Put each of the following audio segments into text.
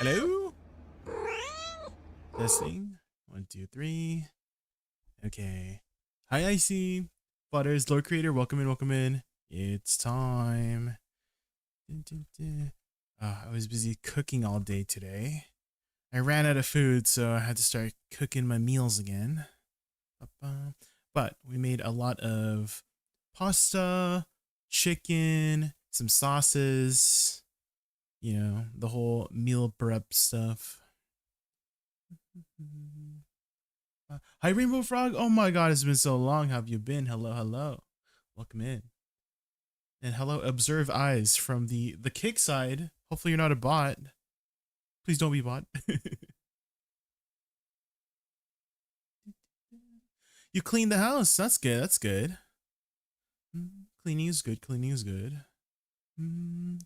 Hello? Testing. 1, 2, 3. Okay. Hi, Icy. Butters, Lord Creator, welcome in, welcome in. It's time. I was busy cooking all day today. I ran out of food, so I had to start cooking my meals again. But we made a lot of pasta, chicken, some sauces, you know, the whole meal prep stuff. Hi, Rainbow Frog. Oh my god, it's been so long. How have you been? Hello, hello. Welcome in. And hello, Observe Eyes from the kick side. Hopefully you're not a bot. Please don't be bot. You cleaned the house. That's good. That's good. Cleaning is good. Cleaning is good. You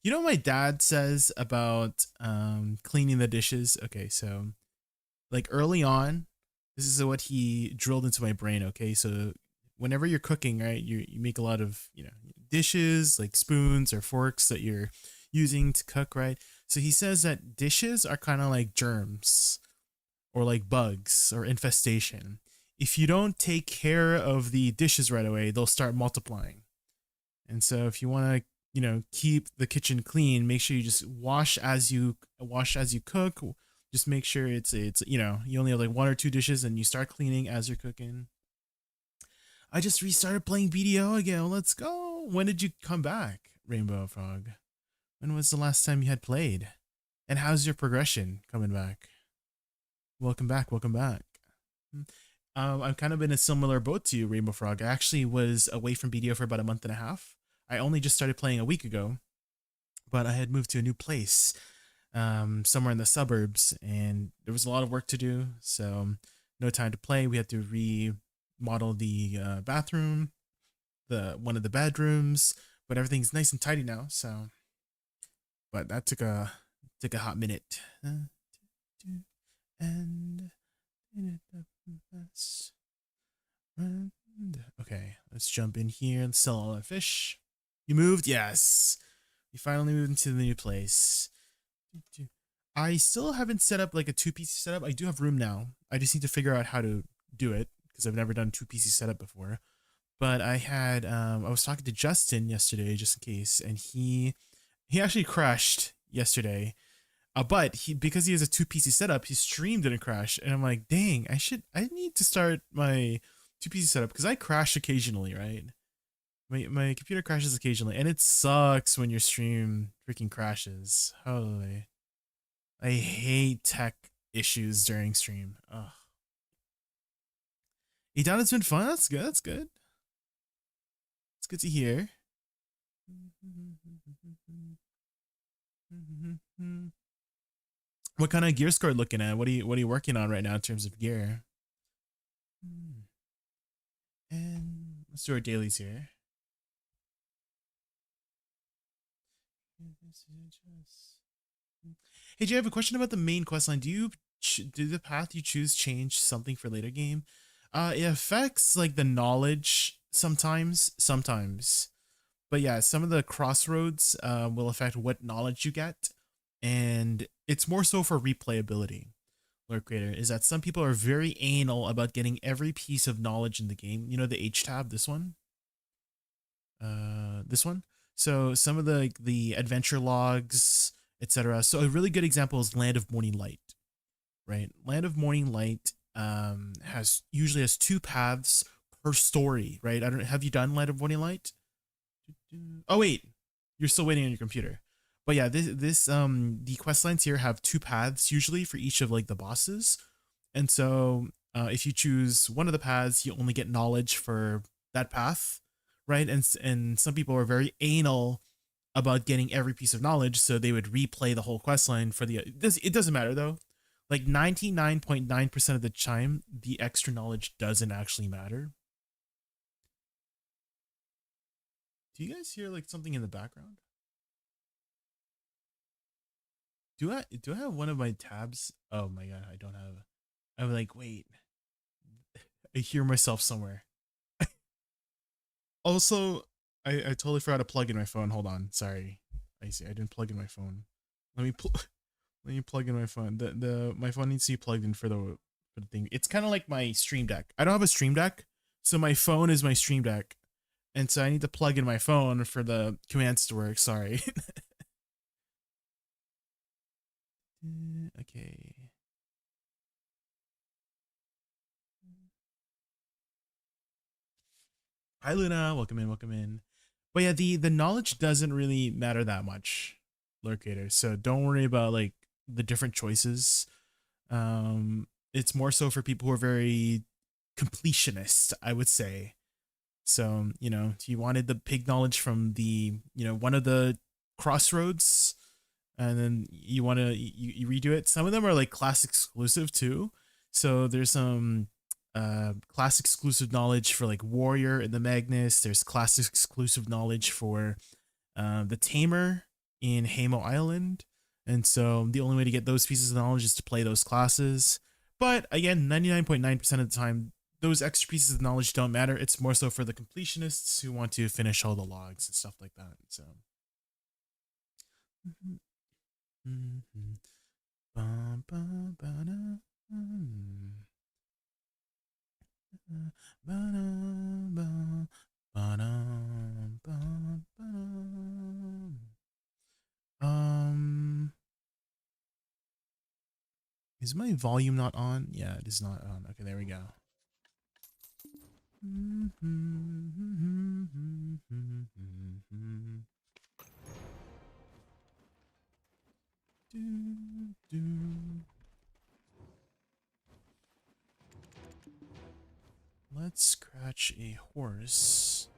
know what my dad says about cleaning the dishes? Okay, so like early on, this is what he drilled into my brain. Okay, so whenever you're cooking, right, you make a lot of, you know, dishes like spoons or forks that you're using to cook, right? So he says that dishes are kind of like germs or like bugs or infestation. If you don't take care of the dishes right away, they'll start multiplying. And so if you want to, you know, keep the kitchen clean, make sure you just wash as you cook. Just make sure it's you know, you only have like 1 or 2 dishes and you start cleaning as you're cooking. I just restarted playing BDO again. Let's go. When did you come back, Rainbow Frog? When was the last time you had played? And how's your progression coming back? Welcome back. Welcome back. I've kind of been in a similar boat to you, Rainbow Frog. I actually was away from BDO for about a month and a half. I only just started playing a week ago, but I had moved to a new place, somewhere in the suburbs, and there was a lot of work to do. So no time to play. We had to remodel the bathroom, one of the bedrooms, but everything's nice and tidy now. So, but that took a hot minute. And okay, let's jump in here and sell all our fish. You moved? Yes. We finally moved into the new place. I still haven't set up like a 2 PC setup. I do have room now. I just need to figure out how to do it because I've never done 2 PC setup before. But I was talking to Justin yesterday just in case, and he actually crashed yesterday. But because he has a 2 PC setup, his stream didn't crash, and I'm like, dang, I need to start my 2 PC setup because I crash occasionally, right? My computer crashes occasionally, and it sucks when your stream freaking crashes. Holy, I hate tech issues during stream. Ugh. Edon, it's been fun. That's good. That's good. It's good to hear. What kind of gear score looking at? What are you working on right now in terms of gear? And let's do our dailies here. Hey Jay, I have a question about the main questline. Do the path you choose change something for later game? It affects like the knowledge sometimes. But yeah, some of the crossroads will affect what knowledge you get, and it's more so for replayability. Lord Creator is that some people are very anal about getting every piece of knowledge in the game. You know, the H tab, this one. So some of the adventure logs, etc. So a really good example is Land of Morning Light, right? Land of Morning Light usually has 2 paths per story, right? Have you done Land of Morning Light? Oh wait, you're still waiting on your computer. But yeah, the quest lines here have 2 paths usually for each of like the bosses, and so if you choose one of the paths, you only get knowledge for that path, right? And some people are very anal about getting every piece of knowledge, so they would replay the whole quest line for the. It doesn't matter though. Like 99.9% of the time, the extra knowledge doesn't actually matter. Do you guys hear like something in the background? Do I have one of my tabs? Oh my god, I don't have. I'm like, wait. I hear myself somewhere. Also, I totally forgot to plug in my phone. Hold on. Sorry. I see. I didn't plug in my phone. Let me let me plug in my phone. My phone needs to be plugged in for the thing. It's kind of like my Stream Deck. I don't have a Stream Deck, so my phone is my Stream Deck, and so I need to plug in my phone for the commands to work. Sorry. Okay. Hi Luna, welcome in, welcome in. But yeah, the knowledge doesn't really matter that much, Lurkator. So don't worry about like the different choices. It's more so for people who are very completionist, I would say. So, you know, if you wanted the pig knowledge from the, you know, one of the crossroads, and then you want to you redo it. Some of them are like class exclusive too. So there's some class exclusive knowledge for like Warrior and the Magnus. There's class exclusive knowledge for the Tamer in Hamo Island. And so the only way to get those pieces of knowledge is to play those classes. But again, 99.9% of the time, those extra pieces of knowledge don't matter. It's more so for the completionists who want to finish all the logs and stuff like that. So. Is my volume not on? Yeah, it is not on. Okay, there we go. Let's scratch a horse.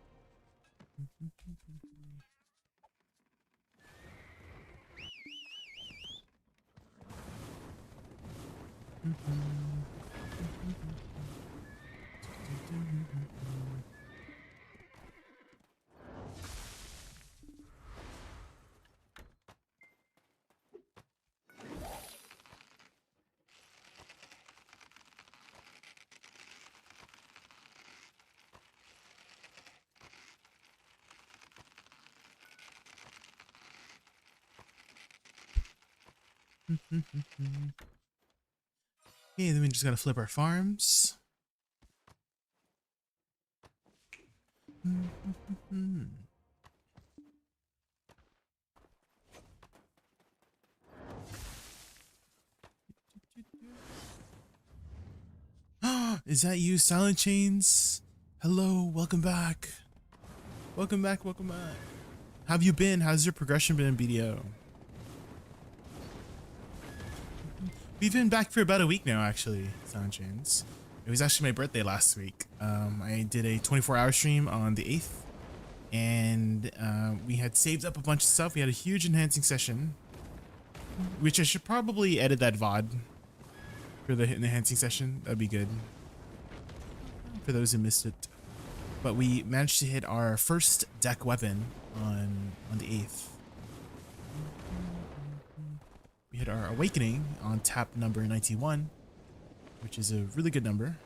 Okay, then we just gotta flip our farms. Is that you, Silent Chains? Hello, welcome back. Welcome back, welcome back. How have you been? How's your progression been in BDO? We've been back for about a week now, actually, Silent Chains. It was actually my birthday last week. I did a 24-hour stream on the 8th, and we had saved up a bunch of stuff. We had a huge enhancing session, which I should probably edit that VOD for the enhancing session. That'd be good for those who missed it. But we managed to hit our first deck weapon on the 8th. We hit our Awakening on tap number 91, which is a really good number.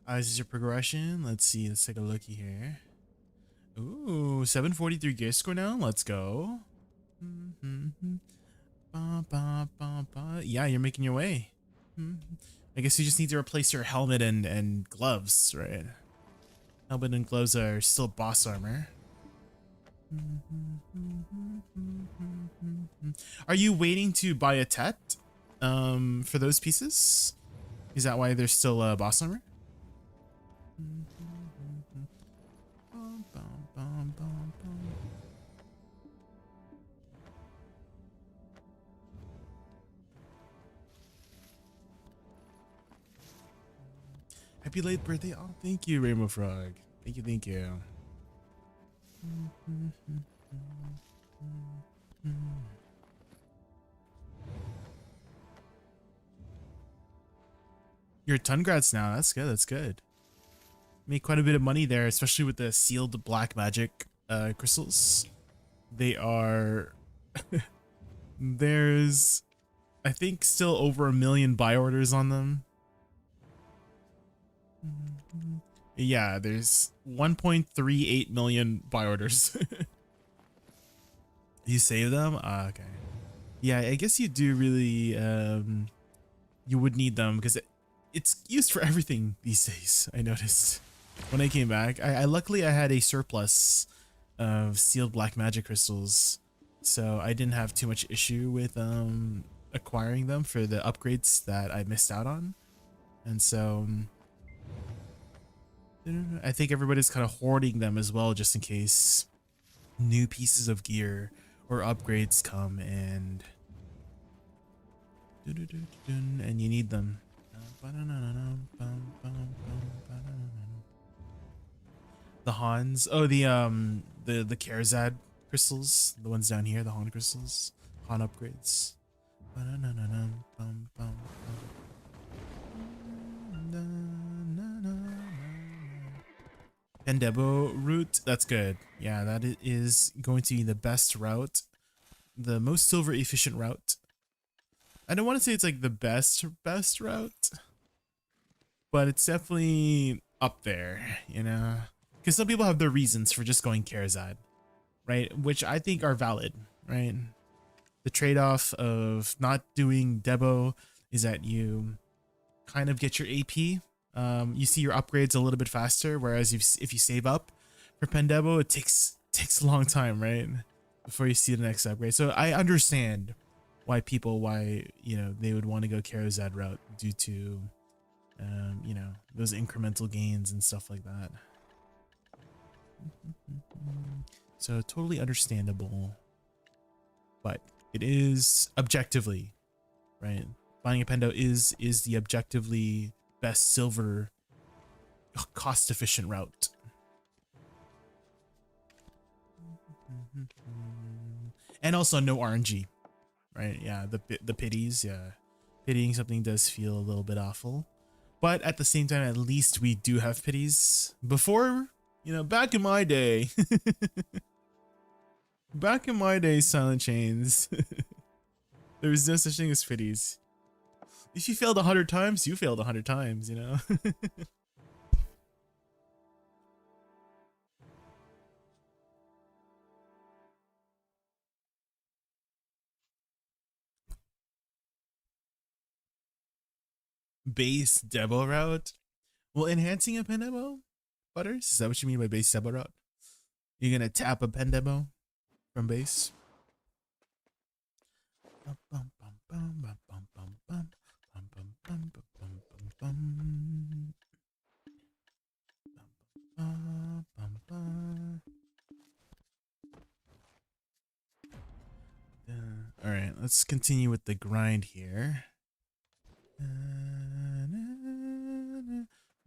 This is your progression. Let's see. Let's take a looky here. Ooh, 743 gear score now. Let's go. Yeah, you're making your way. I guess you just need to replace your helmet and gloves, right? Helmet and gloves are still boss armor. Are you waiting to buy a Tet for those pieces? Is that why there's still boss armor? Happy late birthday. Oh, thank you, Rainbow Frog. Thank you, thank you. You're at Tungrats now. That's good, that's good. Make quite a bit of money there, especially with the sealed black magic crystals. They are... There's, I think, still over 1 million buy orders on them. Yeah, there's 1.38 million buy orders. You save them? Ah, okay. Yeah, I guess you do really, you would need them because it's used for everything these days, I noticed. When I came back, I luckily I had a surplus of sealed black magic crystals, so I didn't have too much issue with acquiring them for the upgrades that I missed out on. And so I think everybody's kind of hoarding them as well, just in case new pieces of gear or upgrades come and you need them. The Hans, oh the Karazad crystals, the ones down here, the Han crystals, Han upgrades. Pendebo route, that's good. Yeah, that is going to be the best route, the most silver efficient route. I don't want to say it's like the best route, but it's definitely up there, you know? Because some people have their reasons for just going Karazad, right? Which I think are valid, right? The trade-off of not doing Debo is that you kind of get your AP. You see your upgrades a little bit faster, whereas if you save up for Pendebo, it takes a long time, right? Before you see the next upgrade. So I understand why you know, they would want to go Karazad route due to you know, those incremental gains and stuff like that. So totally understandable, but it is objectively, right? Buying a Pendo is the objectively best silver cost efficient route. And also no RNG, right? Yeah, the pities, yeah. Pitying something does feel a little bit awful. But at the same time, at least we do have pities. Before, you know, back in my day, Silent Chains, there was no such thing as pities. If you failed 100 times, you failed 100 times, you know? Base Debo route? Well, enhancing a Pendebo? Butters? Is that what you mean by base Debo route? You're gonna tap a Pendebo from base? All right, let's continue with the grind here.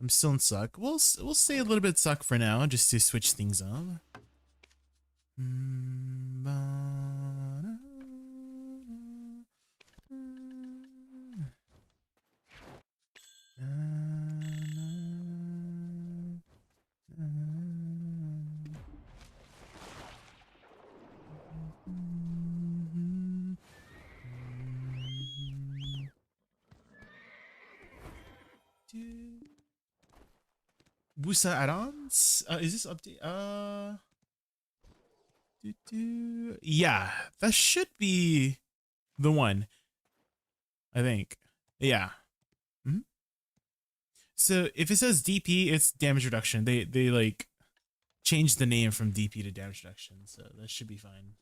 I'm still in suck. We'll stay a little bit suck for now, just to switch things up. Woosa add-ons? Is this update? Yeah, that should be the one. I think. Yeah. So if it says DP, it's damage reduction. They like changed the name from DP to damage reduction, so that should be fine.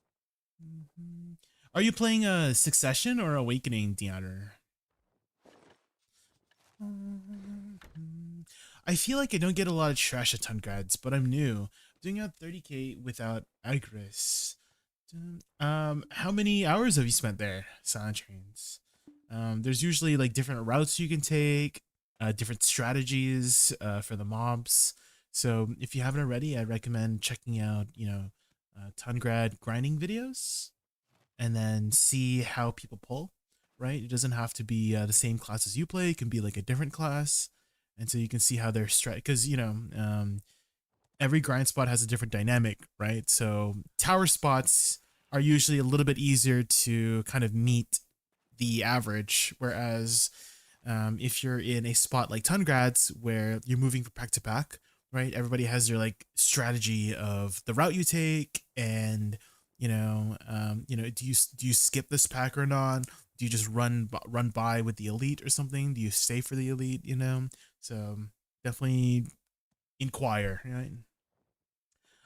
Are you playing a Succession or Awakening, Deanna? I feel like I don't get a lot of trash at ton grads, but I'm new. Doing out 30k without Agris. How many hours have you spent there, Silent Trains? There's usually like different routes you can take, different strategies for the mobs. So if you haven't already, I recommend checking out, you know, Tungrad grinding videos, and then see how people pull. Right, it doesn't have to be the same class as you play. It can be like a different class, and so you can see how they're because you know, every grind spot has a different dynamic, right? So tower spots are usually a little bit easier to kind of meet the average, whereas if you're in a spot like Tungrads where you're moving from pack to pack, right? Everybody has their like strategy of the route you take, and do you skip this pack or not? Do you just run by with the elite or something? Do you stay for the elite? So definitely inquire. Right?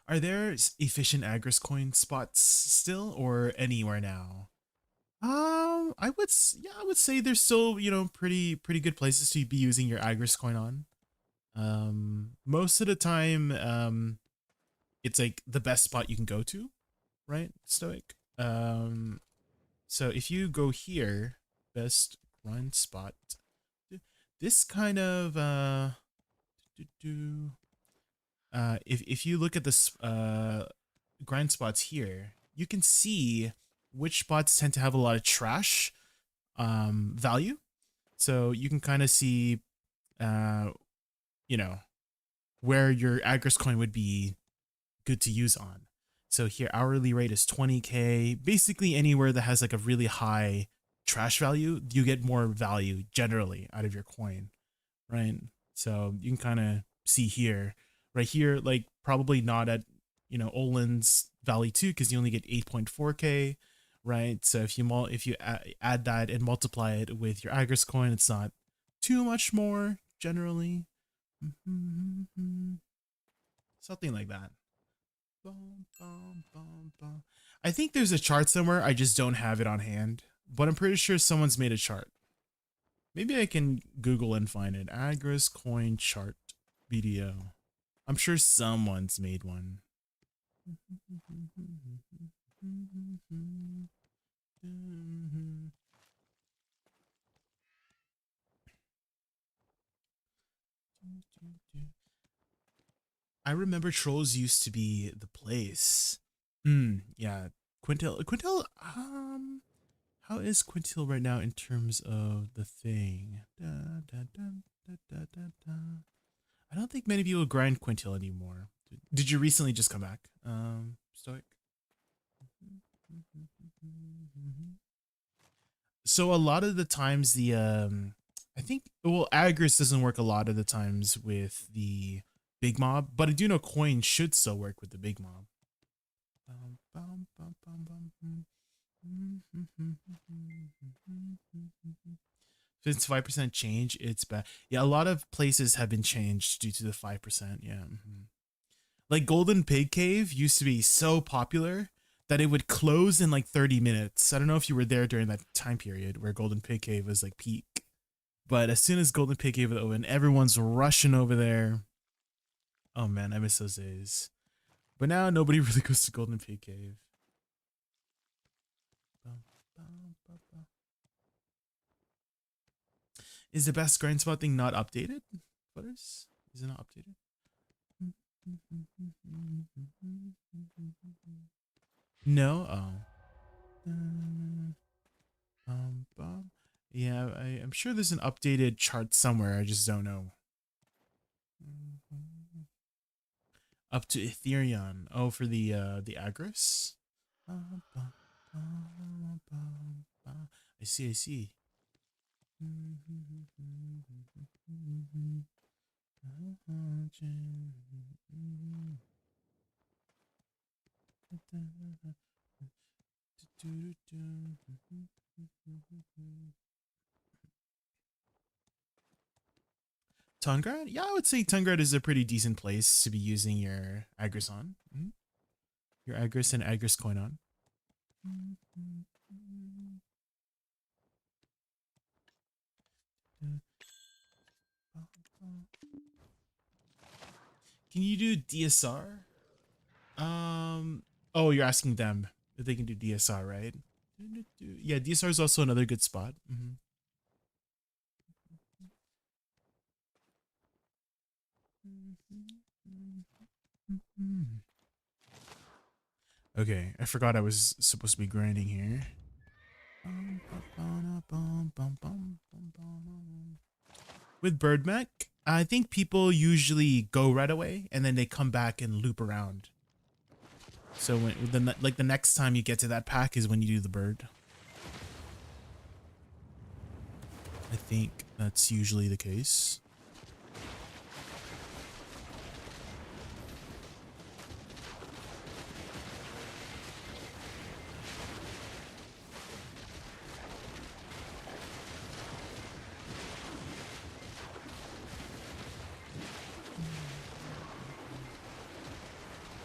Are there efficient Agris coin spots still, or anywhere now? I would say there's still pretty good places to be using your Agris coin on. Most of the time, it's like the best spot you can go to, right? Stoic. So if you go here, best grind spot, this kind of if you look at this grind spots here, you can see which spots tend to have a lot of trash value. So you can kind of see uh you know where your Agris coin would be good to use on. So here, hourly rate is 20k. Basically, anywhere that has like a really high trash value, you get more value generally out of your coin, right? So you can kind of see here, right here, like probably not at Olin's Valley 2 because you only get 8.4k, right? So if you add that and multiply it with your Agris coin, it's not too much more generally. Something like that. I think there's a chart somewhere. I just don't have it on hand, but I'm pretty sure someone's made a chart. Maybe I can Google and find it. Agris coin chart video. I'm sure someone's made one. I remember trolls used to be the place. Yeah. Quintil, how is Quintil right now in terms of the thing? I don't think many people grind Quintil anymore. Did you recently just come back, Stoic? So a lot of the times I think Agris doesn't work a lot of the times with the big mob, but I do know coin should still work with the big mob. If it's 5% change, it's bad. Yeah, a lot of places have been changed due to the 5%. Yeah. Like Golden Pig Cave used to be so popular that it would close in like 30 minutes. I don't know if you were there during that time period where Golden Pig Cave was like peak. But as soon as Golden Pig Cave would open, everyone's rushing over there. Oh man, I miss those days. But now nobody really goes to Golden Pig Cave. Is the best grind spot thing not updated? Butters? Is it not updated? No? Oh. Yeah, I'm sure there's an updated chart somewhere. I just don't know. Up to Ethereum. Oh, for the Agris? I see, I see. Tungrad? Yeah, I would say Tungrad is a pretty decent place to be using your Agris on. Your Agris and Agris coin on. Can you do DSR? Oh, you're asking them if they can do DSR, right? Yeah, DSR is also another good spot. Okay, I forgot I was supposed to be grinding here. With Birdmech, I think people usually go right away and then they come back and loop around. So when the next time you get to that pack is when you do the bird. I think that's usually the case.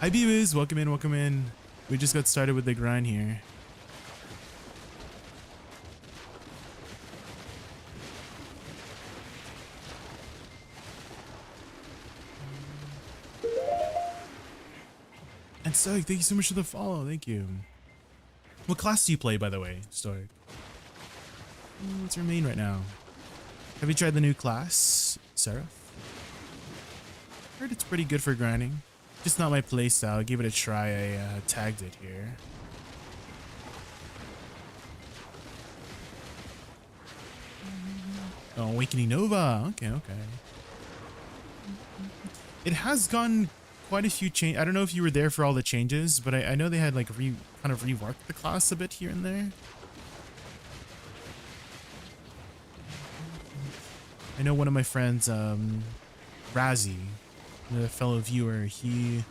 Hi Beavis, welcome in, welcome in. We just got started with the grind here. And Stoic, thank you so much for the follow, thank you. What class do you play, by the way, Stoic? What's your main right now? Have you tried the new class, Seraph? Heard it's pretty good for grinding. Just not my playstyle. Give it a try. I tagged it here. Oh, Awakening Nova. Okay, okay. It has gone quite a few change. I don't know if you were there for all the changes, but I know they had like kind of reworked the class a bit here and there. I know one of my friends, Razzie, the fellow viewer, he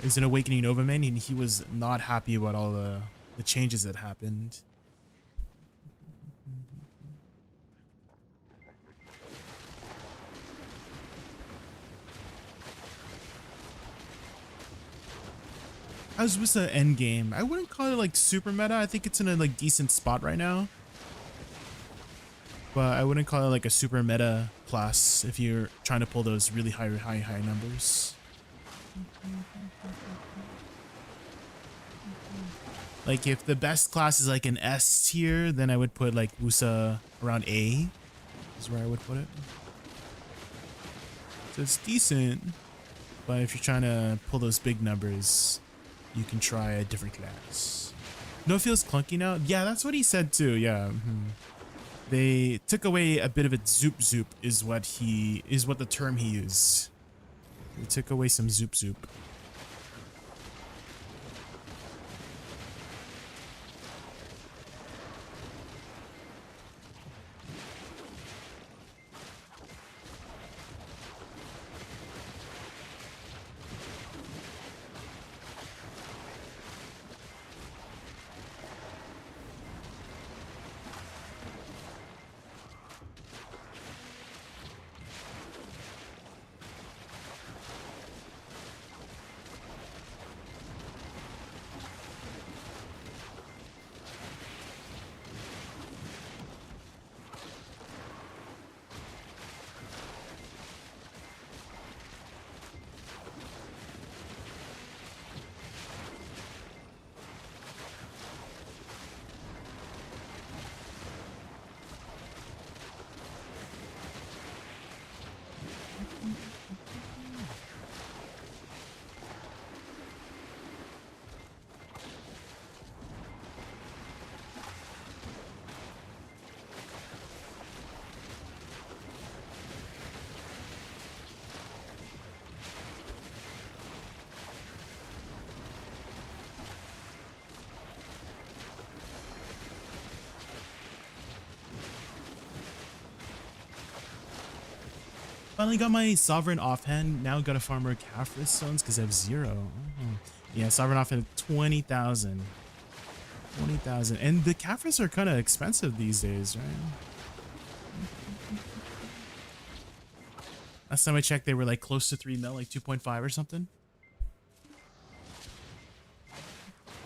is an Awakening Nova man, and he was not happy about all the changes that happened. How's Woosa Endgame? I wouldn't call it like super meta. I think it's in a like decent spot right now. But I wouldn't call it like a super meta class if you're trying to pull those really high numbers. Like if the best class is like an S tier, then I would put like Woosa around A is where I would put it. So it's decent, but if you're trying to pull those big numbers, you can try a different class. No, it feels clunky now. Yeah, that's what he said too. Yeah. They took away a bit of its zoop is what the term he used. They took away some zoop. Finally got my Sovereign offhand. Now gotta farm more Caphras stones because I have 0. Yeah, Sovereign offhand 20,000. 20,000. And the Caphras are kind of expensive these days, right? Last time I checked, they were like close to 3 mil, like 2.5 or something.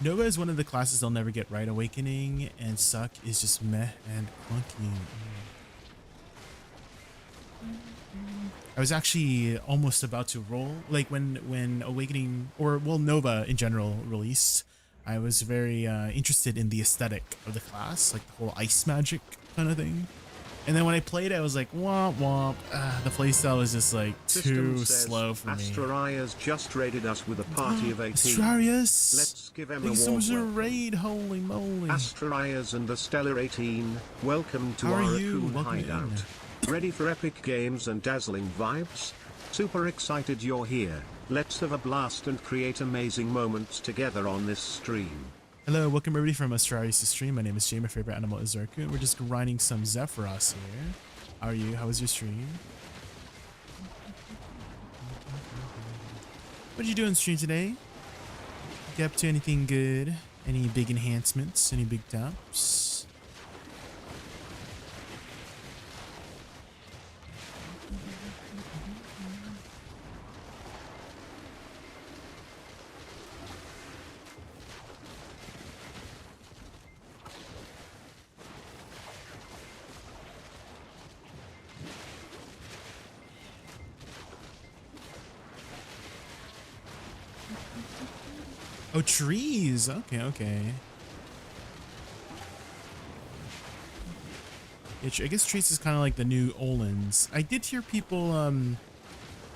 Nova is one of the classes they'll never get right. Awakening and Suck is just meh and clunky. I was actually almost about to roll, like when Awakening, or well, Nova in general released, I was very interested in the aesthetic of the class, like the whole ice magic kind of thing. And then when I played, I was like, womp womp. The playstyle was just like too slow for me. Astrarius just raided us with a party of 18. Astrarius! Let's give him Thank a you so warm much for the welcome. raid, holy moly. Astrarius and the Stellar 18, welcome to How our are you? Raccoon Welcome hideout. in. Ready for epic games and dazzling vibes? Super excited you're here. Let's have a blast and create amazing moments together on this stream. Hello, welcome everybody from Astrarius' stream. My name is Jay. My favorite animal is Raccoon. We're just grinding some Zephyros here. How are you? How was your stream? What did you do on stream today? Get up to anything good? Any big enhancements? Any big tops? Oh, trees. Okay, okay. I guess trees is kind of like the new Olins. I did hear people,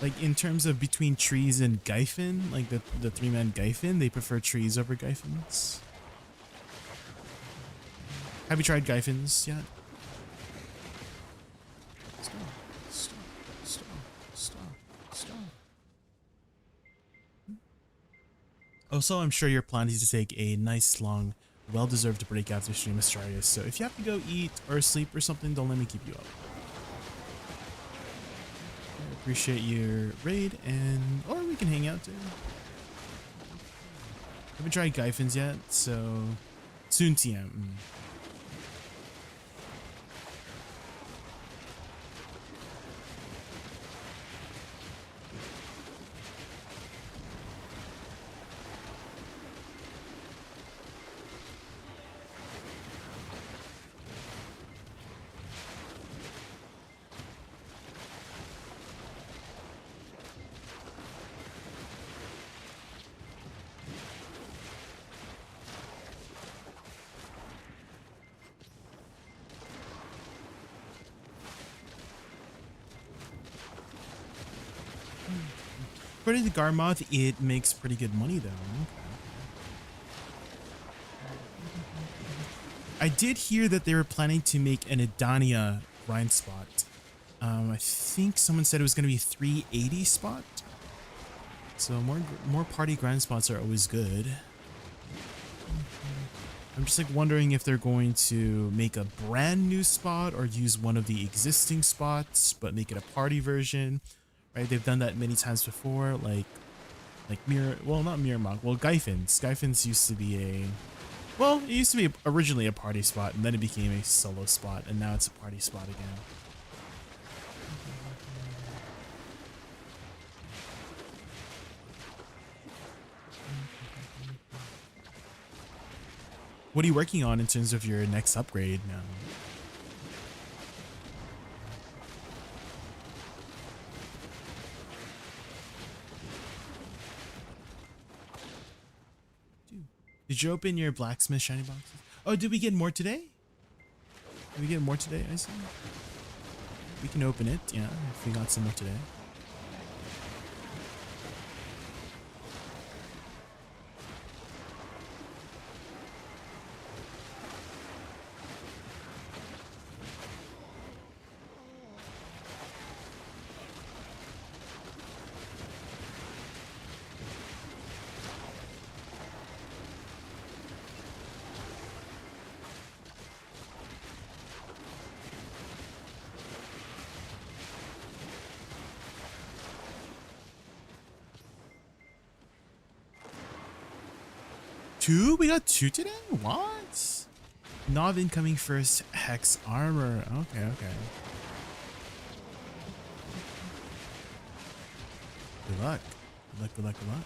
like in terms of between trees and Gyfin, like the three-man Gyfin, they prefer trees over Gyfins. Have you tried Gyfins yet? Stop, stop, stop, stop, stop. Also, I'm sure you're planning to take a nice, long, well-deserved break after stream Astraeus, so if you have to go eat or sleep or something, don't let me keep you up. I appreciate your raid, or we can hang out too. Haven't tried Gyfins yet, so soon TM. According to Garmoth, it makes pretty good money though. I did hear that they were planning to make an Edania grind spot. I think someone said it was going to be 380 spot. So more party grind spots are always good. I'm just like wondering if they're going to make a brand new spot or use one of the existing spots but make it a party version. Right, they've done that many times before, like not Miramok, well, Gyfins used to be it used to be originally a party spot, and then it became a solo spot, and now it's a party spot again. What are you working on in terms of your next upgrade now? Did you open your blacksmith shiny boxes? Oh, did we get more today? Did we get more today, I see? We can open it, yeah, if we got some more today. Two? We got two today? What? Nov incoming first hex armor. Okay, okay. Good luck. Good luck, good luck, good luck.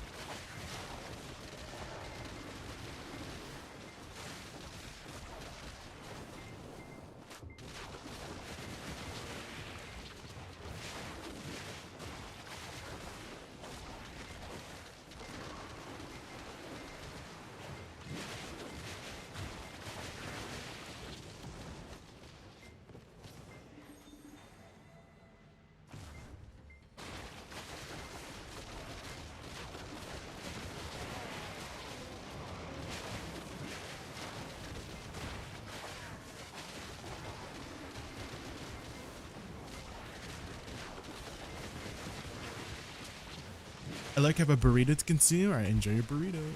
I like have a burrito to consume. Alright, enjoy your burrito. Ooh.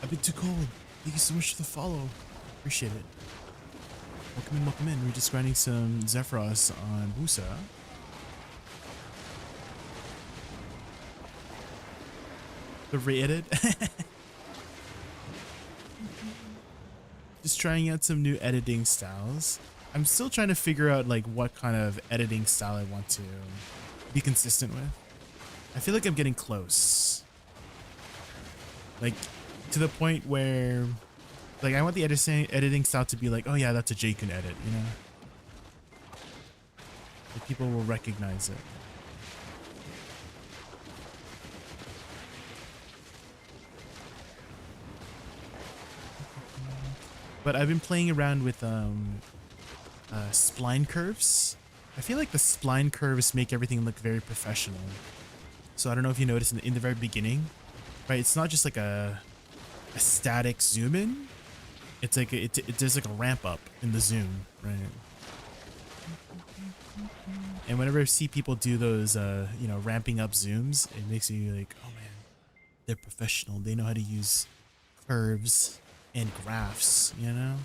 A bit too cold. Thank you so much for the follow. Appreciate it. Welcome in, welcome in. We're just grinding some Zephyros on Woosa. The re-edit. Just trying out some new editing styles. I'm still trying to figure out like what kind of editing style I want to be consistent with. I feel like I'm getting close. Like to the point where like I want the editing style to be like, oh yeah, that's a Jaykun edit, you know? Like people will recognize it. But I've been playing around with spline curves. I feel like the spline curves make everything look very professional. So I don't know if you noticed in the very beginning, right? It's not just like a static zoom in. It's like there's like a ramp up in the zoom, right? And whenever I see people do those, you know, ramping up zooms, it makes me like, oh man, they're professional. They know how to use curves and graphs, you know?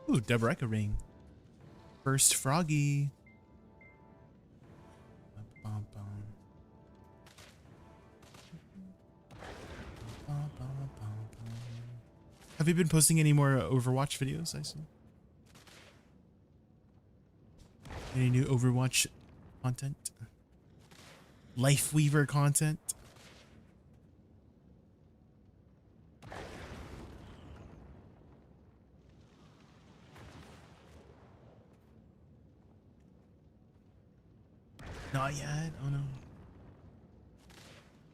Ooh, Deboreka ring. First froggy. Bum, bum. Bum, bum, bum, bum. Have you been posting any more Overwatch videos, I see? Any new Overwatch content? Lifeweaver content? Not yet. Oh no.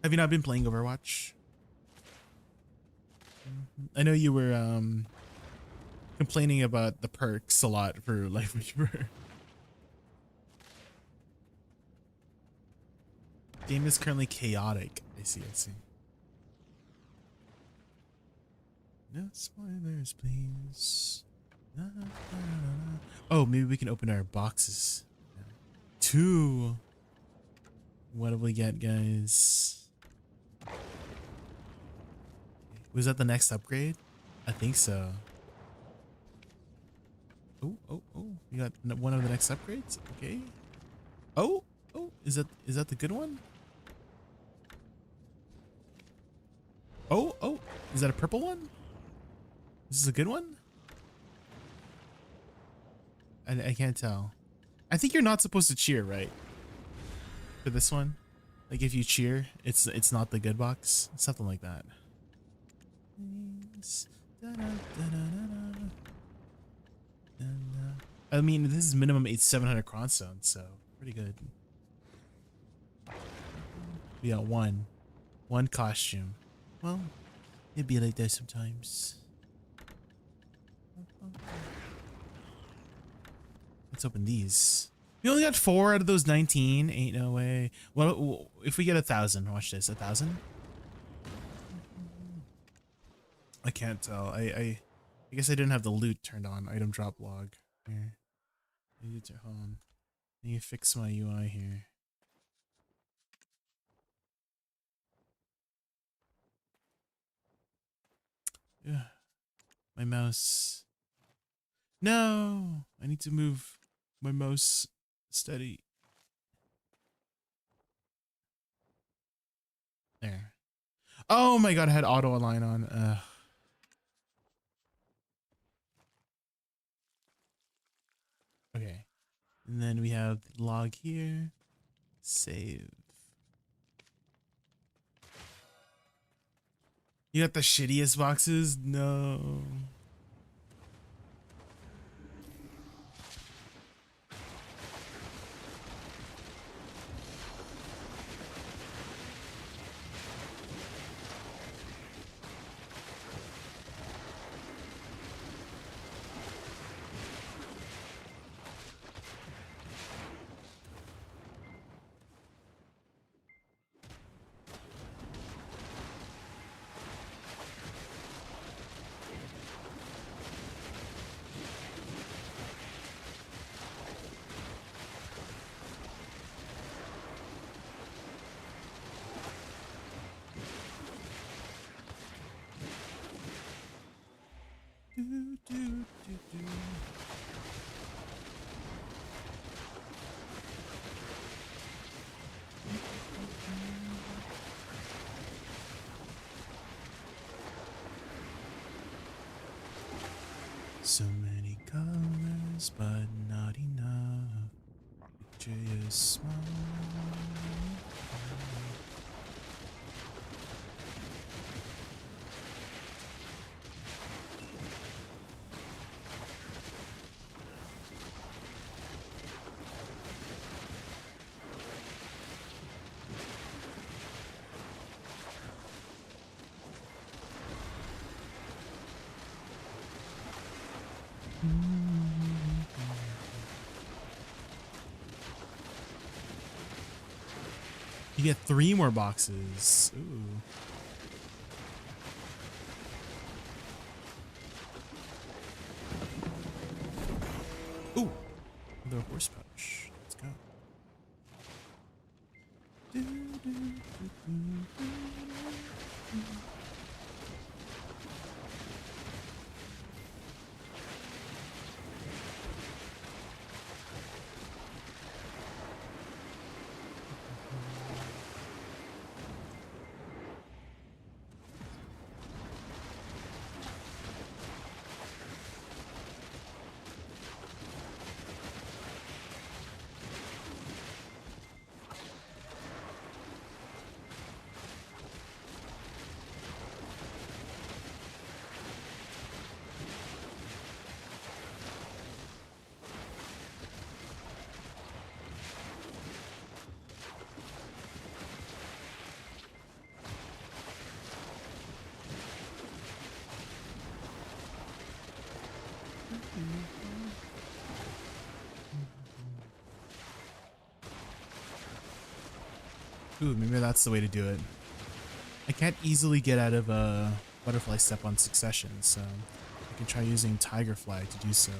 Have you not been playing Overwatch? I know you were complaining about the perks a lot for Lifeweaver. Game is currently chaotic. I see, I see. No spoilers, please. Na, na, na, na. Oh, maybe we can open our boxes. 2. What do we get, guys? Was that the next upgrade? I think so. Oh, oh, oh. We got one of the next upgrades. Okay. Oh, oh, is that the good one? Oh, oh, is that a purple one? This is a good one? I can't tell. I think you're not supposed to cheer, right? For this one? Like if you cheer, it's not the good box. Something like that. I mean, this is minimum 700 cronstones, so pretty good. We got one costume. Well, it'd be like that sometimes. Let's open these. We only got 4 out of those 19. Ain't no way. Well, if we get 1,000, watch this. 1,000. I can't tell. I guess I didn't have the loot turned on. Item drop log. Here. Hold on. I need to fix my UI here. Yeah. My mouse. No! I need to move my mouse steady. There. Oh my god, I had auto align on. Okay. And then we have log here. Save. You got the shittiest boxes? No. Do, do, do, do. So many colors, but not enough. Picture your smile. You get 3 more boxes. Ooh. Ooh. Another horse pouch. Let's go. Do, do, do, do, do. Ooh, maybe that's the way to do it. I can't easily get out of a butterfly step on succession, so I can try using tiger fly to do so.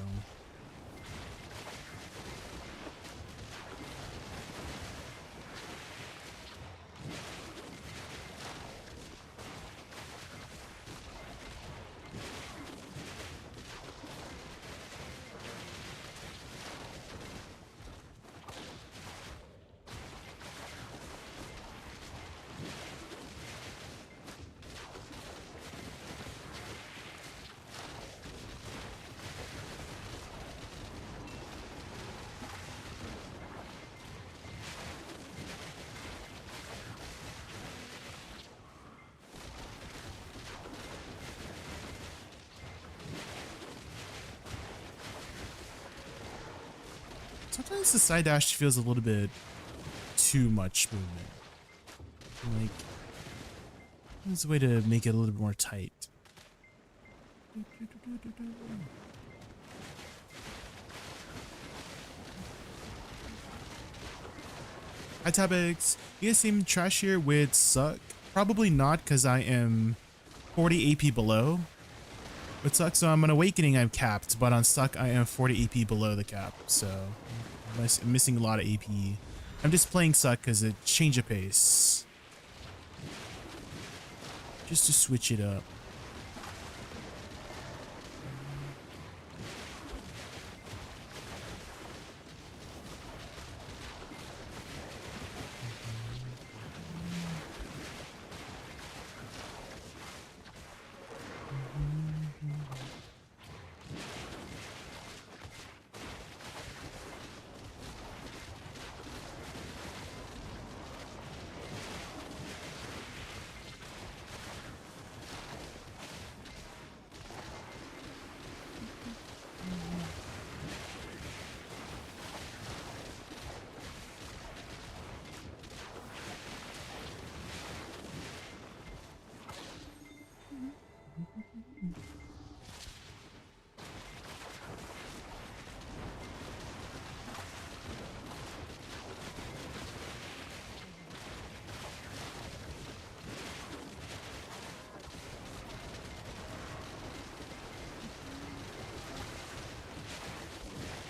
Sometimes the side dash feels a little bit too much movement. Like, there's a way to make it a little bit more tight. Hi Tabix, you guys seem trashier with Suck? Probably not, because I am 40 AP below. With Suck, so I'm on Awakening I'm capped, but on Suck I am 40 AP below the cap, so I'm missing a lot of AP. I'm just playing Suck because it change of pace. Just to switch it up.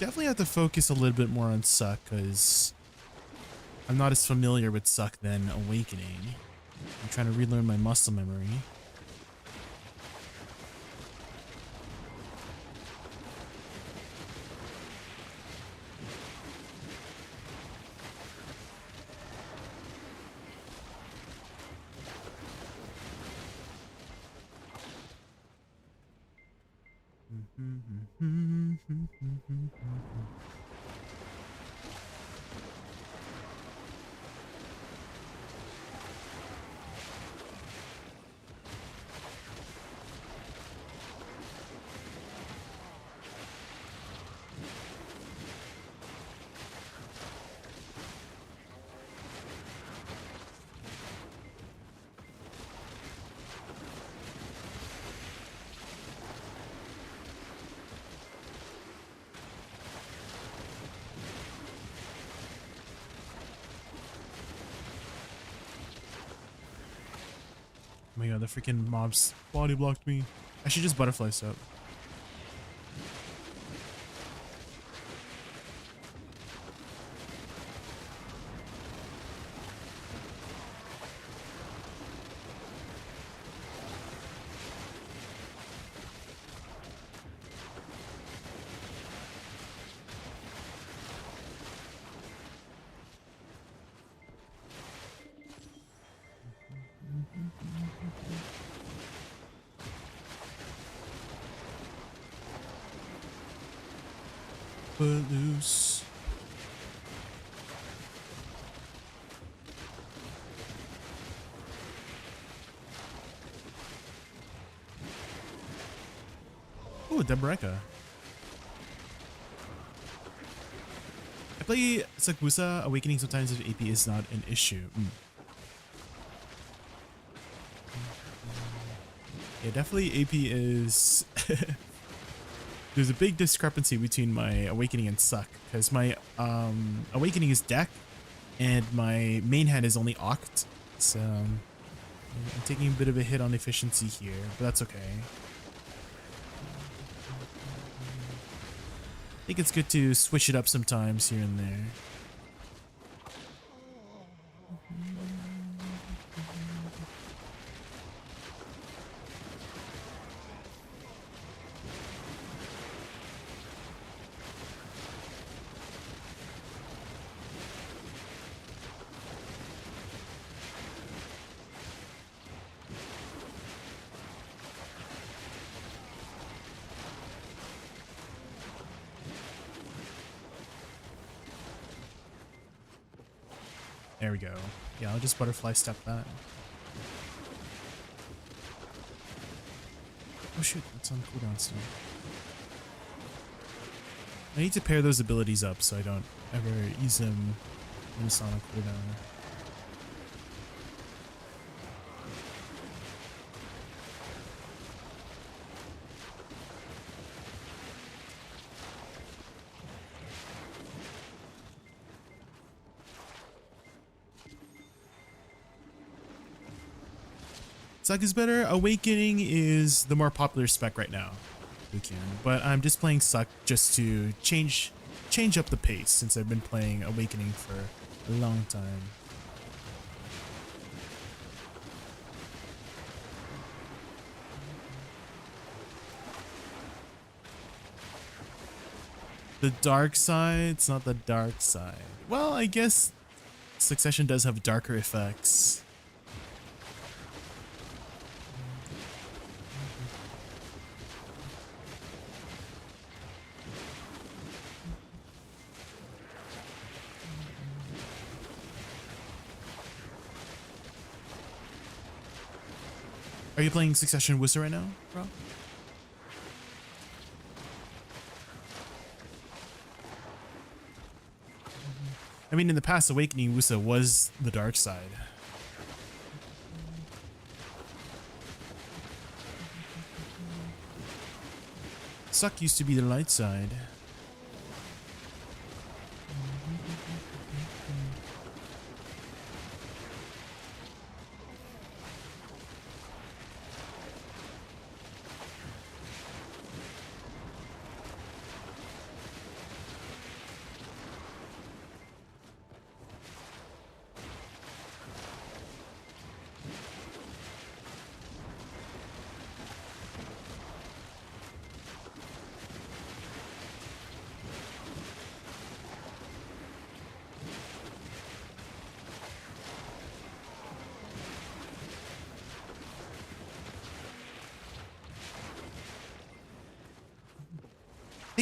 definitely have to focus a little bit more on Suck because I'm not as familiar with Suck than Awakening. I'm trying to relearn my muscle memory. Oh my god, the freaking mobs body blocked me. I should just butterfly step. Loose. Ooh, Debreka. I play Woosa Awakening sometimes if AP is not an issue. Yeah, definitely AP is... There's a big discrepancy between my Awakening and Suck, because my Awakening is Deck, and my main hand is only Oct, so I'm taking a bit of a hit on efficiency here, but that's okay. I think it's good to switch it up sometimes here and there. There we go. Yeah, I'll just butterfly step that. Oh shoot, that's on cooldown still. I need to pair those abilities up so I don't ever use them when it's on a cooldown. Suck is better. Awakening is the more popular spec right now. But I'm just playing Suck just to change up the pace since I've been playing Awakening for a long time. The dark side? It's not the dark side. Well, I guess Succession does have darker effects. Are you playing Succession Woosa right now, bro? I mean, in the past, Awakening Woosa was the dark side. Suck used to be the light side.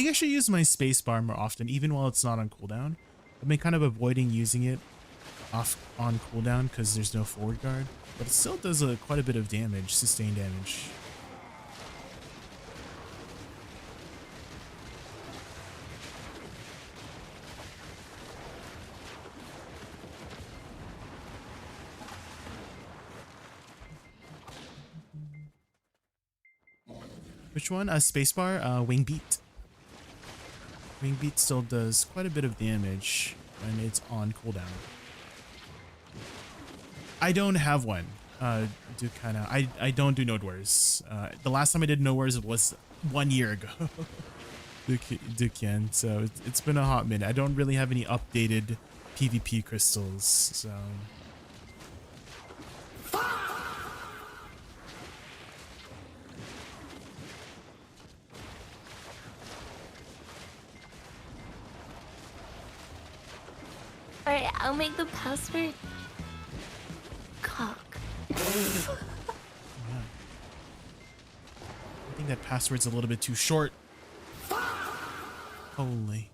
think I should use my spacebar more often, even while it's not on cooldown. I've been kind of avoiding using it off on cooldown because there's no forward guard, but it still does quite a bit of damage, sustained damage. Which one? Spacebar, wing beat. Wing beat still does quite a bit of damage when it's on cooldown. I don't have one. I don't do Node Wars. The last time I did Node Wars was 1 year ago. Dukian, so it's been a hot minute. I don't really have any updated PvP crystals, so. Alright, I'll make the password cock. Yeah. I think that password's a little bit too short. Holy.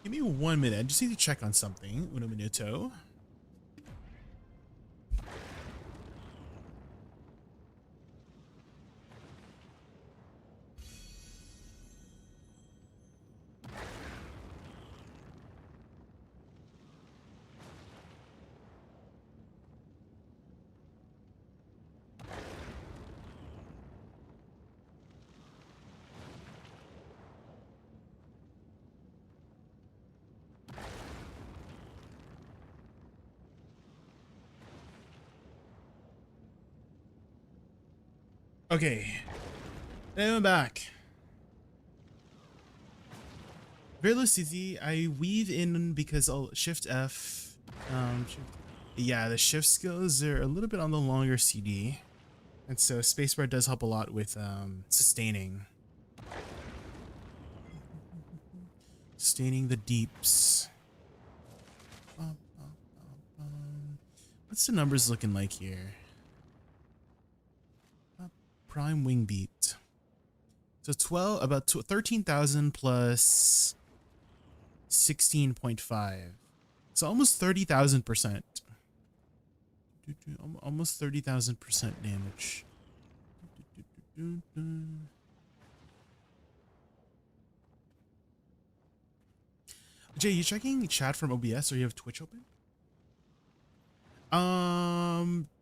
Give me 1 minute. I just need to check on something. Uno minuto. Okay, and I'm back. Very low CZ. I weave in because I'll shift F. Yeah, the shift skills are a little bit on the longer CD, and so spacebar does help a lot with sustaining the deeps. What's the numbers looking like here? Prime wing beat. So 13,000 plus 16.5. So almost 30,000%. Almost 30,000% damage. Jay, you checking chat from OBS or you have Twitch open?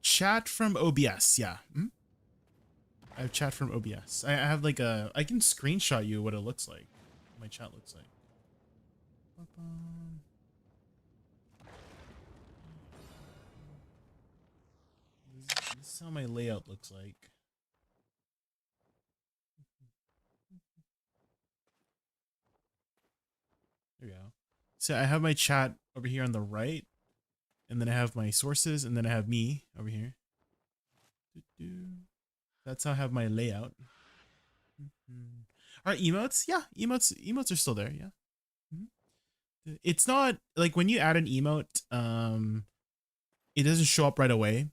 Chat from OBS, yeah. I have chat from OBS. I have like I can screenshot you what it looks like. What my chat looks like. This is how my layout looks like. There we go. So I have my chat over here on the right, and then I have my sources, and then I have me over here. That's how I have my layout. All right, emotes. Yeah, emotes are still there. Yeah. It's not like when you add an emote, it doesn't show up right away.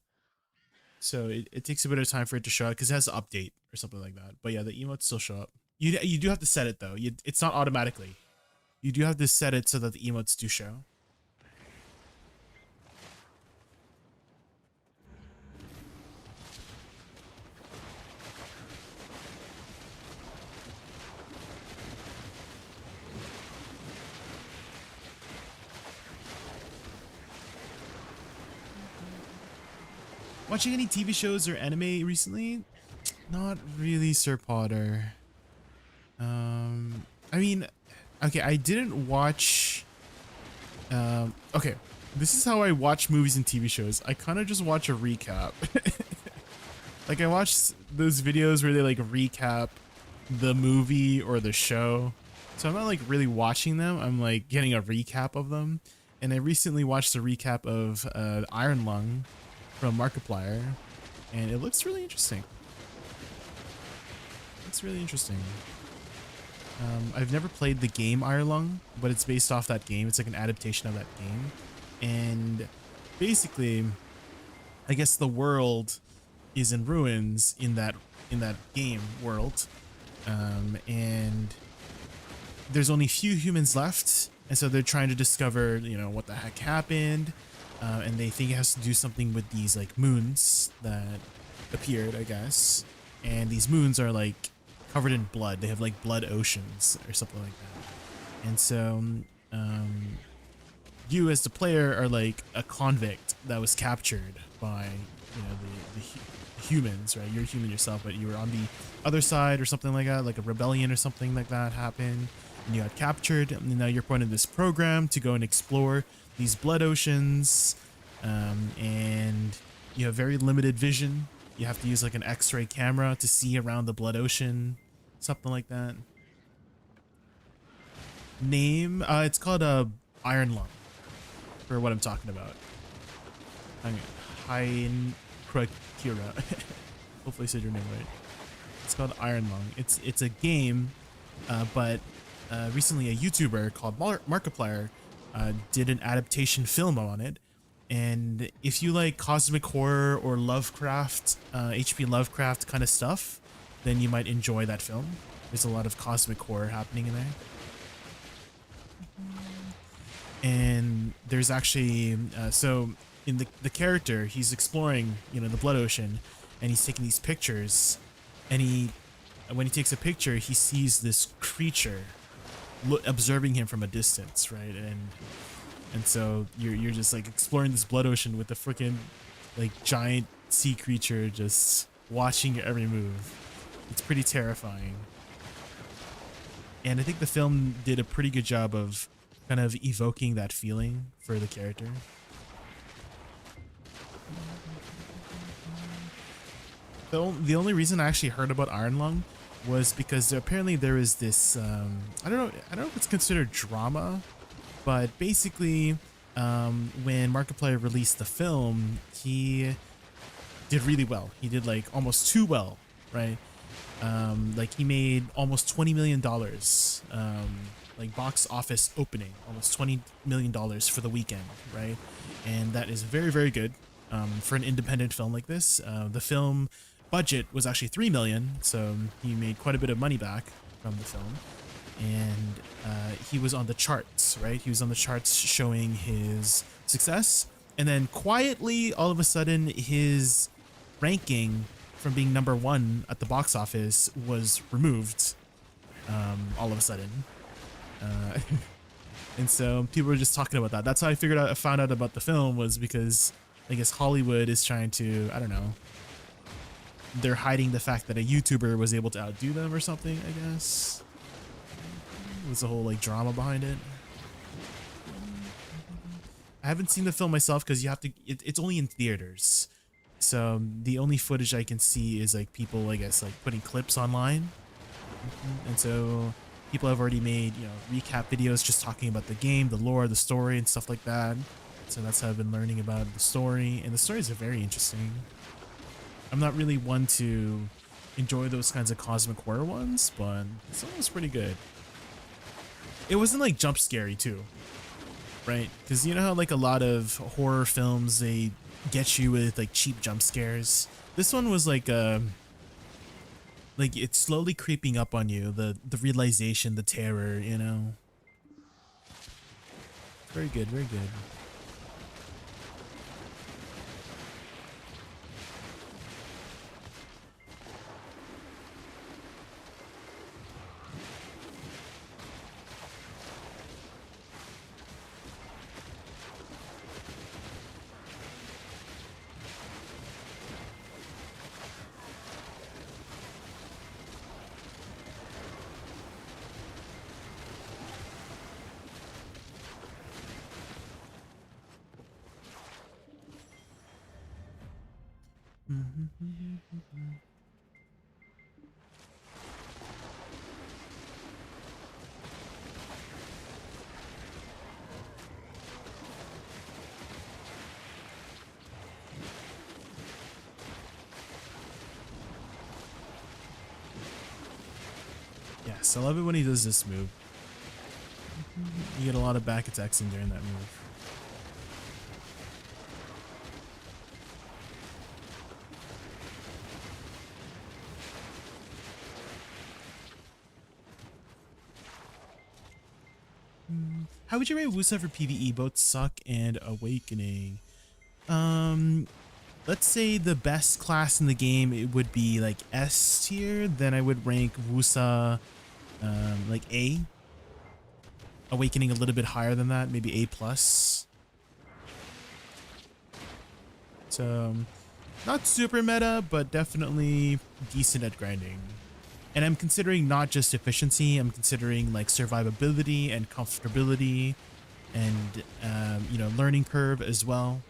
So it takes a bit of time for it to show up because it has to update or something like that. But yeah, the emotes still show up. You do have to set it though. It's not automatically. You do have to set it so that the emotes do show. Watching any TV shows or anime recently? Not really, Sir Potter. I mean, okay, I didn't watch. Okay, this is how I watch movies and TV shows. I kind of just watch a recap. Like I watch those videos where they like recap the movie or the show. So I'm not like really watching them. I'm like getting a recap of them. And I recently watched a recap of Iron Lung from Markiplier, and it looks really interesting. It's really interesting. I've never played the game Iron Lung, but it's based off that game. It's like an adaptation of that game. And basically, I guess the world is in ruins in that game world. And there's only few humans left, and so they're trying to discover, you know, what the heck happened. And they think it has to do something with these like moons that appeared, I guess. And these moons are like covered in blood. They have like blood oceans or something like that. And so you as the player are like a convict that was captured by, you know, the humans, right? You're a human yourself, but you were on the other side or something like that, like a rebellion or something like that happened, and you got captured, and now you're put in this program to go and explore these blood oceans, and you have very limited vision. You have to use like an X-ray camera to see around the blood ocean, something like that. Name, it's called Iron Lung, for what I'm talking about. Hein Krakira. Hopefully I said your name right. It's called Iron Lung. It's a game, but recently a YouTuber called Markiplier did an adaptation film on it. And if you like cosmic horror or Lovecraft, H.P. Lovecraft kind of stuff, then you might enjoy that film. There's a lot of cosmic horror happening in there. And there's actually, so in the character, he's exploring, you know, the blood ocean, and he's taking these pictures, and when he takes a picture, he sees this creature observing him from a distance, right? And so you're just like exploring this blood ocean with the freaking like giant sea creature just watching your every move. It's pretty terrifying. And I think the film did a pretty good job of kind of evoking that feeling for the character. The only reason I actually heard about Iron Lung was because apparently there is this I don't know if it's considered drama, but basically when Markiplier released the film, he did really well. He did like almost too well, right? Like he made almost $20 million, like box office opening, almost $20 million for the weekend, right? And that is very, very good for an independent film like this. The film budget was actually $3 million, so he made quite a bit of money back from the film. And he was on the charts, right? He was on the charts showing his success, and then quietly, all of a sudden, his ranking from being #1 at the box office was removed all of a sudden. And so people were just talking about that. That's how I found out about the film, was because I guess Hollywood is trying to, I don't know, they're hiding the fact that a YouTuber was able to outdo them or something, I guess. It was a whole like drama behind it. I haven't seen the film myself because you have to, it's only in theaters. So the only footage I can see is like people, I guess, like putting clips online. And so people have already made, you know, recap videos just talking about the game, the lore, the story, and stuff like that. So that's how I've been learning about the story, and the stories are very interesting. I'm not really one to enjoy those kinds of cosmic horror ones, but this one was pretty good. It wasn't like jump scary too, right? Because you know how like a lot of horror films, they get you with like cheap jump scares. This one was like it's slowly creeping up on you, the realization, the terror, you know. Very good, very good. attacks. I love it when he does this move. You get a lot of back attacks in during that move. How would you rate Woosa for PvE? Both Suck and Awakening. Let's say the best class in the game, it would be like S tier. Then I would rank Woosa like A. Awakening a little bit higher than that, maybe A+. So not super meta, but definitely decent at grinding. And I'm considering not just efficiency, I'm considering like survivability and comfortability and you know, learning curve as well.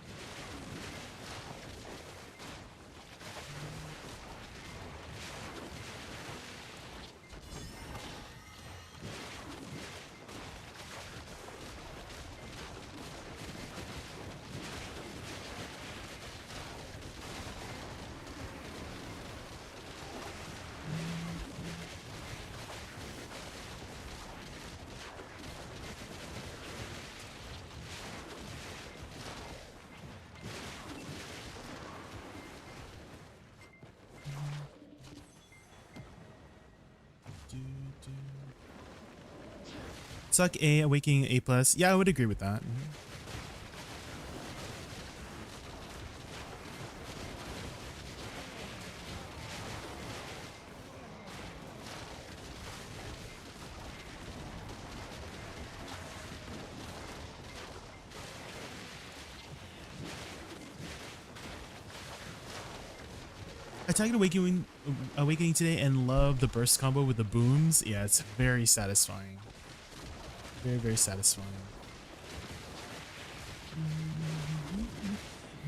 Suck A, Awakening A+. Yeah, I would agree with that. I tagged Awakening today and love the burst combo with the booms. Yeah, it's very satisfying. Very, very satisfying.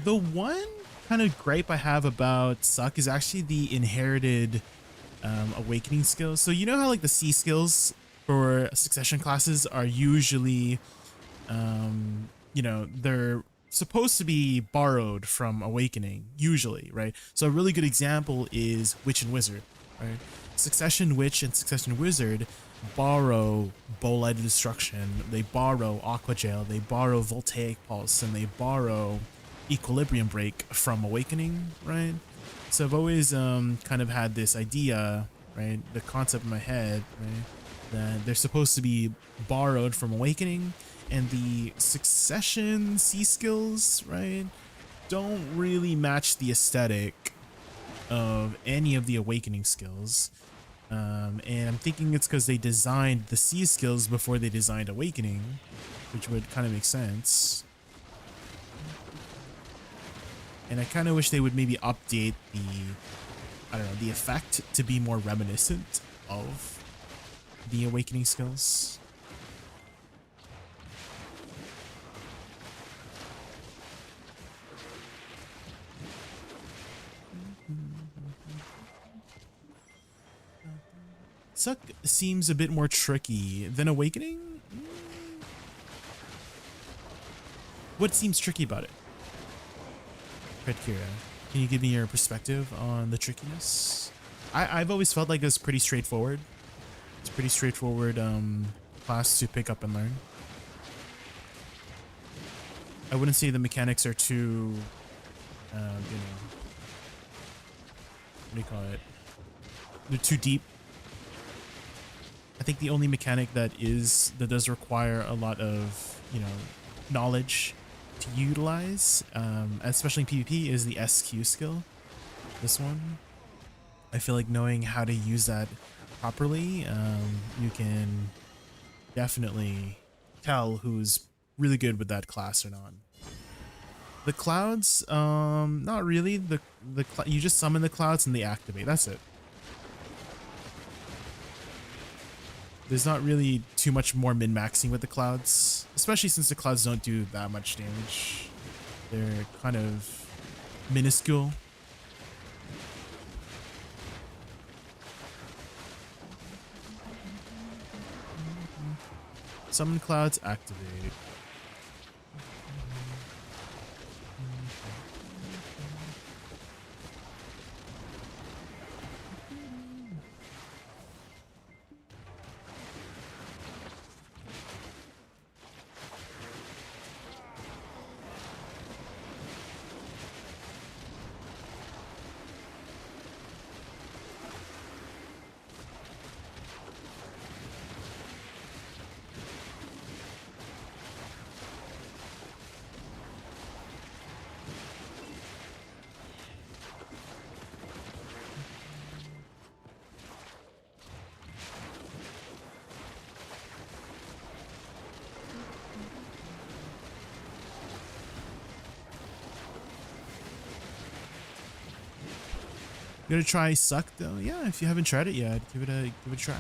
The one kind of gripe I have about Suck is actually the inherited Awakening skills. So you know how like the C skills for succession classes are usually, you know, they're supposed to be borrowed from Awakening, usually, right? So a really good example is Witch and Wizard, right? Succession Witch and Succession Wizard borrow Bow Light of Destruction, they borrow Aqua Gel, they borrow Voltaic Pulse, and they borrow Equilibrium Break from Awakening, right? So I've always kind of had this idea, right, the concept in my head, right, that they're supposed to be borrowed from Awakening, and the Succession C skills, right, don't really match the aesthetic of any of the Awakening skills. And I'm thinking it's because they designed the C skills before they designed Awakening, which would kind of make sense. And I kind of wish they would maybe update the, I don't know, the effect to be more reminiscent of the Awakening skills. Suck seems a bit more tricky than Awakening. What seems tricky about it? Kira, can you give me your perspective on the trickiness? I've always felt like it's pretty straightforward. It's a pretty straightforward class to pick up and learn. I wouldn't say the mechanics are too, you know, what do you call it? They're too deep. I think the only mechanic that does require a lot of, you know, knowledge to utilize, especially in PvP, is the SQ skill. This one, I feel like knowing how to use that properly, you can definitely tell who's really good with that class or not. The clouds, not really. You just summon the clouds and they activate. That's it. There's not really too much more min-maxing with the clouds, especially since the clouds don't do that much damage. They're kind of minuscule. Summon clouds, activate. You gonna try Suck though? Yeah, if you haven't tried it yet, give it a try.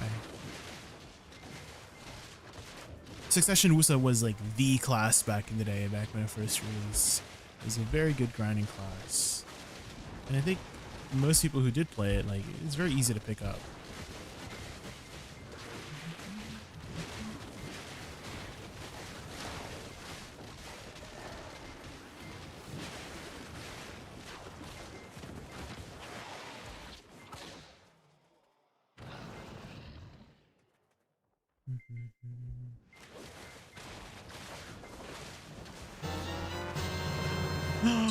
Succession Woosa was like the class back in the day, back when it first released. It was a very good grinding class. And I think most people who did play it, like, it's very easy to pick up.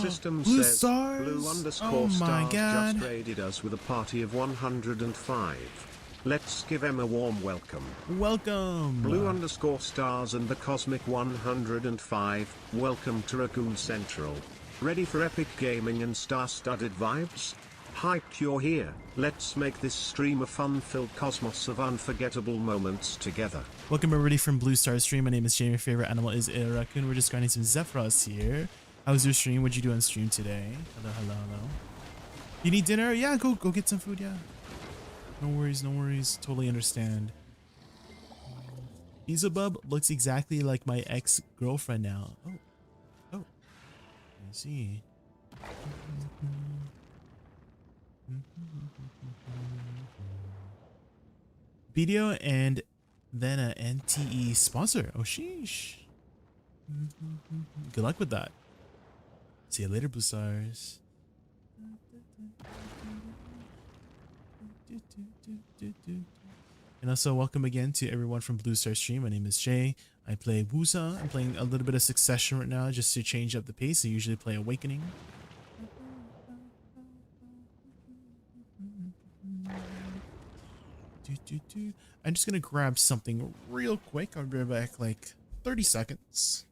System Blue says stars? blue underscore Oh my stars God. just raided us with a party of 105. Let's give him a warm welcome. Welcome. Blue underscore stars and the cosmic 105. Welcome to Raccoon Central. Ready for epic gaming and star-studded vibes? Hyped you're here. Let's make this stream a fun-filled cosmos of unforgettable moments together. Welcome everybody from Blue Star Stream. My name is Jay. My favorite animal is a raccoon. We're just grinding some Zephyros here. How was your stream? What'd you do on stream today? Hello, hello, hello. You need dinner? Yeah, go get some food, yeah. No worries, no worries. Totally understand. Isabub looks exactly like my ex-girlfriend now. Oh. Oh. I see. Video and then a NTE sponsor. Oh, sheesh. Good luck with that. See you later, Blue Stars. And also welcome again to everyone from Blue Star Stream. My name is Jay. I play Woosa. I'm playing a little bit of Succession right now just to change up the pace. I usually play Awakening. I'm just gonna grab something real quick. I'll be back like 30 seconds.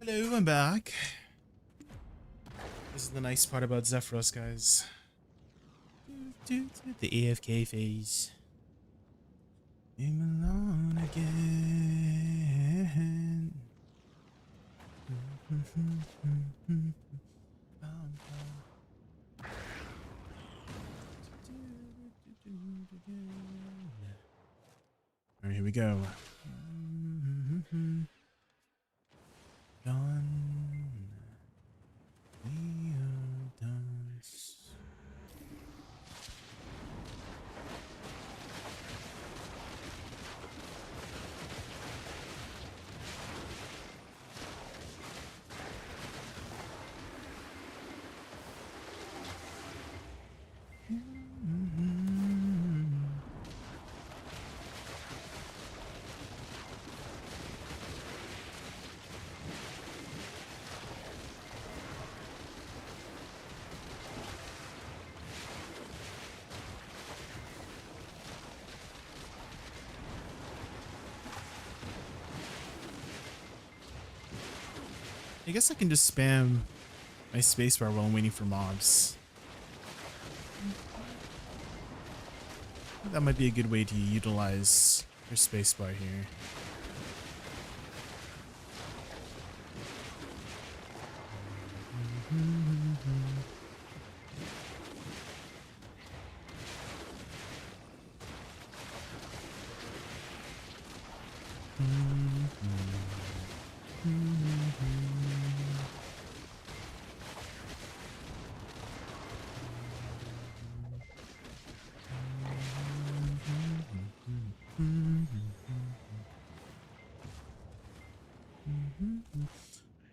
Hello, I'm back. This is the nice part about Zephyros, guys. The AFK phase. I'm alone again. Alright, here we go. Gone. We are dance. I guess I can just spam my spacebar while I'm waiting for mobs. That might be a good way to utilize your spacebar here.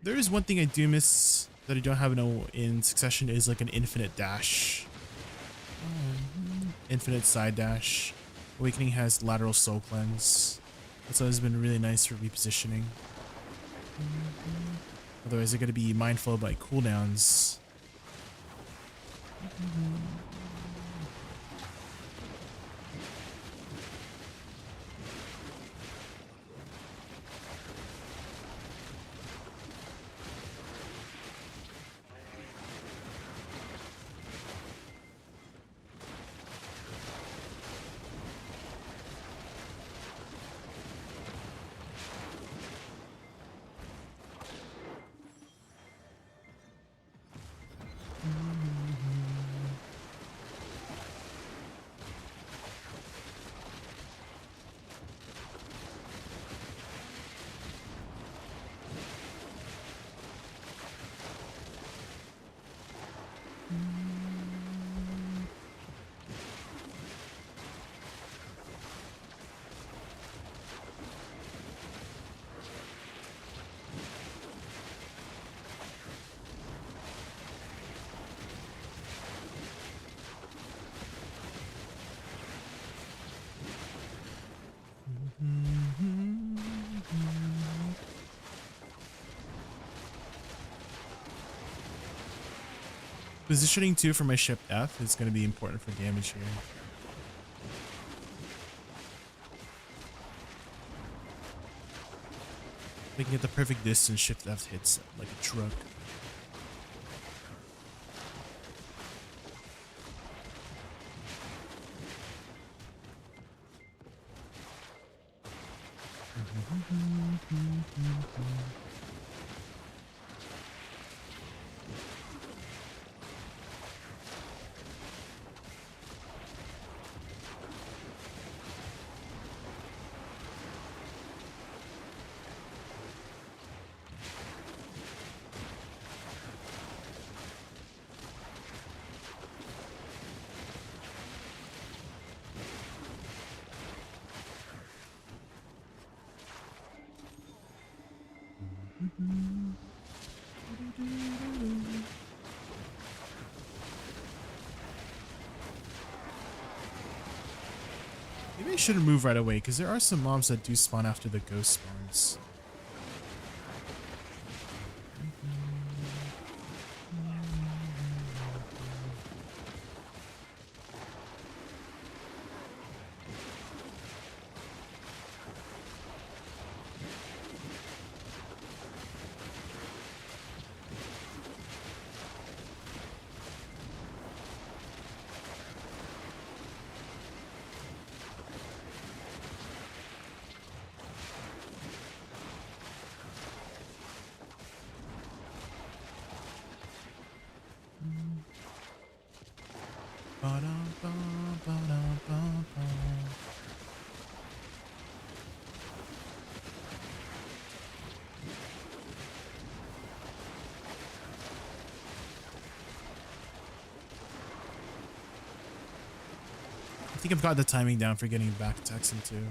There is one thing I do miss that I don't have in Succession is like an infinite dash. Infinite side dash. Awakening has lateral soul cleanse. That's always been really nice for repositioning. Otherwise, I gotta be mindful about cooldowns. Positioning 2 for my ship F is going to be important for damage here. Making it the perfect distance, shift F hits like a truck. Maybe I shouldn't move right away because there are some mobs that do spawn after the ghost spawns. I think I've got the timing down for getting back attacks in too.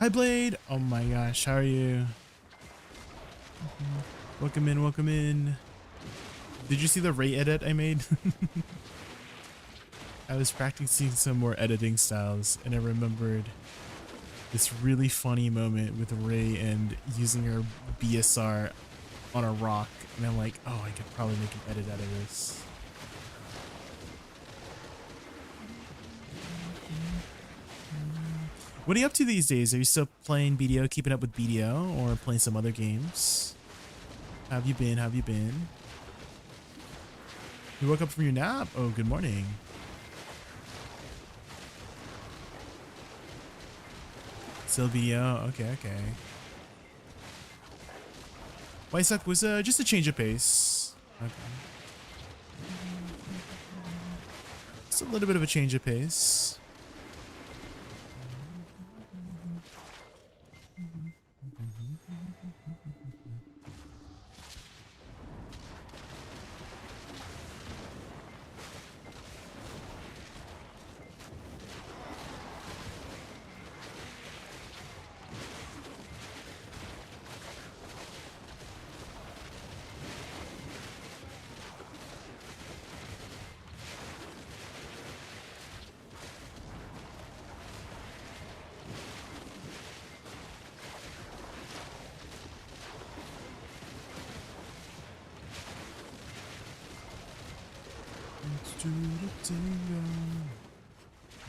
Hi Blade! Oh my gosh, how are you? Welcome in, welcome in. Did you see the Ray edit I made? I was practicing some more editing styles and I remembered this really funny moment with Ray and using her BSR on a rock, and I'm like, oh, I could probably make an edit out of this. What are you up to these days? Are you still playing BDO, keeping up with BDO, or playing some other games? How have you been? How have you been? You woke up from your nap? Oh, good morning. Still BDO? Okay, okay. Why suck was just a change of pace. Okay. Just a little bit of a change of pace.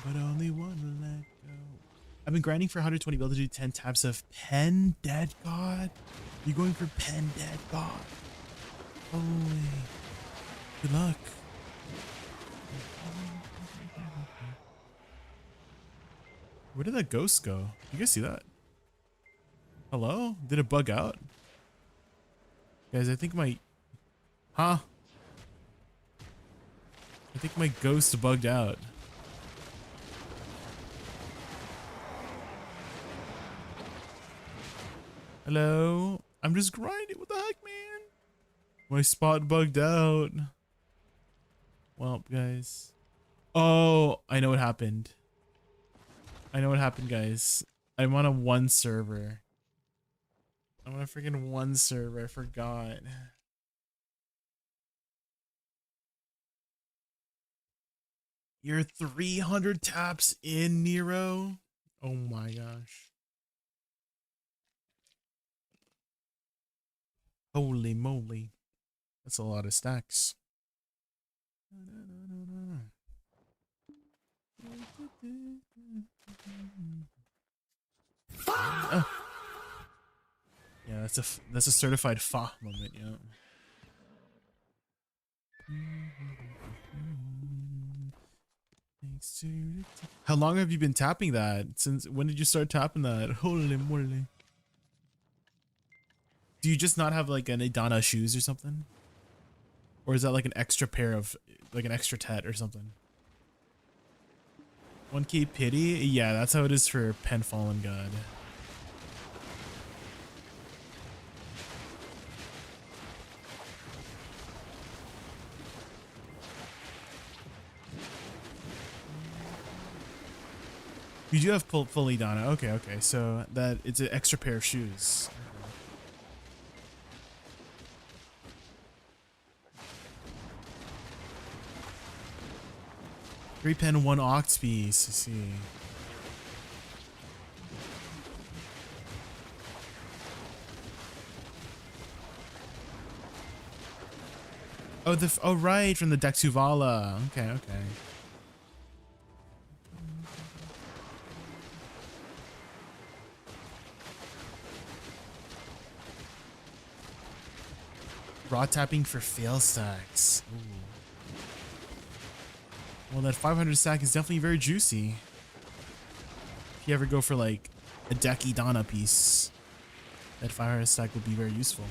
But only one will let go. I've been grinding for 120 build to do 10 tabs of Pen Dead God. You're going for Pen Dead God. Holy. Good luck. Where did that ghost go? You guys see that? Hello? Did it bug out? Guys, I think my... Huh? I think my ghost bugged out. Hello? I'm just grinding. What the heck, man? My spot bugged out. Well, guys. Oh, I know what happened. I know what happened, guys. I'm on a one server. I'm on a freaking one server. I forgot. You're 300 taps in, Nero? Oh my gosh. Holy moly. That's a lot of stacks. Oh. Yeah, that's a certified fa moment, yeah. How long have you been tapping that? Since when did you start tapping that? Holy moly. Do you just not have like an Idana shoes or something? Or is that like an extra pair of, like an extra tet or something? 1k pity? Yeah, that's how it is for Pen Fallen God. You do have full Idana. Okay, okay. So that it's an extra pair of shoes. 3 pen, 1 ox piece. I see. Oh, oh right, from the Dexuvala. Okay, okay. Raw tapping for fail stacks. Ooh. Well, that 500 stack is definitely very juicy. If you ever go for like a Decky Donna piece, that 500 stack would be very useful.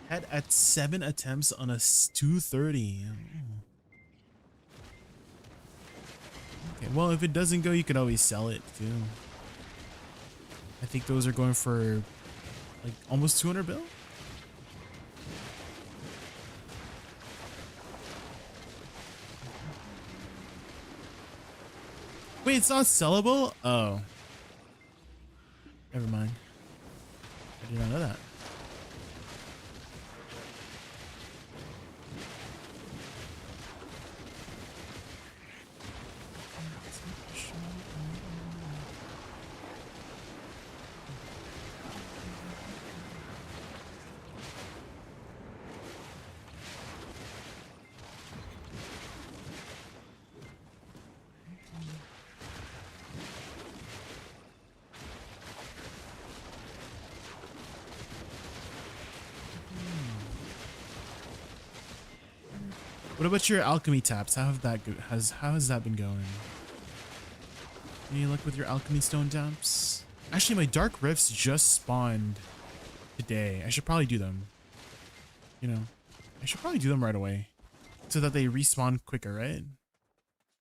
Had at 7 attempts on a 230. Okay, well, if it doesn't go, you could always sell it too. I think those are going for like almost 200 bill. Wait, it's not sellable? Oh. Never mind. I did not know that. What about your alchemy taps? How has that been going? Any luck with your alchemy stone taps? Actually, my dark rifts just spawned today. I should probably do them. You know, I should probably do them right away so that they respawn quicker, right?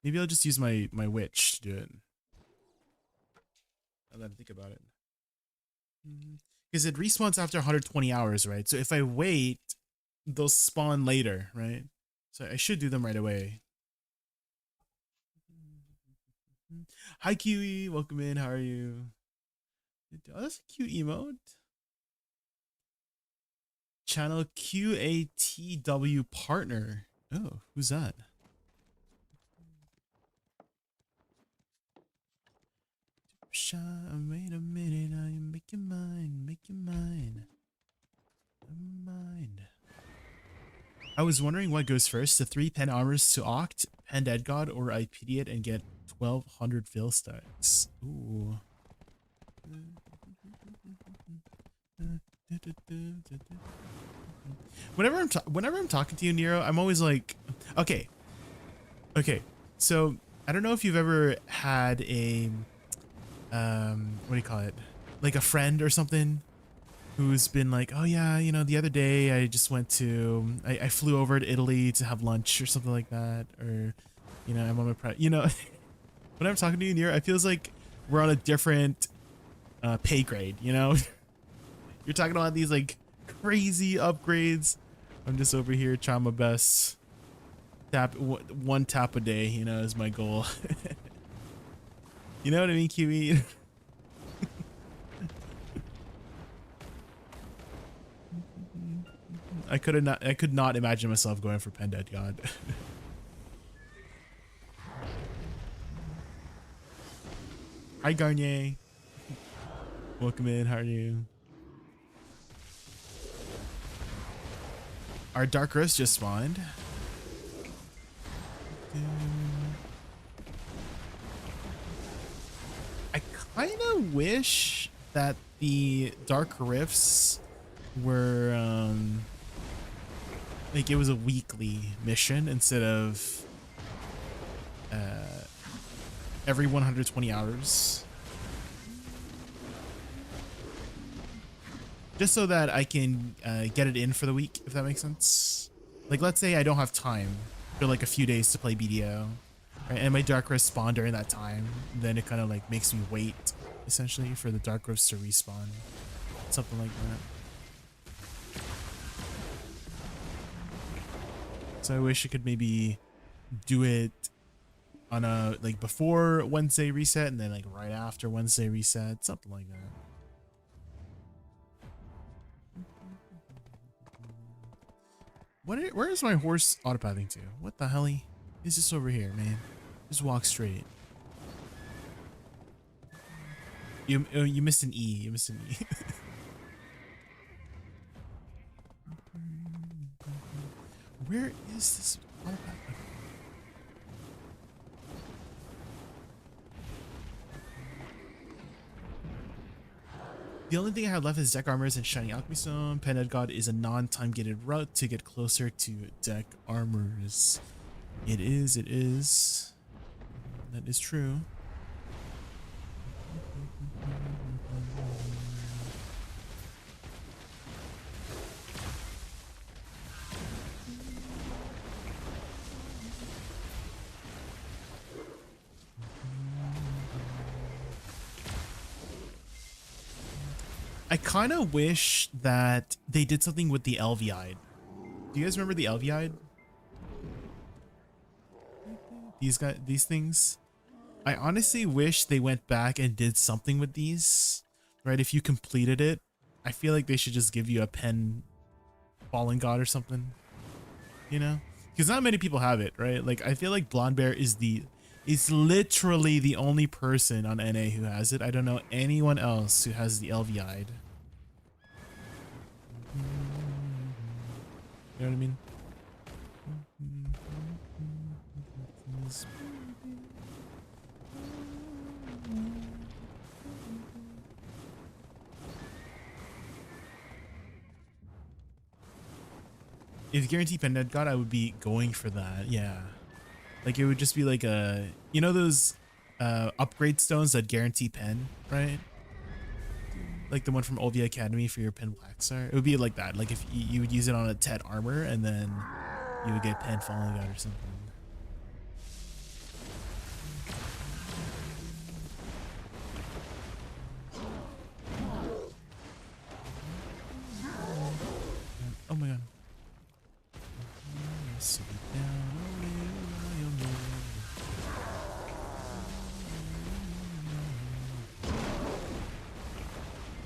Maybe I'll just use my witch to do it. Now that I think about it. Because it respawns after 120 hours, right? So if I wait, they'll spawn later, right? So I should do them right away. Hi Kiwi, welcome in. How are you? Oh, that's a cute emote. Channel QATW partner. Oh, who's that? Wait a minute, I make your mind, make your mind. Mind. I was wondering what goes first, the 3 pen armors to Oct, pen dead god, or I pity it and get 1200 fill stacks. Ooh. Whenever I'm talking to you, Nero, I'm always like, okay. So I don't know if you've ever had a what do you call it? Like a friend or something who's been like, oh yeah, you know, the other day I just went to, I flew over to Italy to have lunch or something like that, or, you know, I'm on my you know, when I'm talking to you, Nero, it feels like we're on a different pay grade, you know? You're talking about these like crazy upgrades. I'm just over here trying my best. One tap a day, you know, is my goal. You know what I mean, Kiwi? I could not imagine myself going for Pen Dead God. Hi Garnier. Welcome in, how are you? Our Dark Rifts just spawned. I kind of wish that the Dark Rifts were like it was a weekly mission instead of every 120 hours. Just so that I can get it in for the week, if that makes sense. Like, let's say I don't have time for like a few days to play BDO, right? And my Dark Rifts spawn during that time, then it kind of like makes me wait, essentially, for the Dark Rifts to respawn. Something like that. So I wish I could maybe do it on a, like, before Wednesday reset and then like right after Wednesday reset, something like that. Where is my horse autopathing to? What the hell? He's just over here, man. Just walk straight. You missed an E. You missed an E. Where is this autopath? The only thing I have left is deck armors and shiny alchemy stone. Pen Dead God is a non-time gated route to get closer to deck armors. It is. That is true. I kind of wish that they did something with the LVI. Do you guys remember the LVI? These things? I honestly wish they went back and did something with these, right? If you completed it, I feel like they should just give you a pen fallen god or something, you know? Because not many people have it, right? Like I feel like Blonde Bear is literally the only person on NA who has it. I don't know anyone else who has the LVI'd. You know what I mean? If guaranteed pen dead god, I would be going for that. Yeah. Like it would just be like a, you know, those upgrade stones that guarantee pen, right? Like the one from Olvia Academy for your pen black star. It would be like that. Like if you would use it on a Tet armor and then you would get pen falling god or something. Oh my god.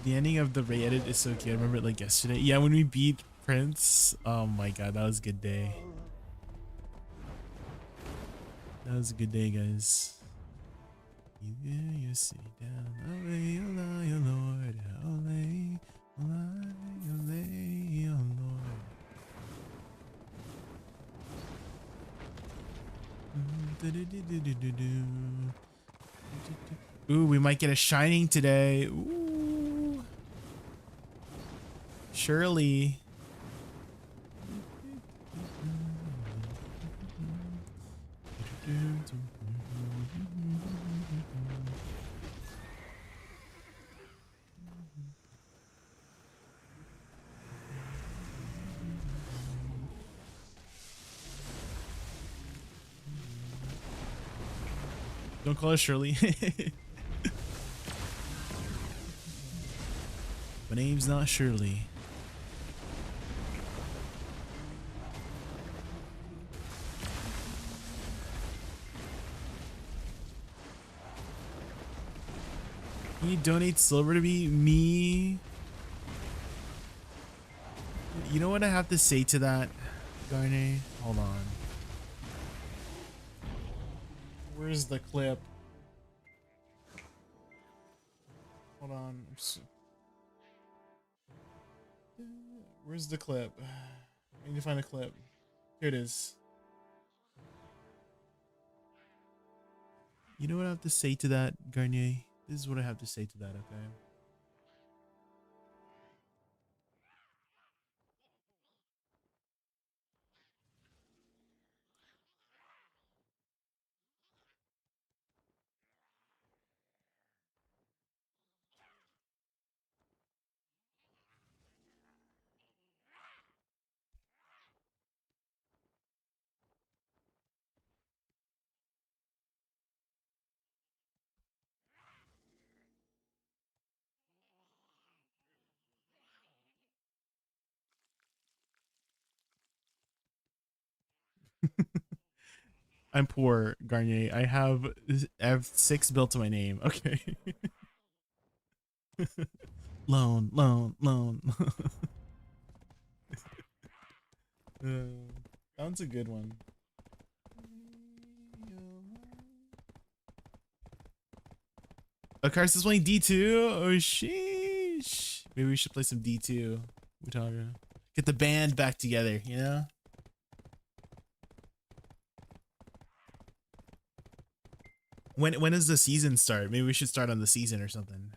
The ending of the Ray edit is so cute. I remember it like yesterday. Yeah, when we beat Prince. Oh my god, that was a good day. That was a good day, guys. You sit down, Olay, Olay, O Lord, Olay, Olay, Olay, O Lord. Ooh, we might get a shining today. Ooh. Surely. Don't call her Shirley. My name's not Shirley. Can you donate silver to me? You know what I have to say to that, Garnet? Hold on. Where's the clip? Hold on. Where's the clip? I need to find a clip. Here it is. You know what I have to say to that, Garnier? This is what I have to say to that, okay? I'm poor, Garnier. I have 6 built to my name. Okay. Loan. That one's a good one. Oh, Carson's playing D2? Oh, sheesh. Maybe we should play some D2. Utaga. Get the band back together, you know? When does the season start? Maybe we should start on the season or something.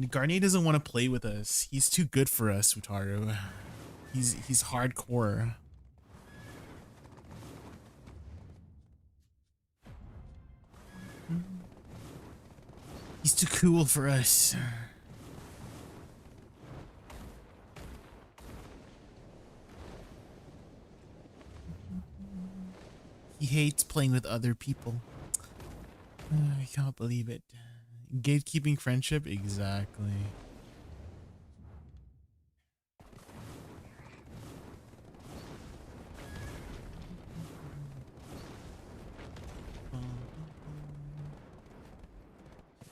Garnier doesn't want to play with us. He's too good for us, Utaru. He's hardcore. He's too cool for us. He hates playing with other people. I can't believe it. Gatekeeping friendship? Exactly.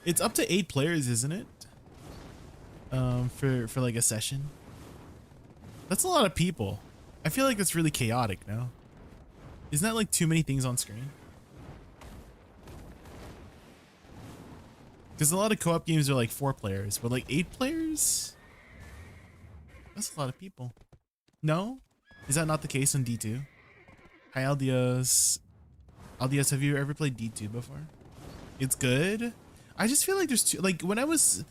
It's up to 8 players, isn't it? For like a session. That's a lot of people. I feel like that's really chaotic, no? Isn't that like too many things on screen? Because a lot of co-op games are like 4 players, but like 8 players? That's a lot of people. No? Is that not the case on D2? Hi, Aldios. Aldios, have you ever played D2 before? It's good? I just feel like there's too, like when I was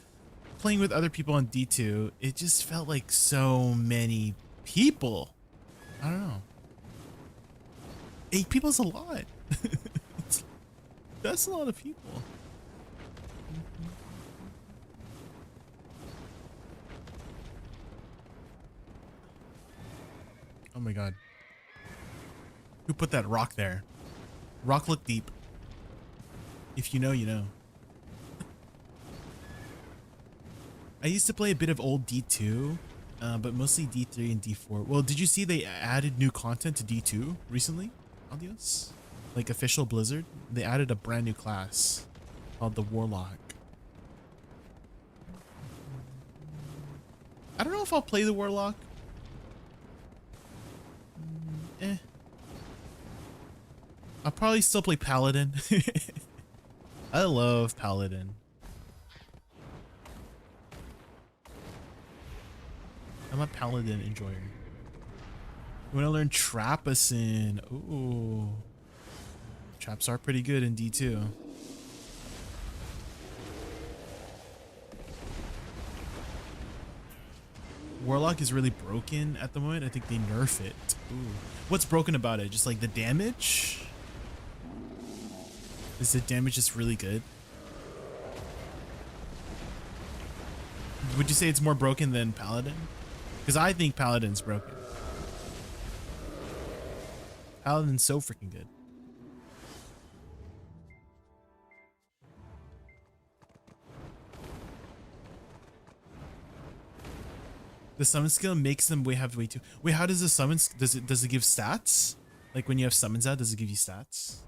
playing with other people on D2, it just felt like so many people. I don't know. 8 people is a lot. That's a lot of people. Oh my god. Who put that rock there? Rock look deep. If you know, you know. I used to play a bit of old D2, but mostly D3 and D4. Well, did you see they added new content to D2 recently? Adios? Like official Blizzard? They added a brand new class called the Warlock. I don't know if I'll play the Warlock. I'll probably still play Paladin. I love Paladin. I'm a Paladin enjoyer. You want to learn Trapasin? Ooh. Traps are pretty good in D2. Warlock is really broken at the moment. I think they nerf it. Ooh. What's broken about it? Just like the damage? Is the damage just really good? Would you say it's more broken than Paladin? Because I think Paladin's broken. Paladin's so freaking good. The summon skill makes them have way too. Wait, how does the summon? Does it give stats? Like when you have summons out, does it give you stats?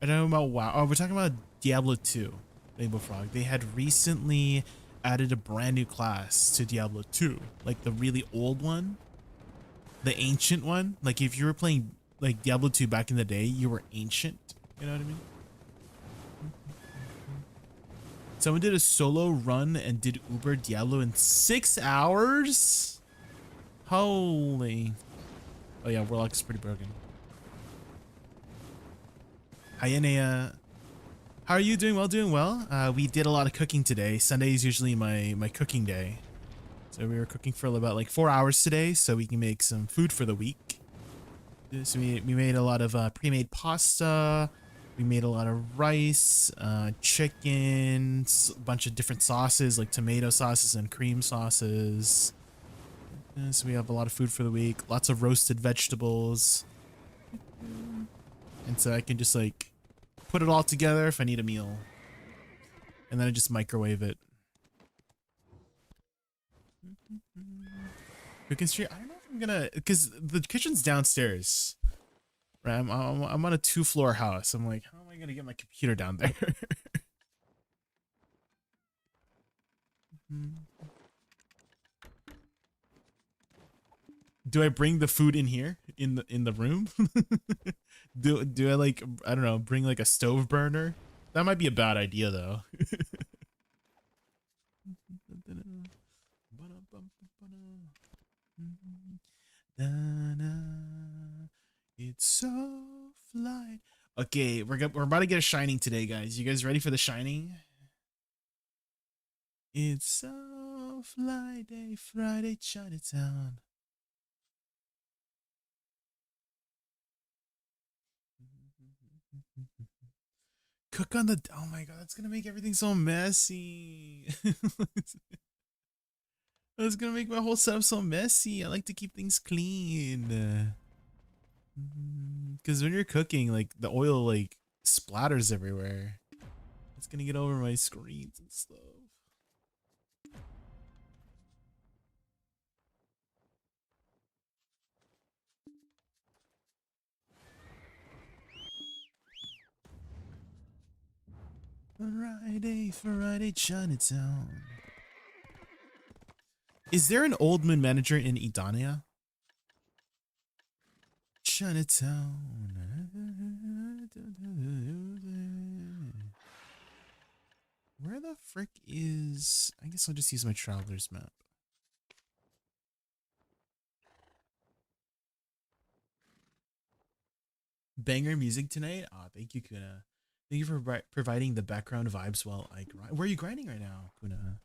I don't know about WoW. Oh, we're talking about Diablo 2, Rainbow Frog. They had recently added a brand new class to Diablo 2, like the really old one, the ancient one. Like if you were playing like Diablo 2 back in the day, you were ancient. You know what I mean? Someone did a solo run and did Uber Diablo in 6 hours? Holy. Oh yeah, Warlock is pretty broken. Hi, Enea. How are you doing? Well, doing well. We did a lot of cooking today. Sunday is usually my cooking day. So we were cooking for about like 4 hours today so we can make some food for the week. So we made a lot of pre-made pasta. We made a lot of rice, chicken, a bunch of different sauces like tomato sauces and cream sauces. So we have a lot of food for the week. Lots of roasted vegetables. And so I can just like put it all together if I need a meal. And then I just microwave it. Cooking street. I don't know if I'm gonna, because the kitchen's downstairs. Right, I'm on a 2-floor house. I'm like, how am I gonna get my computer down there? Do I bring the food in here in the room? do I like, I don't know, bring like a stove burner? That might be a bad idea though. It's so light. Okay, we're about to get a shining today, guys. You guys ready for the shining? It's so Friday, Friday, Chinatown. Cook on the. Oh my god, that's gonna make everything so messy. That's gonna make my whole setup so messy. I like to keep things clean. Because when you're cooking, like the oil like splatters everywhere. It's gonna get over my screens and stuff. Friday, Chinatown. Is there an old moon manager in Idania? Chinatown. Where the frick is... I guess I'll just use my traveler's map. Banger music tonight? Aw, thank you, Kuna. Thank you for providing the background vibes while I grind. Where are you grinding right now, Kuna?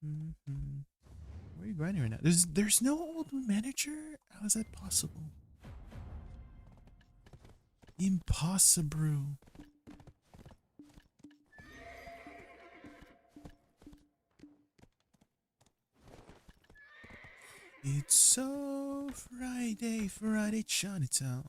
Where are you grinding right now? There's no old moon manager? How is that possible? Impossible. It's so Friday, Chinatown.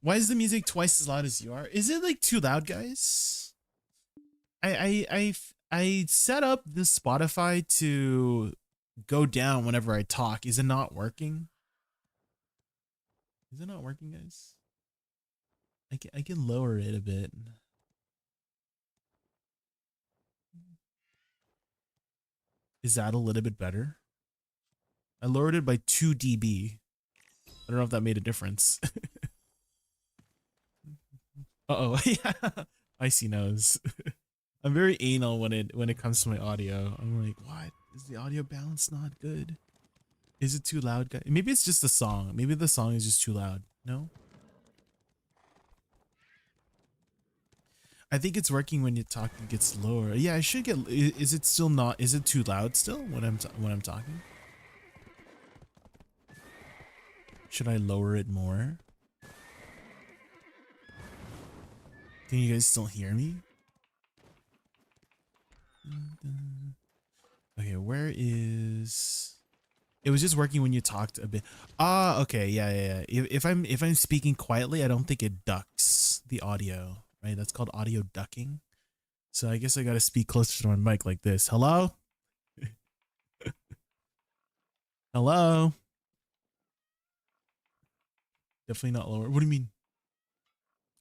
Why is the music twice as loud as you are? Is it like too loud, guys? I set up this Spotify to go down whenever I talk. Is it not working? Is it not working, guys? I can lower it a bit. Is that a little bit better? I lowered it by 2 dB. I don't know if that made a difference. Uh-oh. Yeah. Icy nose. I'm very anal when it comes to my audio. I'm like, what? Is the audio balance not good? Is it too loud, guys? Maybe it's just the song. Maybe the song is just too loud. No? I think it's working when you talk, it gets lower. Yeah, I should get... Is it still not... Is it too loud still when I'm talking? Should I lower it more? Can you guys still hear me? Okay, where is... It was just working when you talked a bit. Ah, okay, yeah. If I'm speaking quietly, I don't think it ducks the audio, right? That's called audio ducking. So I guess I gotta speak closer to my mic like this. Hello? Hello? Definitely not lower. What do you mean?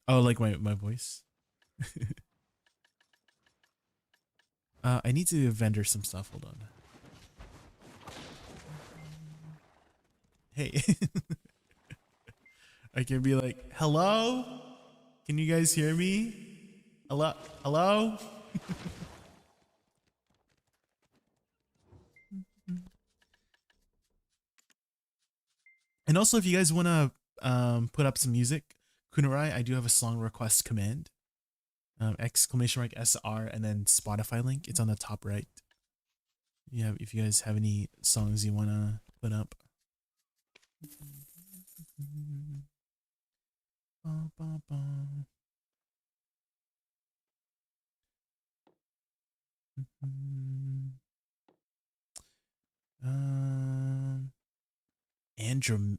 Oh, like my voice? I need to vendor some stuff. Hold on. Hey. I can be like, hello? Can you guys hear me? Hello? Hello? And also, if you guys want to put up some music, Kunarai, I do have a song request command. Exclamation mark SR and then Spotify link. It's on the top right. Yeah, if you guys have any songs you want to put up.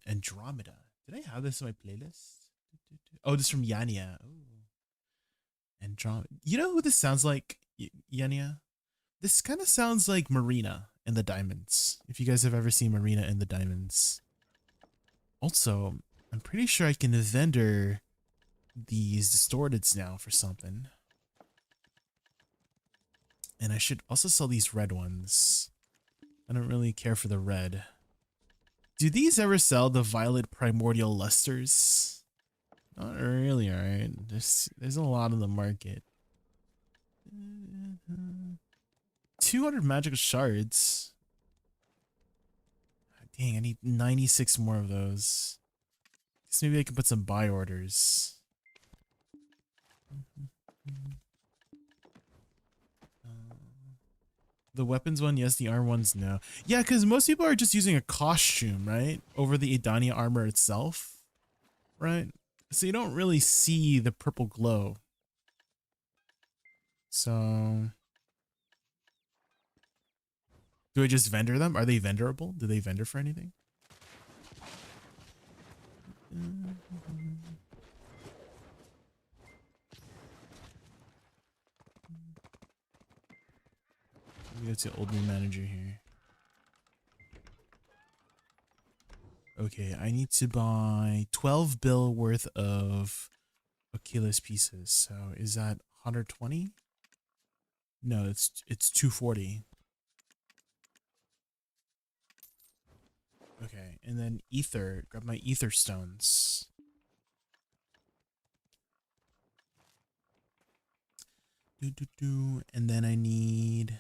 Andromeda. Did I have this in my playlist? Oh, this is from Yania. Oh, Andromeda. You know who this sounds like, Yania? This kind of sounds like Marina and the Diamonds. If you guys have ever seen Marina and the Diamonds. Also, I'm pretty sure I can vendor these distorteds now for something. And I should also sell these red ones. I don't really care for the red. Do these ever sell the violet primordial lusters? Not really, alright. There's a lot in the market. 200 magical shards. Dang, I need 96 more of those. Guess maybe I can put some buy orders. The weapons one, yes. The armor ones, no. Yeah, because most people are just using a costume, right? Over the Idania armor itself, right? So you don't really see the purple glow. So... do I just vendor them? Are they vendorable? Do they vendor for anything? Let me go to old new manager here. Okay, I need to buy 12 bill worth of Achilles pieces. So is that 120? No, it's 240. Okay, and then ether. Grab my ether stones. And then I need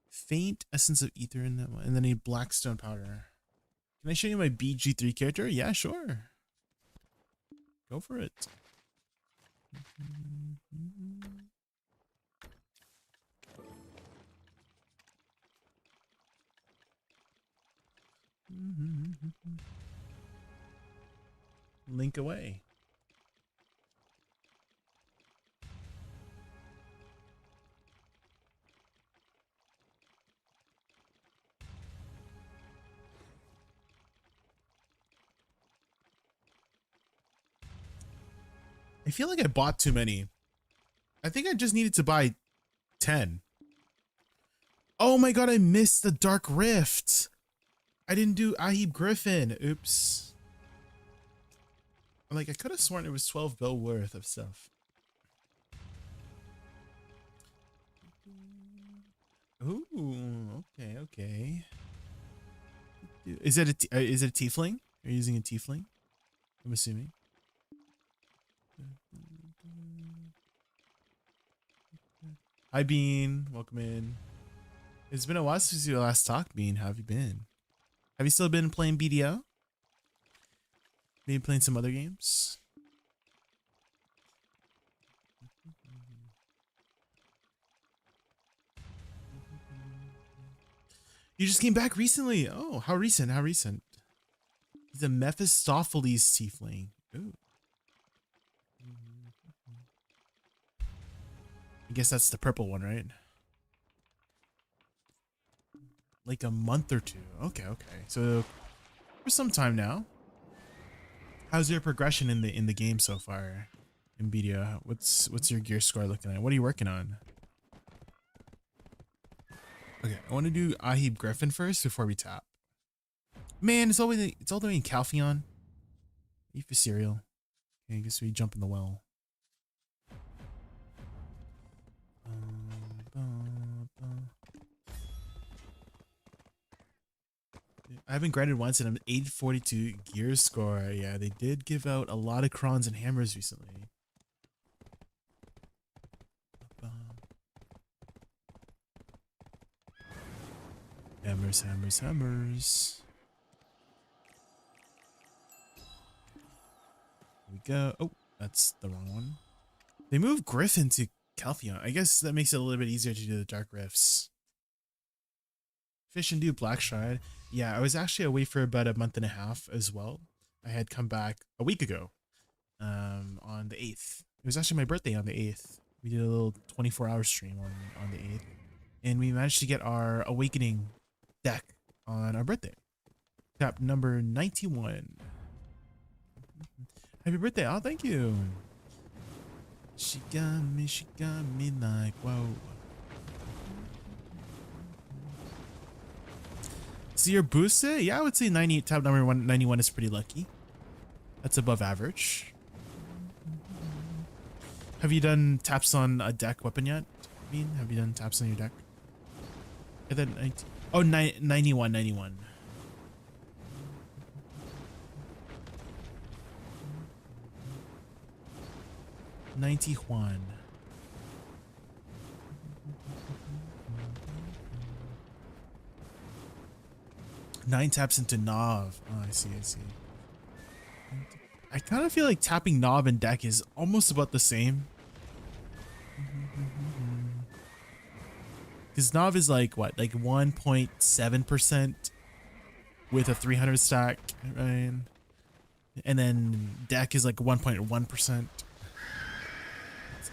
faint essence of ether in that one, and then I need black stone powder. Can I show you my BG3 character? Yeah, sure. Go for it. Link away. I feel like I bought too many. I think I just needed to buy 10. Oh my god, I missed the Dark Rift. I didn't do ADVgg Griffin. Oops. Like, I could have sworn it was 12 bill worth of stuff. Ooh, okay, okay. Is it a tiefling? Are you using a tiefling? I'm assuming. Hi, Bean. Welcome in. It's been a while since you last talked, Bean. How have you been? Have you still been playing BDO? Maybe playing some other games? You just came back recently. Oh, how recent? How recent? He's a Mephistopheles tiefling. Ooh. I guess that's the purple one, right? Like a month or two. Okay, okay. So for some time now. How's your progression in the game so far in BDO? What's your gear score looking at? What are you working on? Okay, I want to do ADVgg Griffin first before we tap. Man, it's all the way in Calpheon. Eat for cereal. Okay, I guess we jump in the well. I haven't grinded once and I'm 842 gear score. Yeah, they did give out a lot of crons and hammers recently. Hammers, hammers, hammers. Here we go. Oh, that's the wrong one. They moved Griffin to Calpheon. I guess that makes it a little bit easier to do the Dark Rifts. Fish and do Black Stride. Yeah, I was actually away for about a month and a half as well. I had come back a week ago on the 8th. It was actually my birthday on the 8th. We did a little 24-hour stream on the 8th. And we managed to get our Awakening deck on our birthday. Tap number 91. Happy birthday. Oh, thank you. She got me like, whoa. So your boost it? Yeah, I would say 90. Tab number 191 is pretty lucky. That's above average. Have you done taps on a deck weapon yet? I mean, have you done taps on your deck? And then, oh, 91. 91. 9 taps into Nav. Oh, I see. I kind of feel like tapping Nav and deck is almost about the same. Because Nav is like, what? Like 1.7% with a 300 stack, right? And then deck is like 1.1%.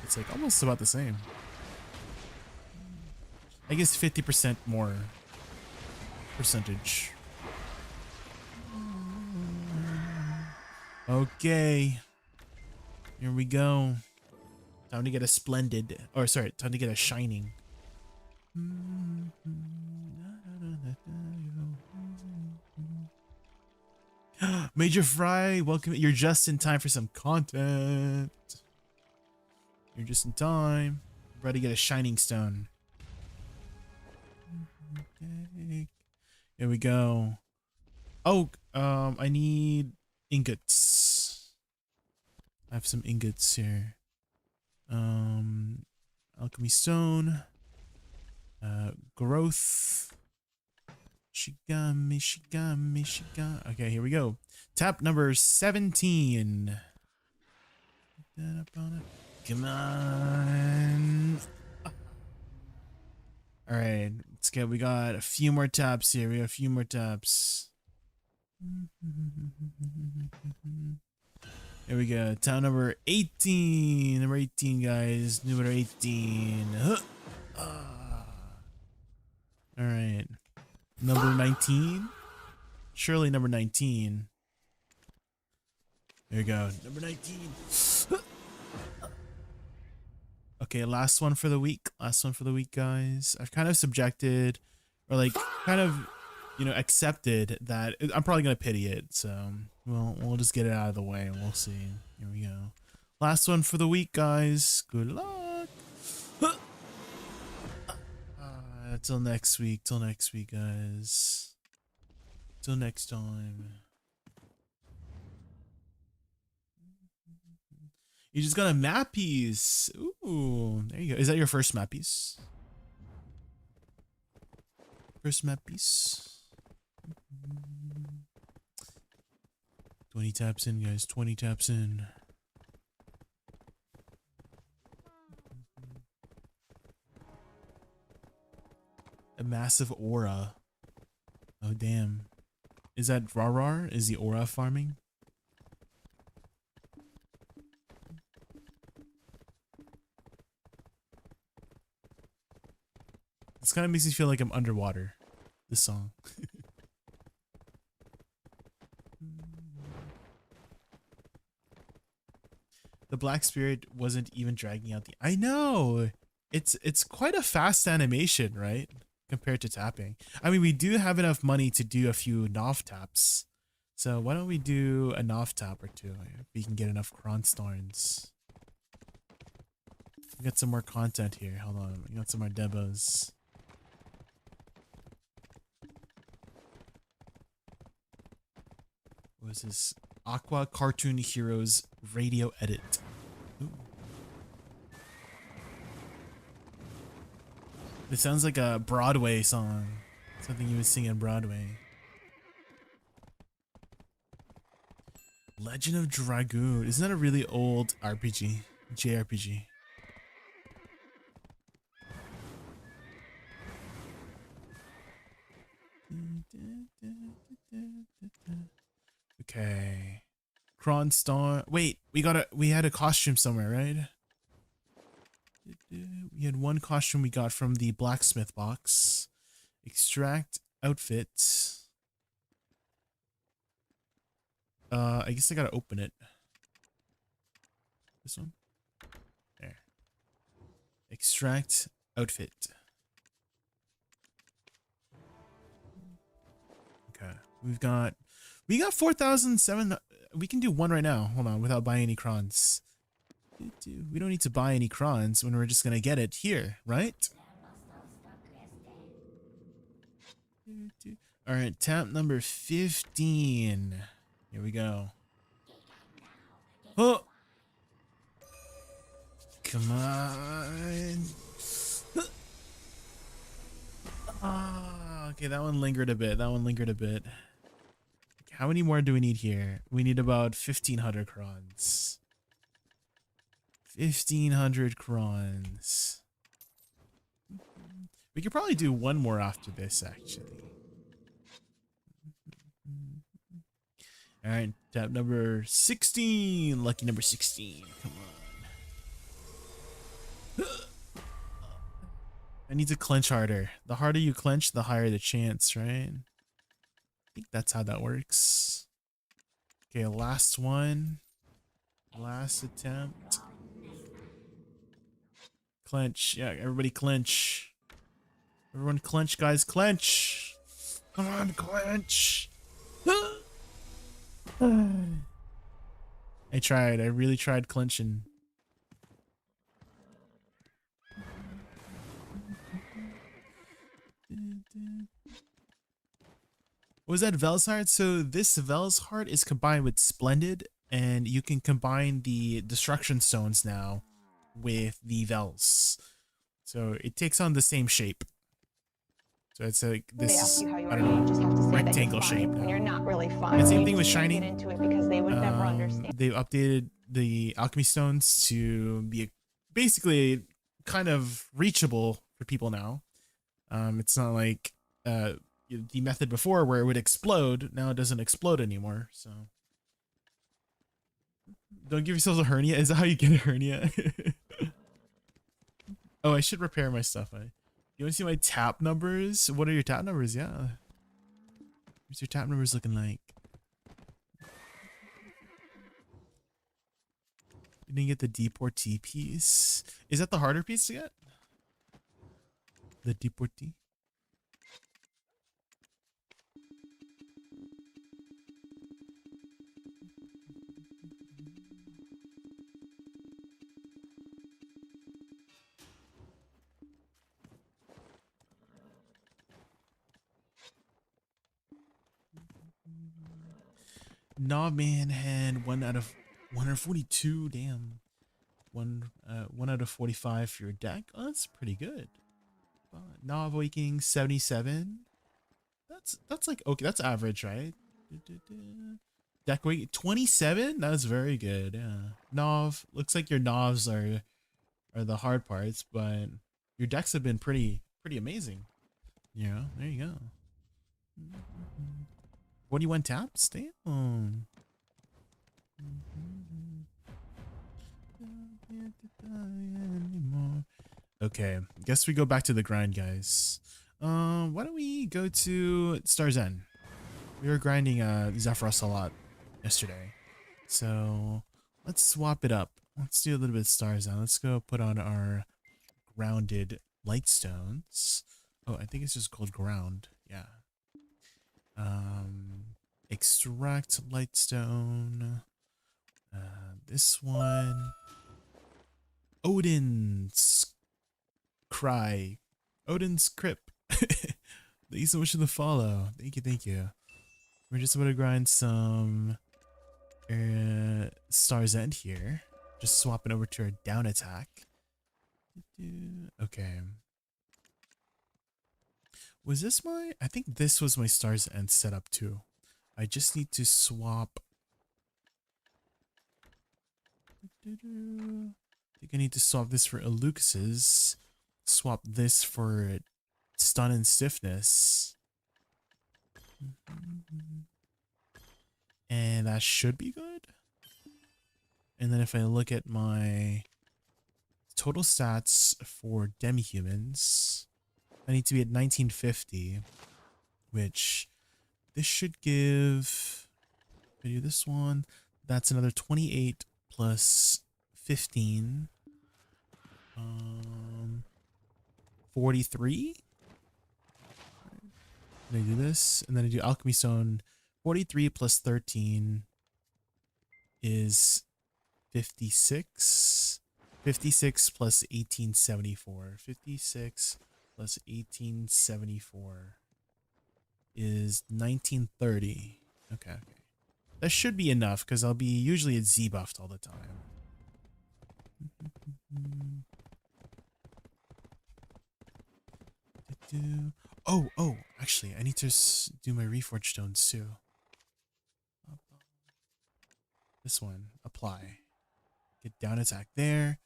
It's like almost about the same. I guess 50% more percentage. Okay. Here we go. Time to get a splendid, or sorry, time to get a shining. Major Fry, welcome. You're just in time for some content. You're just in time. Ready to get a shining stone. Okay. Here we go. Oh, I need ingots. I have some ingots here. Alchemy stone. Growth. She got me. Okay, here we go. Tap number 17. Come on. All right, let's get. We got a few more taps here. We got a few more taps. There we go. Tap number 18. Number 18, guys. Number 18. All right. Number 19. Surely number 19. There you go. Number 19. Okay, last one for the week. Last one for the week, guys. I've kind of subjected, or like, kind of, you know, accepted that I'm probably gonna pity it. So we'll just get it out of the way and we'll see. Here we go. Last one for the week, guys. Good luck. Till next week. Till next week, guys. Till next time. You just got a map piece. Ooh, there you go. Is that your first map piece? First map piece. 20 taps in, guys. 20 taps in. A massive aura. Oh, damn. Is that Rarar? Is the aura farming? This kind of makes me feel like I'm underwater. This song. The Black Spirit wasn't even dragging out the... I know! It's quite a fast animation, right? Compared to tapping. I mean, we do have enough money to do a few Nov taps. So why don't we do a Nov tap or two if we can get enough Kronstorns. We got some more content here. Hold on. We got some more demos. What is this? Aqua Cartoon Heroes Radio Edit. Ooh. It sounds like a Broadway song. Something you would sing in Broadway. Legend of Dragoon. Isn't that a really old RPG? JRPG. Okay. Kronstorm. Wait, we had a costume somewhere, right? We had one costume we got from the blacksmith box. Extract outfit. I guess I gotta open it. This one? There. Extract outfit. Okay. We got 4,007. We can do one right now. Hold on, without buying any crons. We don't need to buy any crons when we're just gonna get it here, right? All right, tap number 15. Here we go. Oh, come on. Ah, okay, that one lingered a bit. How many more do we need here? We need about 1,500 crons. 1,500 crons. We could probably do one more after this, actually. All right, tap number 16. Lucky number 16. Come on. I need to clench harder. The harder you clench, the higher the chance, right? I think that's how that works. Okay, last one. Last attempt. Clench. Yeah, everybody clench. Everyone clench, guys, clench. Come on, clench. I tried. I really tried clenching. What was that Vel's Heart? So this Vel's Heart is combined with Splendid, and you can combine the Destruction Stones now with the Vels. So it takes on the same shape. So it's like this, I don't know, rectangle shape now. And you're not really fine. And same thing with Shining. Get into it because they would never understand. They've updated the Alchemy Stones to be basically kind of reachable for people now. It's not like the method before where it would explode. Now it doesn't explode anymore. So don't give yourselves a hernia. Is that how you get a hernia? Oh, I should repair my stuff. You want to see my tap numbers? What are your tap numbers? Yeah. What's your tap numbers looking like? You didn't get the deportee piece. Is that the harder piece to get? The deportee? Nah, man, had 1 out of 142. Damn, one out of 45 for your deck. Oh, that's pretty good. Nah, Awakening 77. That's like okay. That's average, right? Deck weight 27. That's very good. Yeah. Nov looks like your Novs are the hard parts, but your decks have been pretty amazing. Yeah, there you go. 41 taps? Damn. Okay, guess we go back to the grind, guys. Why don't we go to Star's End? We were grinding Zephyros a lot yesterday. So let's swap it up. Let's do a little bit of Star's End. Let's go put on our grounded lightstones. Oh, I think it's just called ground. Yeah. Extract lightstone. This one. Odin's cry. Odin's crypt. Thank you so much for the follow. Thank you. We're just about to grind some Star's End here. Just swapping over to our down attack. Okay. Was this my... I think this was my Star's End setup too. I just need to swap... I think I need to swap this for Eleucus's. Swap this for Stun and Stiffness. And that should be good. And then if I look at my total stats for demi-humans, I need to be at 1950, which this should give, if I do this one, that's another 28 plus 15, 43. Then I do this, and then I do Alchemy Stone. 43 plus 13 is 56. 56 plus 1874. 56 plus 1874 is 1930. Okay. That should be enough because I'll be usually at Z buffed all the time. Oh, actually, I need to do my Reforged Stones too. This one, apply. Get down attack there.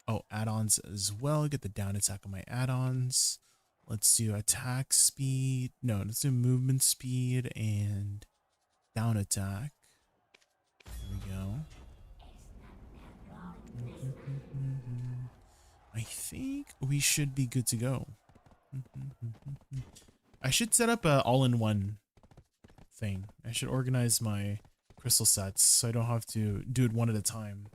Oh, add-ons as well. Get the down attack on my add-ons. Let's do attack speed. No, let's do movement speed and down attack. There we go. I think we should be good to go. I should set up a all-in-one thing. I should organize my crystal sets so I don't have to do it one at a time.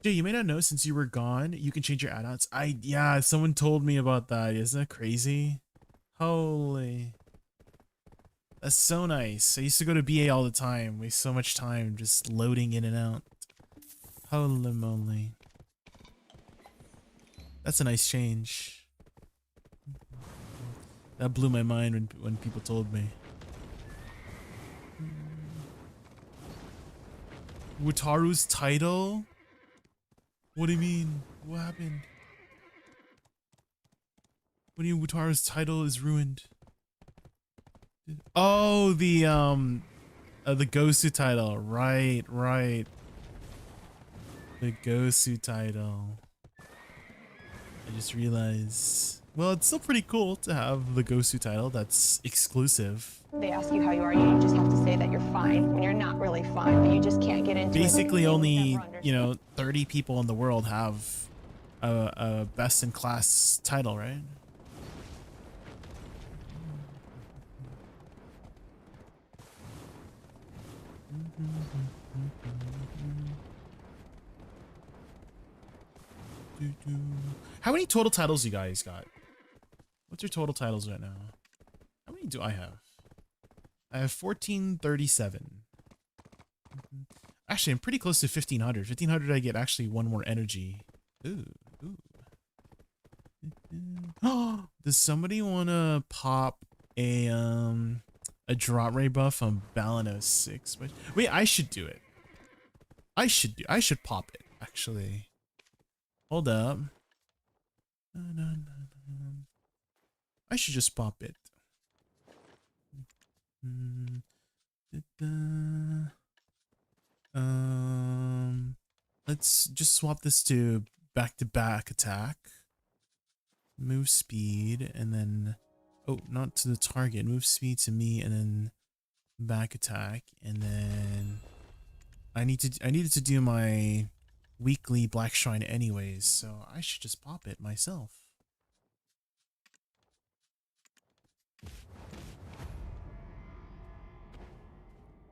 Jay, you may not know, since you were gone, you can change your add-ons. Yeah, someone told me about that. Isn't that crazy? Holy. That's so nice. I used to go to BA all the time. Waste so much time just loading in and out. Holy moly. That's a nice change. That blew my mind when people told me. Wataru's title? What do you mean? What happened? What do you mean Wataru's title is ruined? Oh, the Gosu title. Right. The Gosu title. I just realized. Well, it's still pretty cool to have the Gosu title that's exclusive. They ask you how you are, you just have to say that you're fine when you're not really fine, but you just can't get into Basically, it. only 30 people in the world have a best in class title, right? How many total titles you guys got? What's your total titles right now? How many do I have? I have 1437. Actually, I'm pretty close to 1500. 1500, I get actually one more energy. Ooh. Oh, does somebody want to pop a drop ray buff on Balano 6? Wait, I should do it. I should pop it, actually. Hold up. I should just pop it. Let's just swap this to back-to-back attack. Move speed, and then... Oh, not to the target. Move speed to me, and then back attack, and then... I needed to do my weekly Black Shrine anyways, so I should just pop it myself.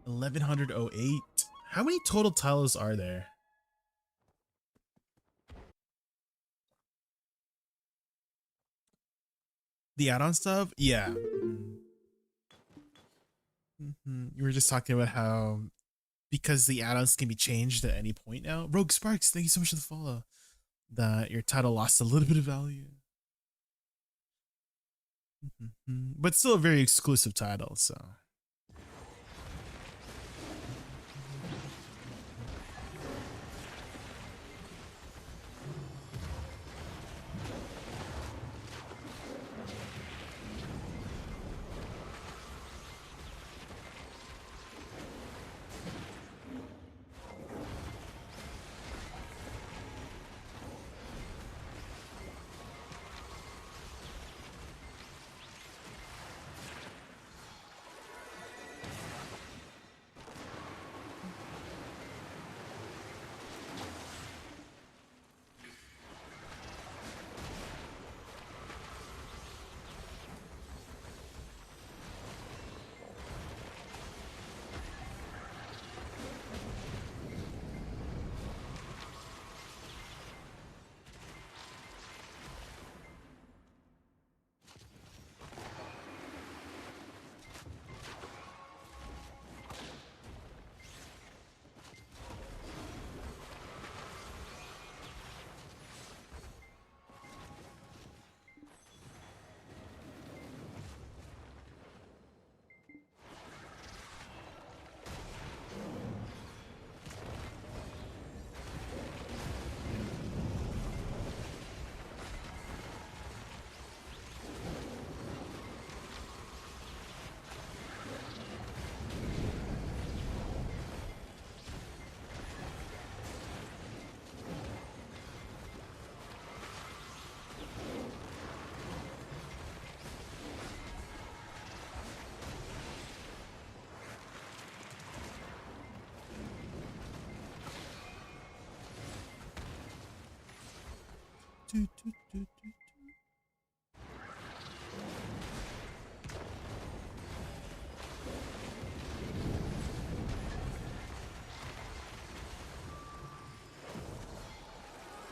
1108. How many total titles are there? The add-on stuff? Yeah. You were just talking about how because the add-ons can be changed at any point now. Rogue Sparks, thank you so much for the follow. That your title lost a little bit of value. But still a very exclusive title, so.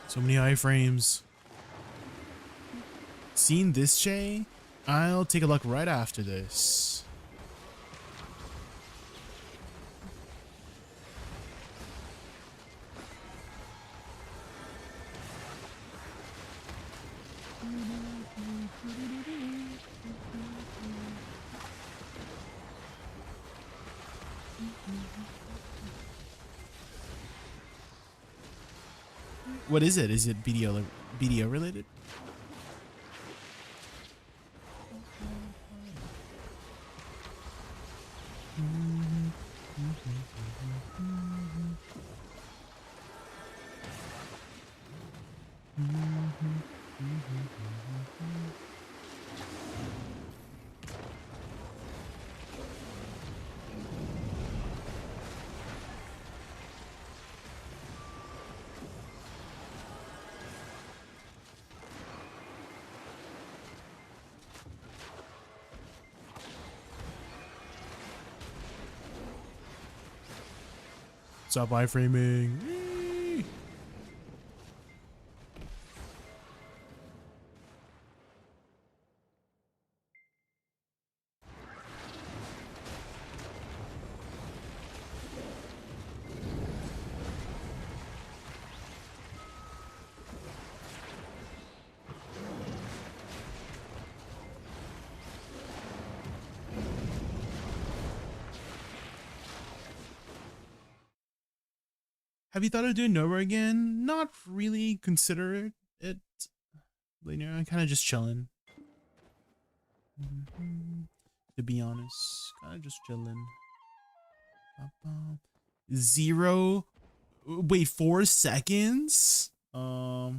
So many iframes. Seen this, Jay? I'll take a look right after this. What is it? Is it BDO related? Stop iframing. Whee! Have you thought of doing Nowhere again? Not really consider it. But, you know, I'm kind of just chilling. To be honest, kind of just chilling. 0. Wait, 4 seconds? I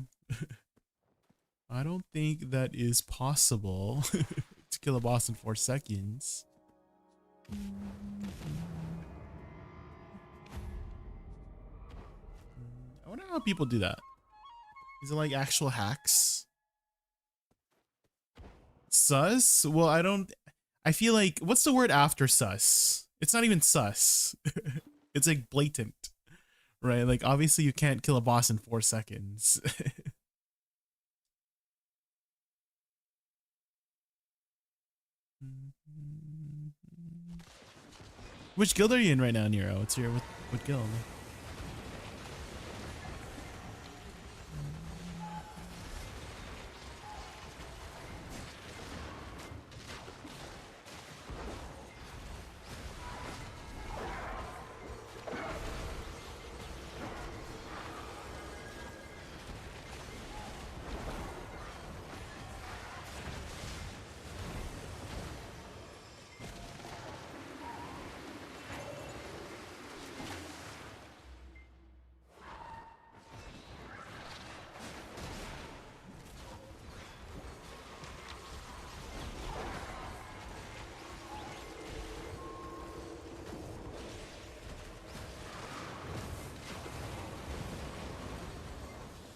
don't think that is possible to kill a boss in 4 seconds. I wonder how people do that. Is it like actual hacks? Sus? Well, I feel like, what's the word after sus? It's not even sus. It's like blatant, right? Like obviously you can't kill a boss in 4 seconds. Which guild are you in right now, Nero? What's your, what guild?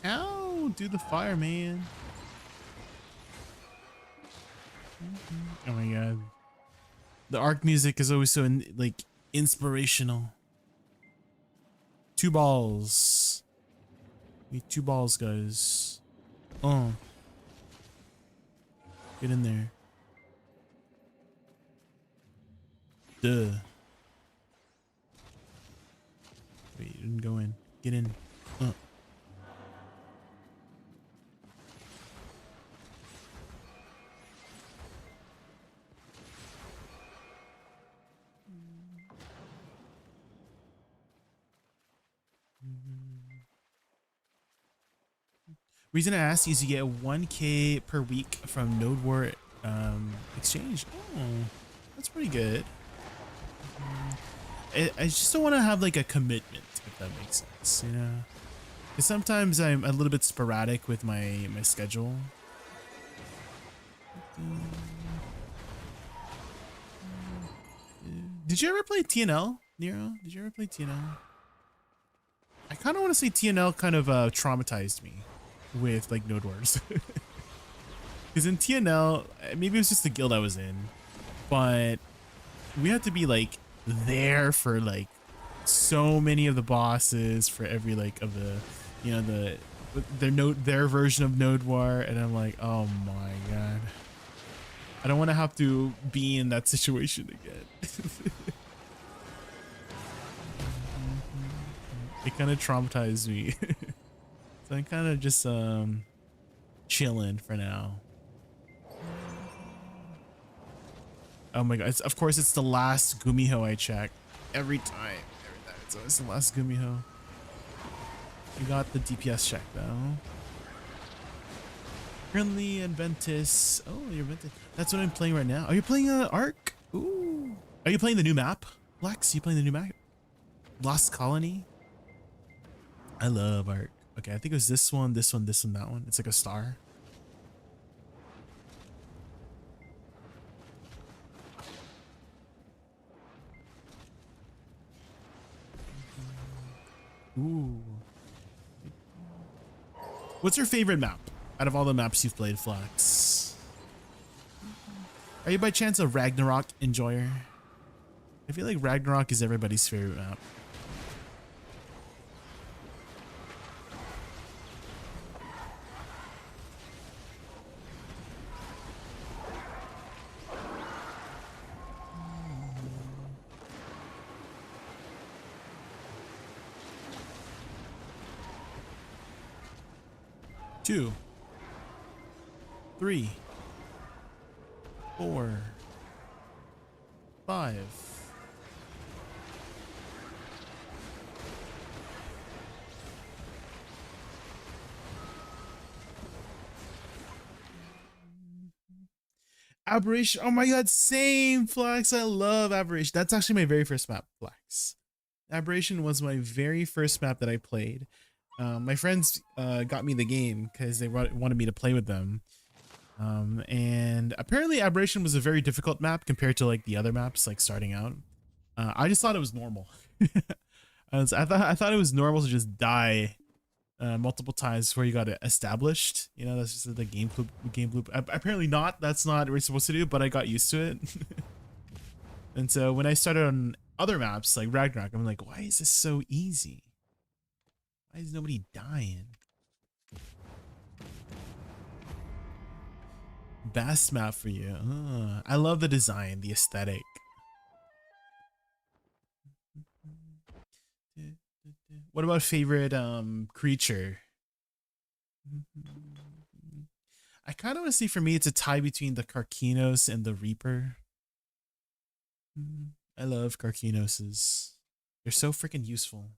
Ow, do the fire, man. Oh my god. The arc music is always so like inspirational. 2 balls. Need 2 balls, guys. Oh. Get in there. Duh. Wait, you didn't go in. Get in. Reason I asked is you get 1K per week from Node War exchange. Oh, that's pretty good. I just don't want to have like a commitment, if that makes sense, you know? Because sometimes I'm a little bit sporadic with my schedule. Did you ever play TNL, Nero? Did you ever play TNL? I kind of want to say TNL kind of traumatized me with like Node Wars. Because in TNL, maybe it was just the guild I was in, but we had to be like there for like so many of the bosses for every like of the, you know, the their version of Node War, and I'm like, oh my god, I don't want to have to be in that situation again. It kind of traumatized me. So I'm kind of just chilling for now. Oh my god, of course it's the last Gumiho I check every time. So it's the last Gumiho. You got the DPS check though. Currently in Ventus. Oh, you're Ventus. That's what I'm playing right now. Are you playing Ark? Ooh. Are you playing the new map? Lex, you playing the new map? Lost Colony? I love Ark. Okay, I think it was this one, this one, this one, that one. It's like a star. Ooh. What's your favorite map out of all the maps you've played, Flex? Are you by chance a Ragnarok enjoyer? I feel like Ragnarok is everybody's favorite map. Two, 3, 4, 5. Aberration. Oh my god, same, Flex. I love Aberration. That's actually my very first map, Flex. Aberration was my very first map that I played. My friends got me the game because they wanted me to play with them. And apparently Aberration was a very difficult map compared to like the other maps, like starting out. I just thought it was normal. I thought it was normal to just die multiple times before you got it established. You know, that's just the game loop. Apparently not. That's not what we're supposed to do, but I got used to it. And so when I started on other maps like Ragnarok, I'm like, why is this so easy? Why is nobody dying? Best map for you. I love the design, the aesthetic. What about favorite creature? I kind of want to see, for me, it's a tie between the Karkinos and the Reaper. I love Karkinoses. They're so freaking useful.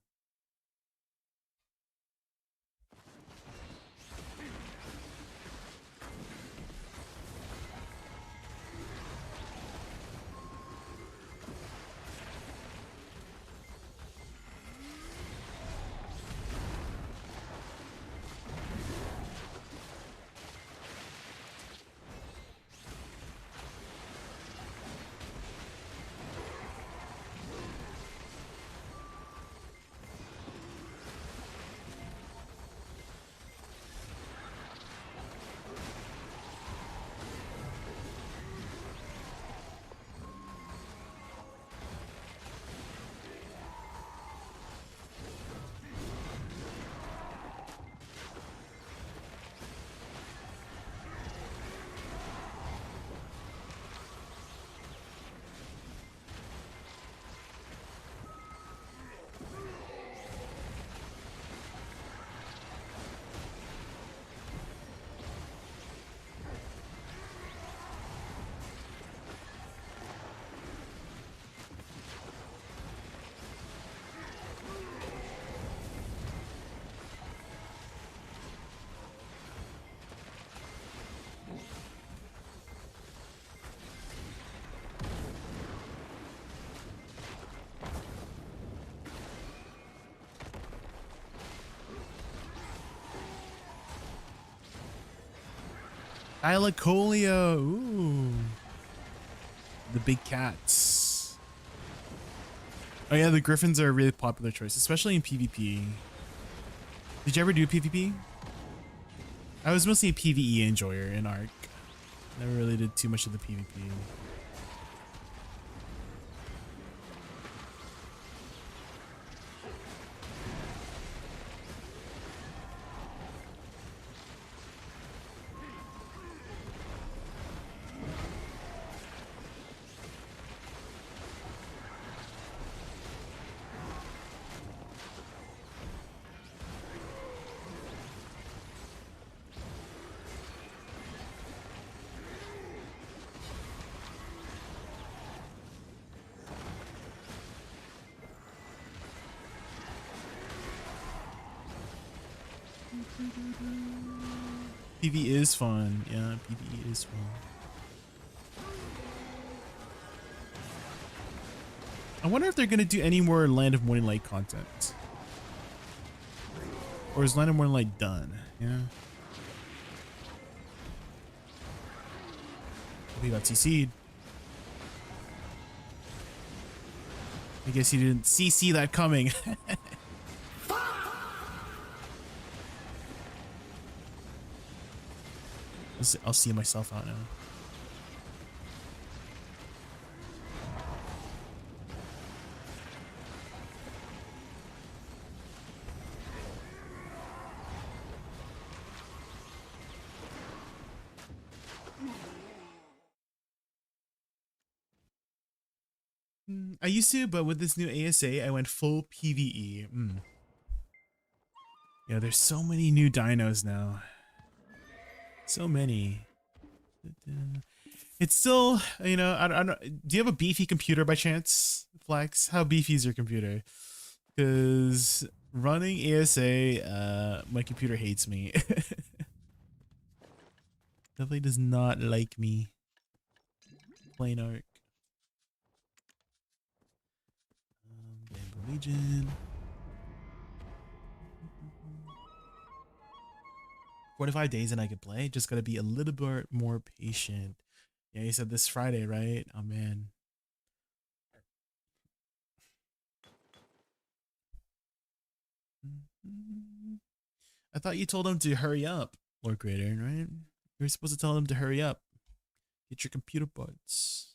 Thylacoleo. Ooh. The big cats. Oh yeah, the griffins are a really popular choice, especially in PvP. Did you ever do PvP? I was mostly a PvE enjoyer in Ark. Never really did too much of the PvP. PvE is fun. Yeah, PvE is fun. I wonder if they're gonna do any more Land of Morning Light content. Or is Land of Morning Light done? Yeah. We got CC'd. I guess he didn't CC that coming. I'll see myself out now. I used to, but with this new ASA, I went full PvE. Yeah, there's so many new dinos now. So many. It's still, you know, I don't. Do you have a beefy computer by chance, Flex? How beefy is your computer? Because running ASA, my computer hates me. Definitely does not like me. Plain arc. Bamboo Legion. 45 days and I could play. Just gotta be a little bit more patient. Yeah, you said this Friday, right? Oh man. I thought you told him to hurry up, Lord Greater, right? You're supposed to tell him to hurry up. Get your computer buds.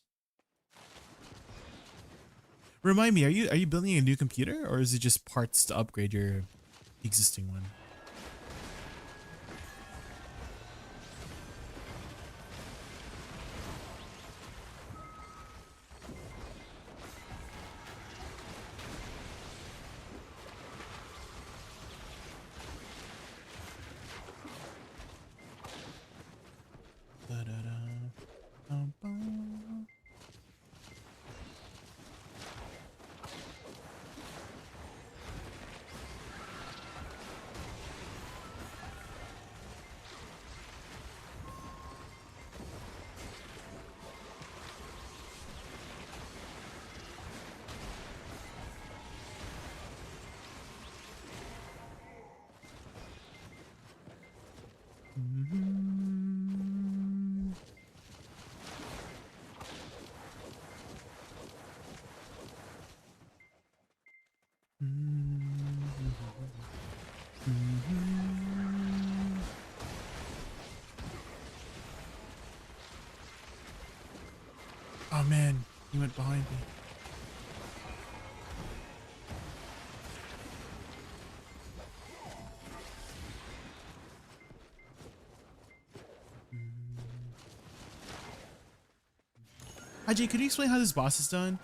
Remind me, are you building a new computer or is it just parts to upgrade your existing one? Oh man, he went behind me. Hi Jay, could you explain how this boss is done?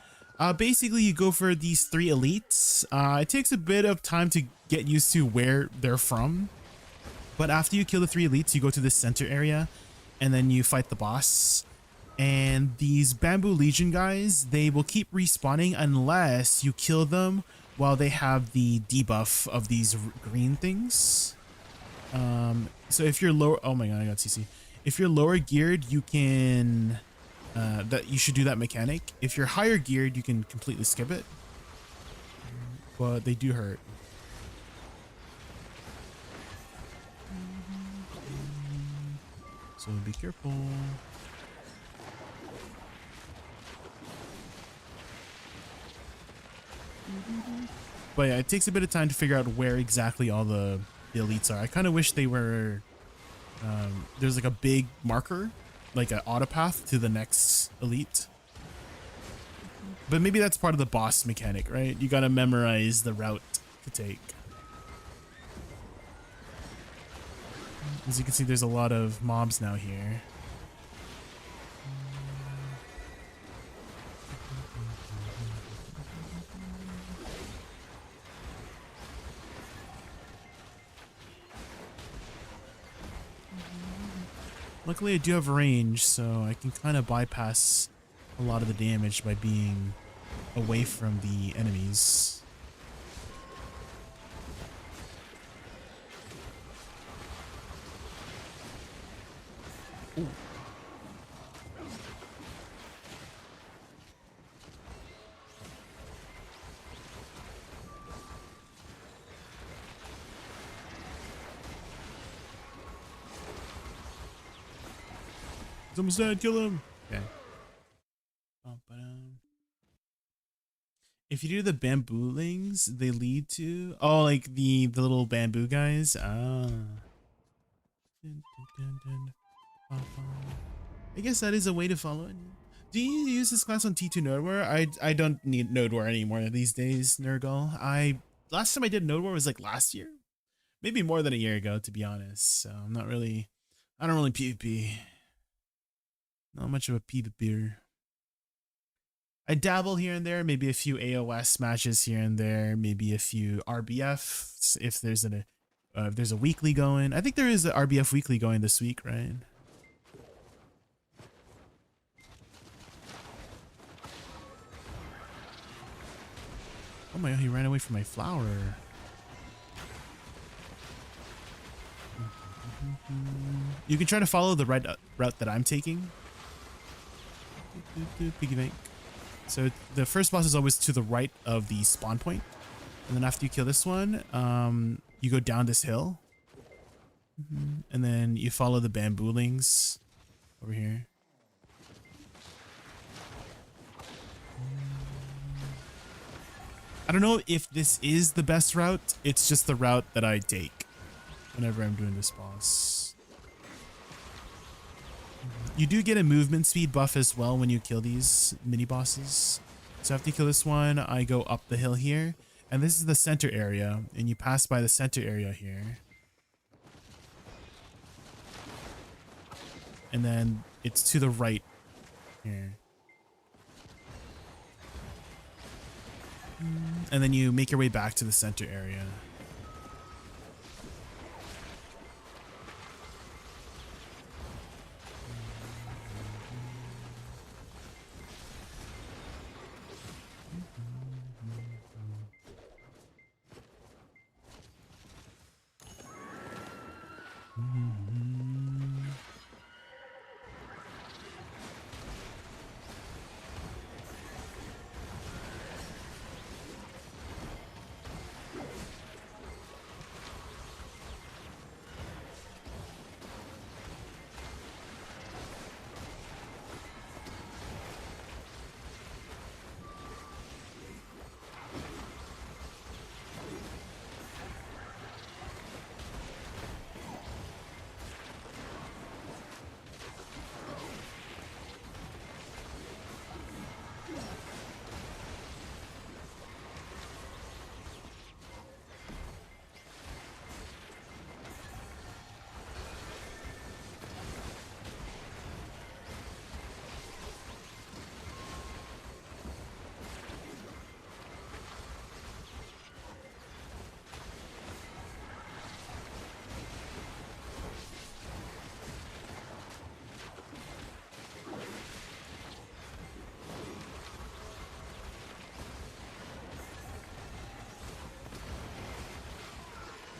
Basically you go for these 3 elites. It takes a bit of time to get used to where they're from. But after you kill the 3 elites, you go to the center area and then you fight the boss. And these Bamboo Legion guys, they will keep respawning unless you kill them while they have the debuff of these green things. So if you're lower, oh my god, I got CC. If you're lower geared, you can, you should do that mechanic. If you're higher geared, you can completely skip it. But they do hurt. So be careful. But yeah, it takes a bit of time to figure out where exactly all the elites are. I kind of wish they were, there's like a big marker, like an autopath to the next elite. But maybe that's part of the boss mechanic, right? You gotta memorize the route to take. As you can see, there's a lot of mobs now here. Luckily I do have range, so I can kind of bypass a lot of the damage by being away from the enemies. Ooh. He's almost dead. Kill him. Okay. If you do the bamboo lings, they lead to like the little bamboo guys. I guess that is a way to follow it. Do you use this class on T2 Nodeware? I don't need Nodeware anymore these days, Nurgle. Last time I did Nodeware was like last year, maybe more than a year ago, to be honest. So I don't really PvP. Not much of a PvPer. I dabble here and there, maybe a few AOS matches here and there, maybe a few RBF if there's a weekly going. I think there is an RBF weekly going this week, right? Oh my god, he ran away from my flower. You can try to follow the red route that I'm taking. Piggy bank. So the first boss is always to the right of the spawn point. And then after you kill this one, you go down this hill. And then you follow the bamboo lings over here. I don't know if this is the best route. It's just the route that I take whenever I'm doing this boss. You do get a movement speed buff as well when you kill these mini bosses. So after you kill this one, I go up the hill here. And this is the center area. And you pass by the center area here. And then it's to the right here. And then you make your way back to the center area.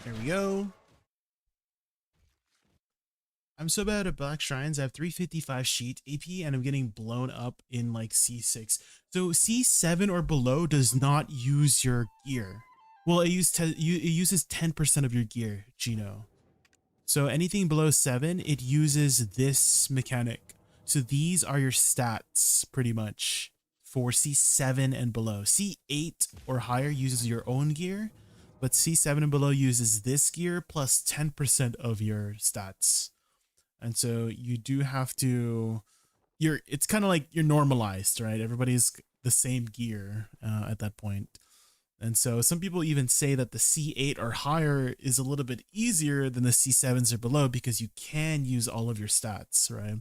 There we go. I'm so bad at Black Shrines. I have 355 sheet AP and I'm getting blown up in like C6. So C7 or below does not use your gear. Well, it uses 10% of your gear, Gino. So anything below 7, it uses this mechanic. So these are your stats pretty much for C7 and below. C8 or higher uses your own gear, but C7 and below uses this gear plus 10% of your stats. And so you do have to, it's kind of like you're normalized, right? Everybody's the same gear at that point. And so some people even say that the C8 or higher is a little bit easier than the C7s or below because you can use all of your stats, right?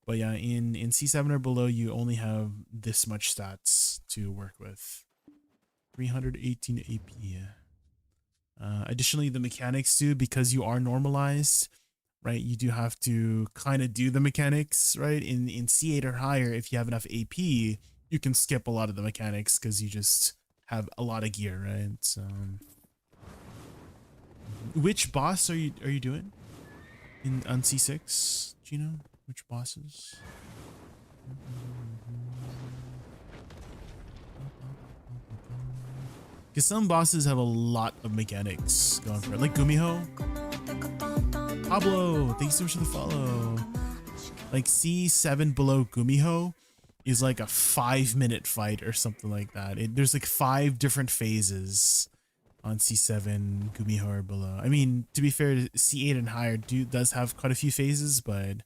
But yeah, in C7 or below, you only have this much stats to work with. 318 AP. Additionally, the mechanics too, because you are normalized, right? You do have to kind of do the mechanics, right? In C8 or higher, if you have enough AP, you can skip a lot of the mechanics because you just have a lot of gear, right? So, which boss are you doing on C6, Gino? Which bosses? Because some bosses have a lot of mechanics going for it, like Gumiho. Pablo, thanks so much for the follow. Like C7 below Gumiho is like a 5-minute fight or something like that. There's like 5 different phases on C7 Gumiho or below. I mean, to be fair, C8 and higher does have quite a few phases, but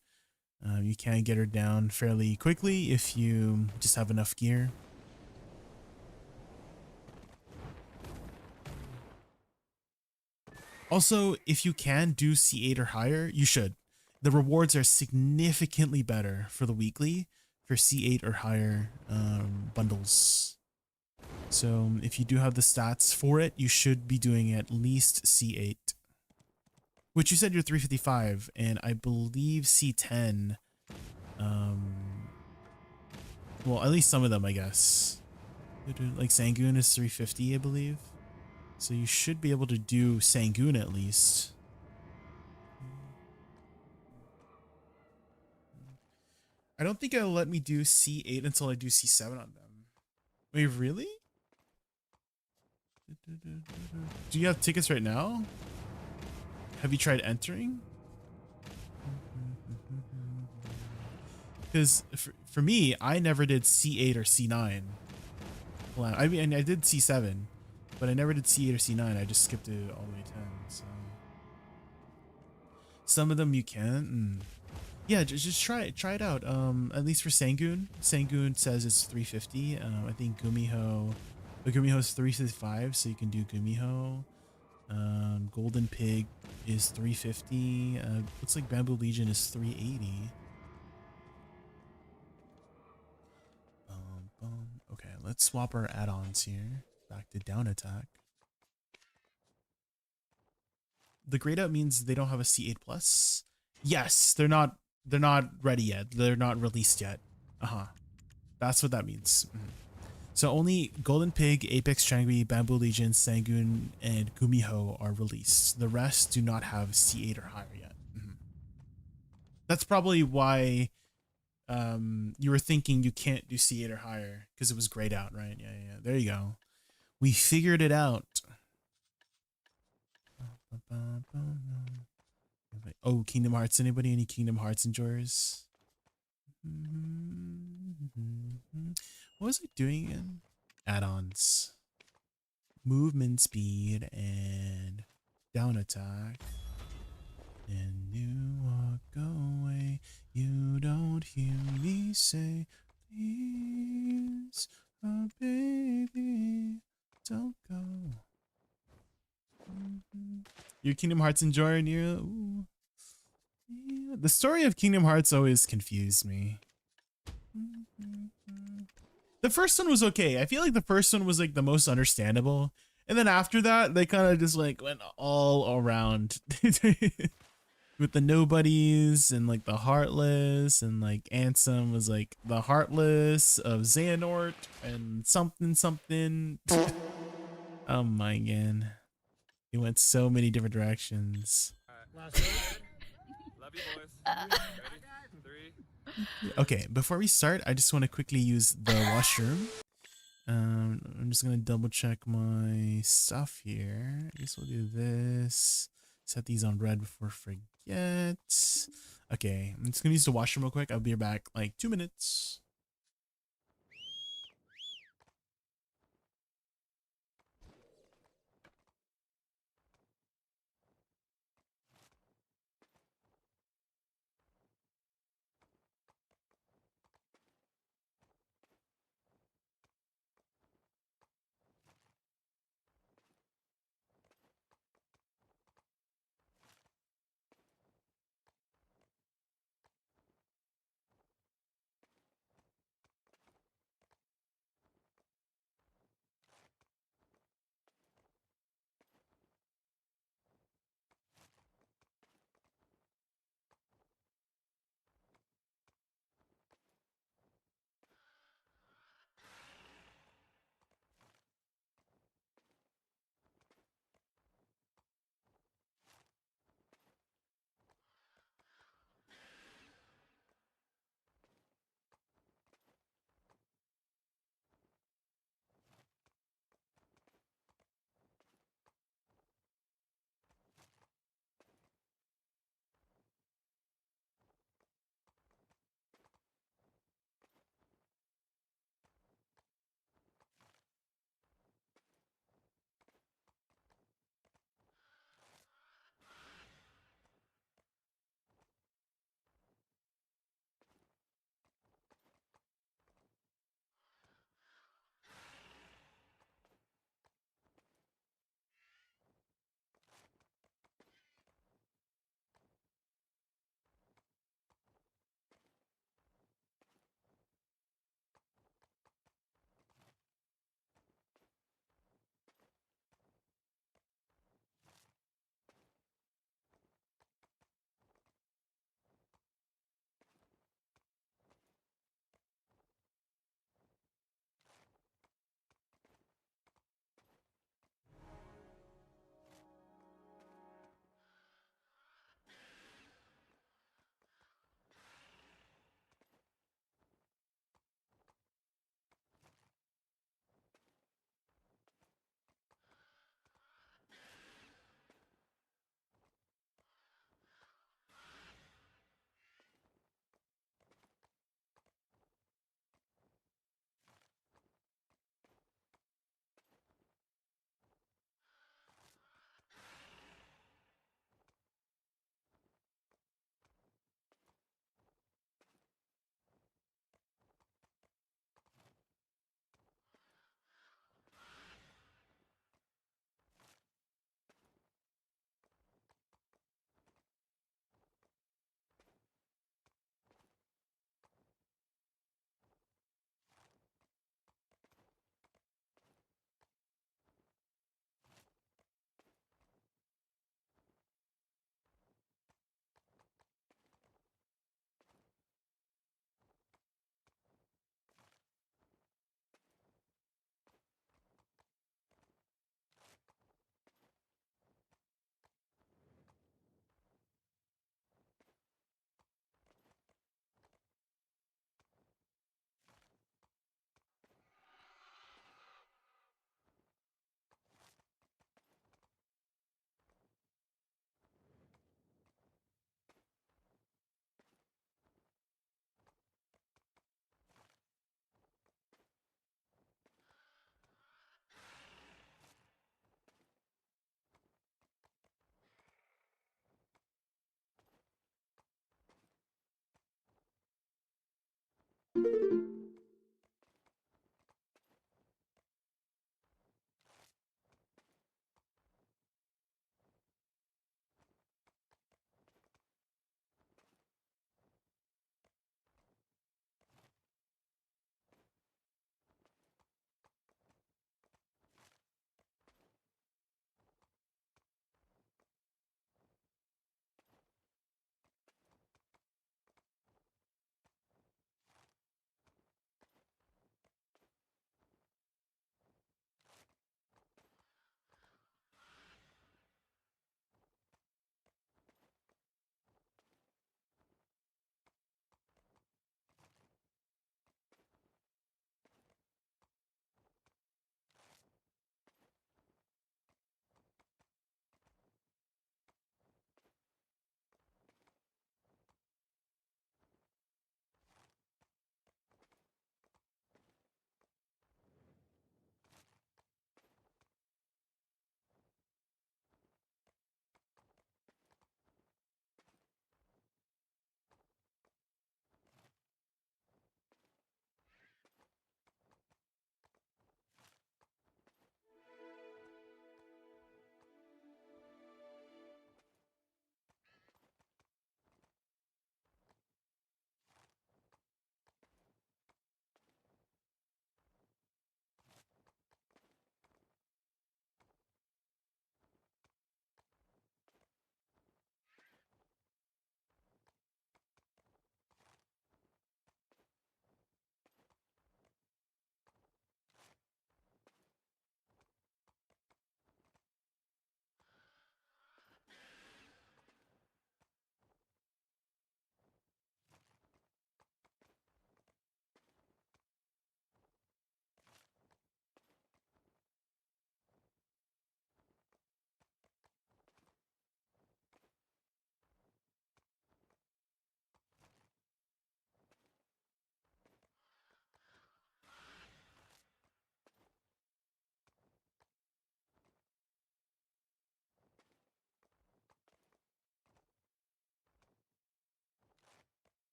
you can get her down fairly quickly if you just have enough gear. Also, if you can do C8 or higher, you should. The rewards are significantly better for the weekly for C8 or higher bundles. So if you do have the stats for it, you should be doing at least C8. Which you said you're 355, and I believe C10, well, at least some of them, I guess. Like Sangoon is 350, I believe. So you should be able to do Sangoon at least. I don't think it'll let me do C8 until I do C7 on them. Wait, really? Do you have tickets right now? Have you tried entering? Because for me, I never did C8 or C9. Well, I mean, I did C7, but I never did C8 or C9. I just skipped it all the way to 10. So some of them you can. Yeah, just try it out. At least for Sangoon. Sangoon says it's 350. I think Gumiho is 355, so you can do Gumiho. Golden Pig is 350. Looks like Bamboo Legion is 380. Okay, let's swap our add-ons here. Back to down attack. The grayed out means they don't have a C8 plus. Yes, they're not ready yet. They're not released yet. That's what that means. So only Golden Pig, Apex Changui, Bamboo Legion, Sangoon, and Gumiho are released. The rest do not have C8 or higher yet. That's probably why you were thinking you can't do C8 or higher, because it was grayed out, right? Yeah. There you go. We figured it out. Oh, Kingdom Hearts. Anybody? Any Kingdom Hearts enjoyers? What was I doing again? Add-ons. Movement speed and down attack. And you walk away. You don't hear me say, please, oh baby, don't go. Your Kingdom Hearts enjoyer, Nero? Ooh. Yeah, the story of Kingdom Hearts always confused me. The first one was okay. I feel like the first one was like the most understandable. And then after that, they kind of just like went all around with the nobodies and like the heartless, and like Ansem was like the heartless of Xehanort and something. Oh my god. It went so many different directions. Love you, boys. Ready? 3. Okay, before we start, I just want to quickly use the washroom. I'm just gonna double check my stuff here. I guess we'll do this. Set these on red before I forget. Okay, I'm just gonna use the washroom real quick. I'll be back like 2 minutes.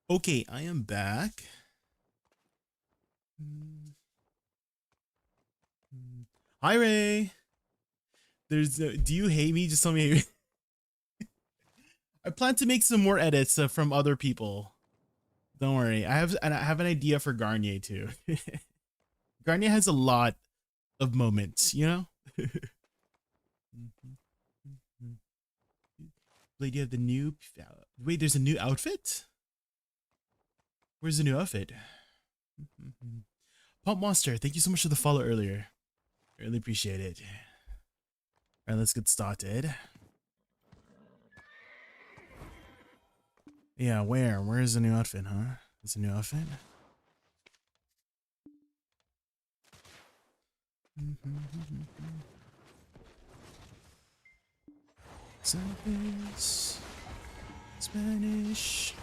Okay, I am back. Hi, Ray. There's do you hate me? Just tell me. I plan to make some more edits from other people. Don't worry. I have an idea for Garnier too. Garnier has a lot of moments, you know? Wait, you have the new wait, there's a new outfit? Where's the new outfit? Pop Monster, thank you so much for the follow earlier. I really appreciate it. Alright, let's get started. Yeah, where's the new outfit, huh? It's a new outfit. Spanish.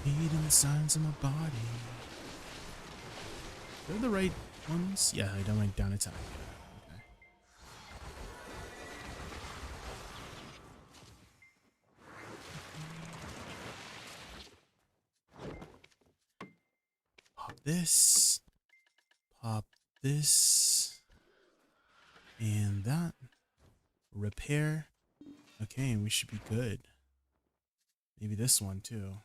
Hidden the signs of my body. They're the right ones? Yeah, I don't like down attack. Okay. Pop this. Pop this. And that. Repair. Okay, we should be good. Maybe this one too.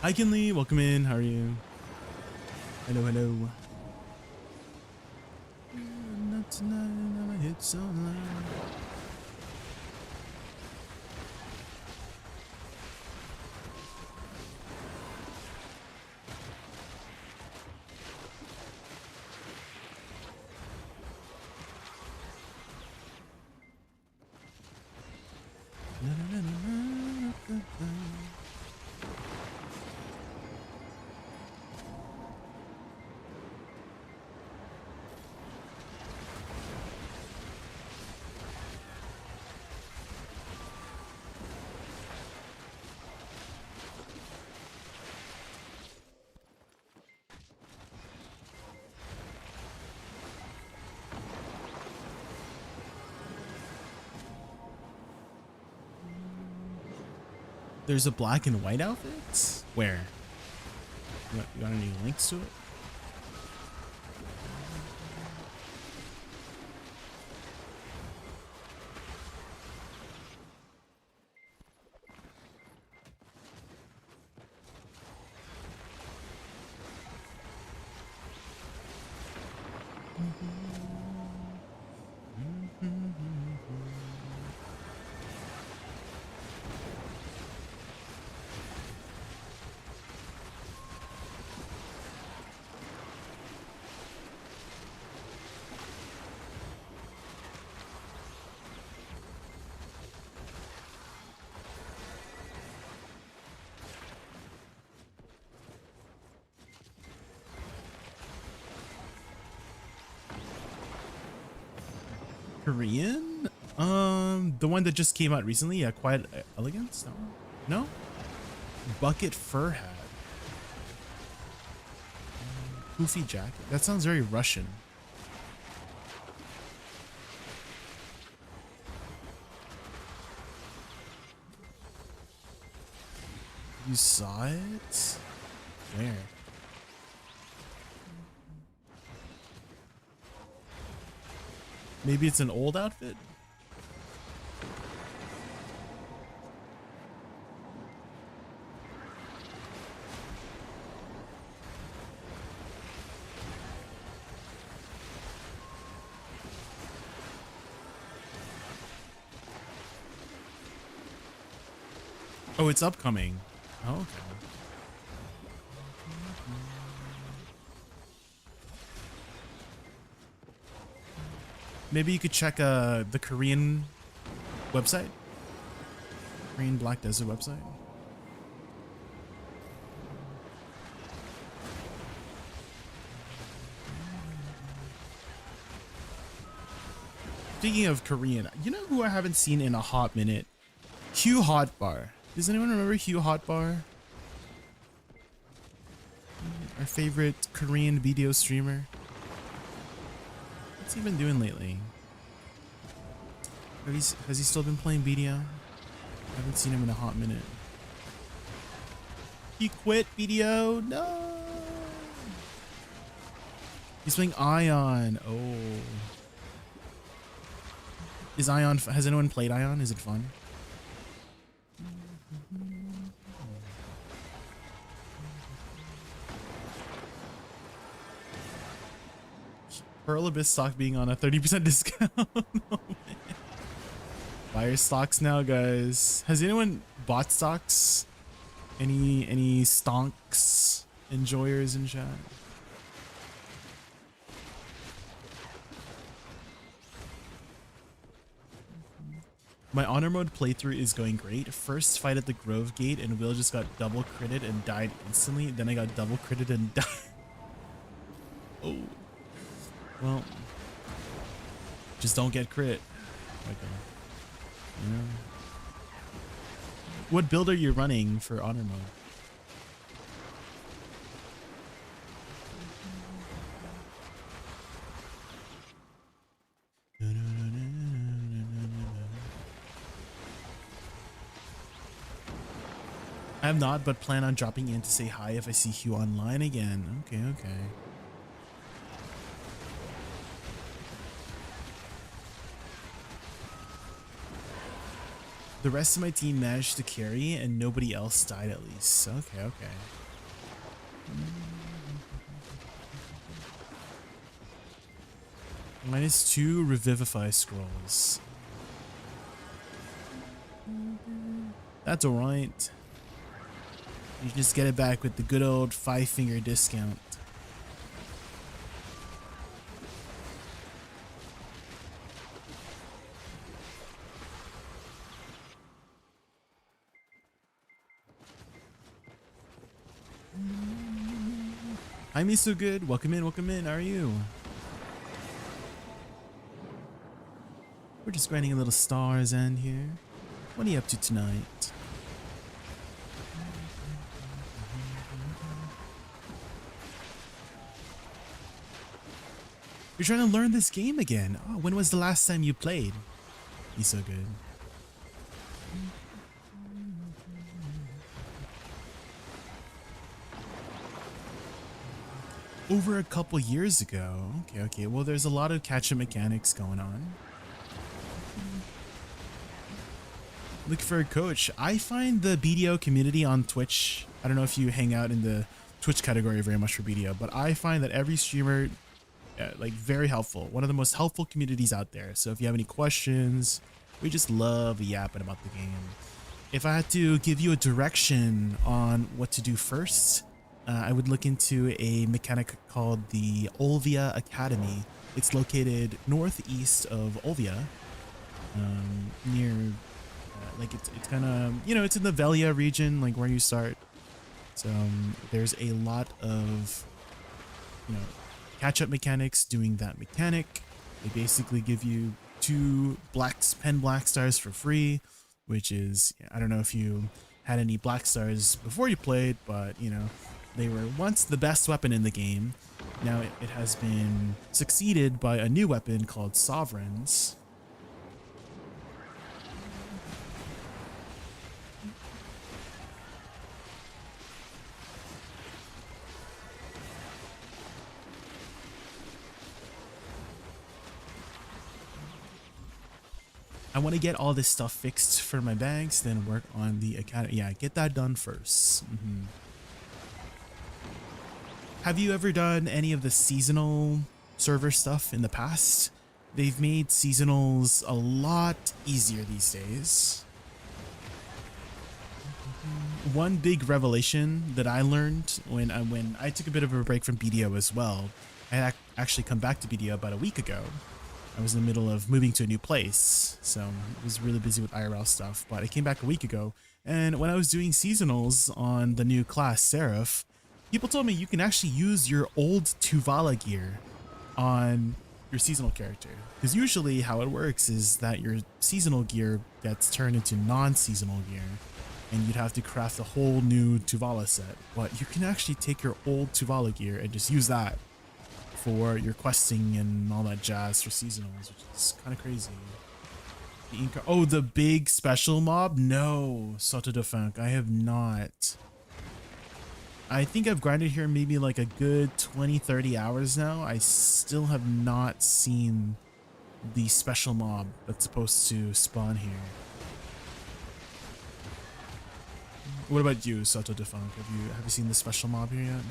Hi Kinley, welcome in. How are you? Hello, hello. Not tonight, I'ma hit so loud. There's a black and white outfit? Where? You got any links to it? Korean? The one that just came out recently. Yeah, Quiet Elegance? No? No? Bucket Fur Hat. Poofy jacket. That sounds very Russian. You saw it? Where? Maybe it's an old outfit? Oh, it's upcoming. Oh, okay. Maybe you could check the Korean website. Korean Black Desert website. Speaking of Korean, you know who I haven't seen in a hot minute? Hugh Hotbar. Does anyone remember Hugh Hotbar? Our favorite Korean video streamer. What's he been doing lately? Has he still been playing BDO? I haven't seen him in a hot minute. He quit BDO? No! He's playing Ion. Oh. Is Ion... Has anyone played Ion? Is it fun? Pearl Abyss stock being on a 30% discount. Oh, man. Buy your stocks now, guys. Has anyone bought stocks? Any stonks enjoyers in chat? My honor mode playthrough is going great. First fight at the Grove Gate and Will just got double critted and died instantly. Then I got double critted and died. Oh. Well, just don't get crit. Okay. You know. What build are you running for honor mode? I have not, but plan on dropping in to say hi if I see Hugh online again. Okay, okay. The rest of my team managed to carry and nobody else died at least. Okay, okay. -2 Revivify scrolls. That's alright. You just get it back with the good old 5-finger discount. Hi, me so good. Welcome in, welcome in. How are you? We're just grinding a little Stars End here. What are you up to tonight? You're trying to learn this game again. Oh, when was the last time you played? He's so good. over a couple years ago. Okay. Well, there's a lot of catch-up mechanics going on. Looking for a coach. I find the BDO community on Twitch, I don't know if you hang out in the Twitch category very much for BDO, but I find that every streamer, like, very helpful. One of the most helpful communities out there. So if you have any questions, we just love yapping about the game. If I had to give you a direction on what to do first, I would look into a mechanic called the Olvia Academy. It's located northeast of Olvia, near, like it's kind of, you know, it's in the Velia region, like where you start. So there's a lot of, you know, catch-up mechanics doing that mechanic. They basically give you 2 pen black stars for free, which is, I don't know if you had any black stars before you played, but you know, they were once the best weapon in the game. Now it has been succeeded by a new weapon called Sovereigns. I want to get all this stuff fixed for my bags, then work on the academy. Yeah, get that done first. Have you ever done any of the seasonal server stuff in the past? They've made seasonals a lot easier these days. One big revelation that I learned when I took a bit of a break from BDO as well. I had actually come back to BDO about a week ago. I was in the middle of moving to a new place, so I was really busy with IRL stuff, but I came back a week ago, and when I was doing seasonals on the new class, Seraph, people told me you can actually use your old Tuvala gear on your seasonal character. Because usually how it works is that your seasonal gear gets turned into non-seasonal gear, and you'd have to craft a whole new Tuvala set. But you can actually take your old Tuvala gear and just use that for your questing and all that jazz for seasonals, which is kind of crazy. Oh, the big special mob? No, Soto de Funk, I have not. I think I've grinded here maybe like a good 20-30 hours now. I still have not seen the special mob that's supposed to spawn here. What about you, Soto de Funk? Have you seen the special mob here yet?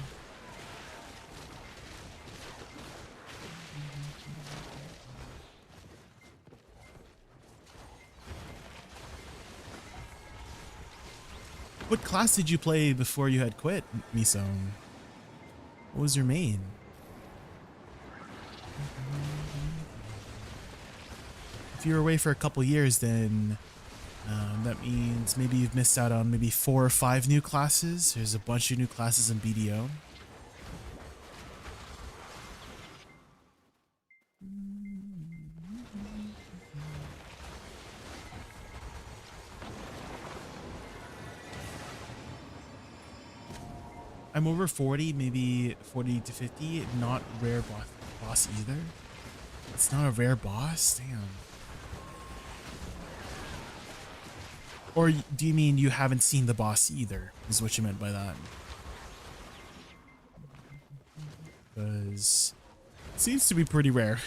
What class did you play before you had quit, Miso? What was your main? If you were away for a couple years, then that means maybe you've missed out on maybe 4 or 5 new classes. There's a bunch of new classes in BDO. I'm over 40, maybe 40 to 50. Not rare boss either. It's not a rare boss? Damn. Or do you mean you haven't seen the boss either, is what you meant by that? Because it seems to be pretty rare.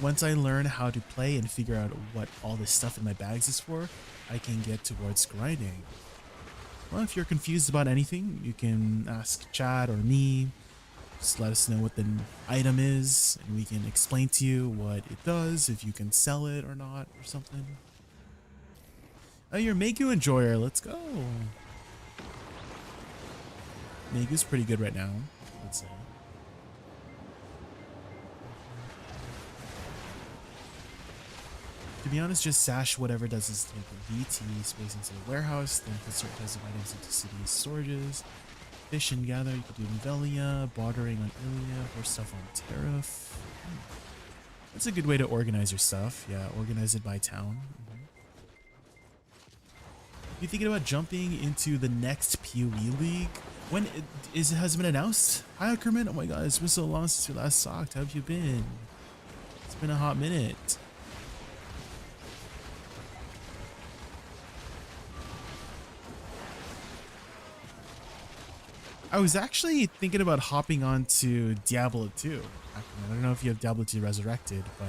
Once I learn how to play and figure out what all this stuff in my bags is for, I can get towards grinding. Well, if you're confused about anything, you can ask chat or me. Just let us know what the item is, and we can explain to you what it does, if you can sell it or not, or something. Oh, you're Woosa Enjoyer. Let's go. Megu's pretty good right now, let's say. To be honest, just sash whatever does is take a VT space into the warehouse, then put certain types of items into city storages. Fish and gather, you could do in Velia, bartering on Ilia, or stuff on Tariff. That's a good way to organize your stuff. Yeah, organize it by town. If you're thinking about jumping into the next PoE league, When has it been announced? Hi Ackerman. Oh my god, it's been so long since we last talked. How have you been? It's been a hot minute. I was actually thinking about hopping on to Diablo 2. I don't know if you have Diablo 2 Resurrected, but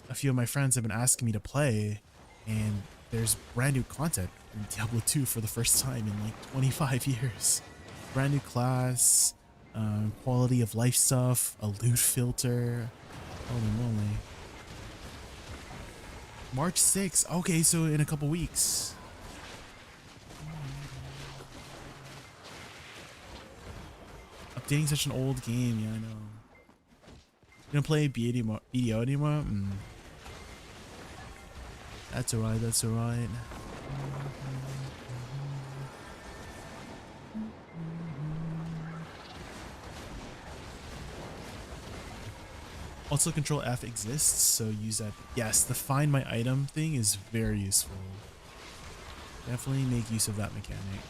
a few of my friends have been asking me to play, and there's brand new content in Diablo 2 for the first time in like 25 years. Brand new class, quality of life stuff, a loot filter. Holy moly. March 6th. Okay, so in a couple weeks. Updating such an old game, yeah, I know. You don't play BDO anymore? That's alright, that's alright. Also, Control F exists, so use that. Yes, the find my item thing is very useful. Definitely make use of that mechanic.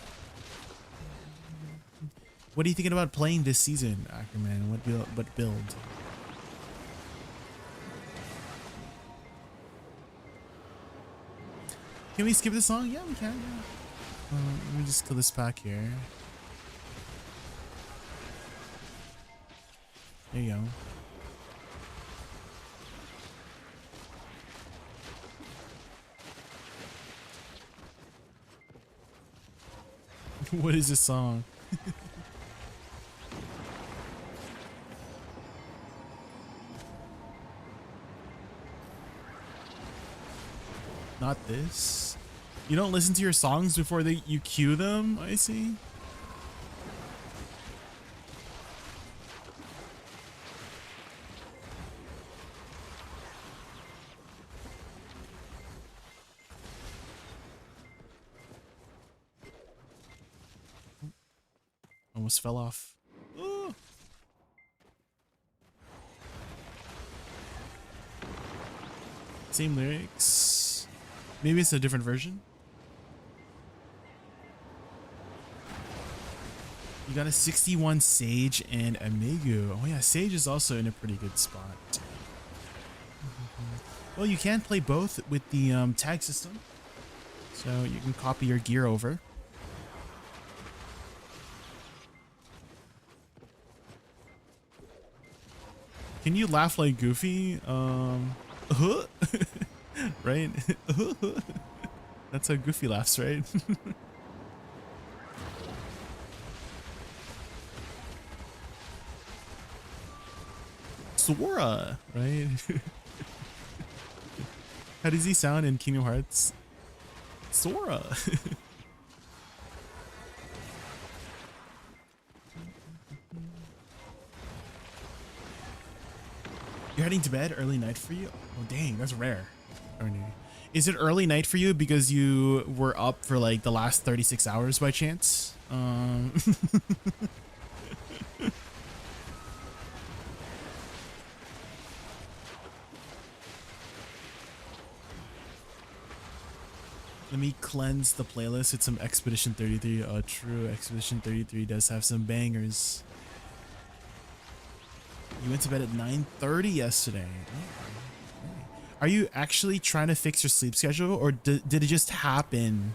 What are you thinking about playing this season, Ackerman? What build? Can we skip the song? Yeah, we can. Yeah. Let me just kill this pack here. There you go. What is this song? Not this. You don't listen to your songs before you cue them, I see. Almost fell off. Ooh. Same lyrics. Maybe it's a different version. You got a 61 Sage and a Megu. Oh yeah, Sage is also in a pretty good spot. Well, you can play both with the tag system. So you can copy your gear over. Can you laugh like Goofy? Right? That's how Goofy laughs, right? Sora, right? How does he sound in Kingdom Hearts? Sora. You're heading to bed early night for you? Oh dang, that's rare. Is it early night for you because you were up for like the last 36 hours by chance? Let me cleanse the playlist with some Expedition 33. Oh, true. Expedition 33 does have some bangers. You went to bed at 9:30 yesterday. Are you actually trying to fix your sleep schedule, or did it just happen?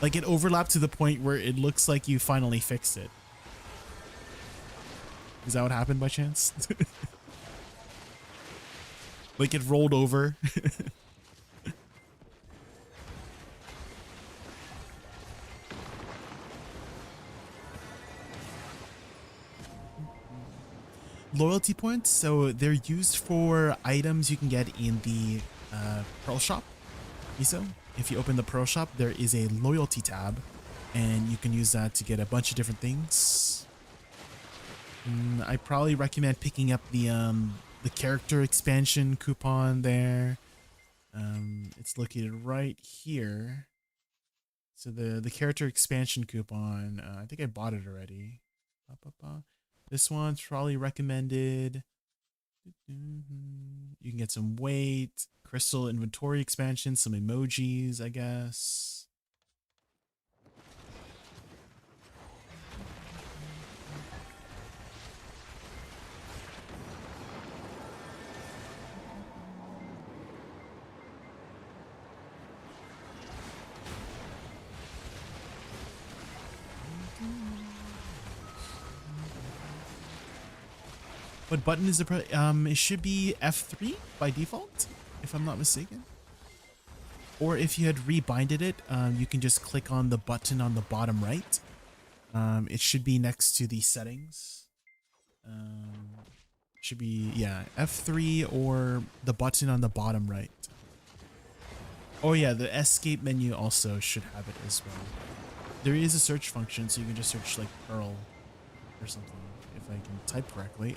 Like it overlapped to the point where it looks like you finally fixed it. Is that what happened by chance? Like it rolled over? Loyalty points, so they're used for items you can get in the Pearl Shop. So if you open the Pearl Shop, there is a loyalty tab, and you can use that to get a bunch of different things. I probably recommend picking up the character expansion coupon there. It's located right here. So the character expansion coupon, I think I bought it already. This one's probably recommended. You can get some weight, crystal inventory expansion, some emojis, I guess. What button is the it should be F3 by default, if I'm not mistaken. Or if you had rebinded it, you can just click on the button on the bottom right. It should be next to the settings. Should be, yeah, F3 or the button on the bottom right. Oh yeah, the escape menu also should have it as well. There is a search function, so you can just search like Pearl or something, if I can type correctly.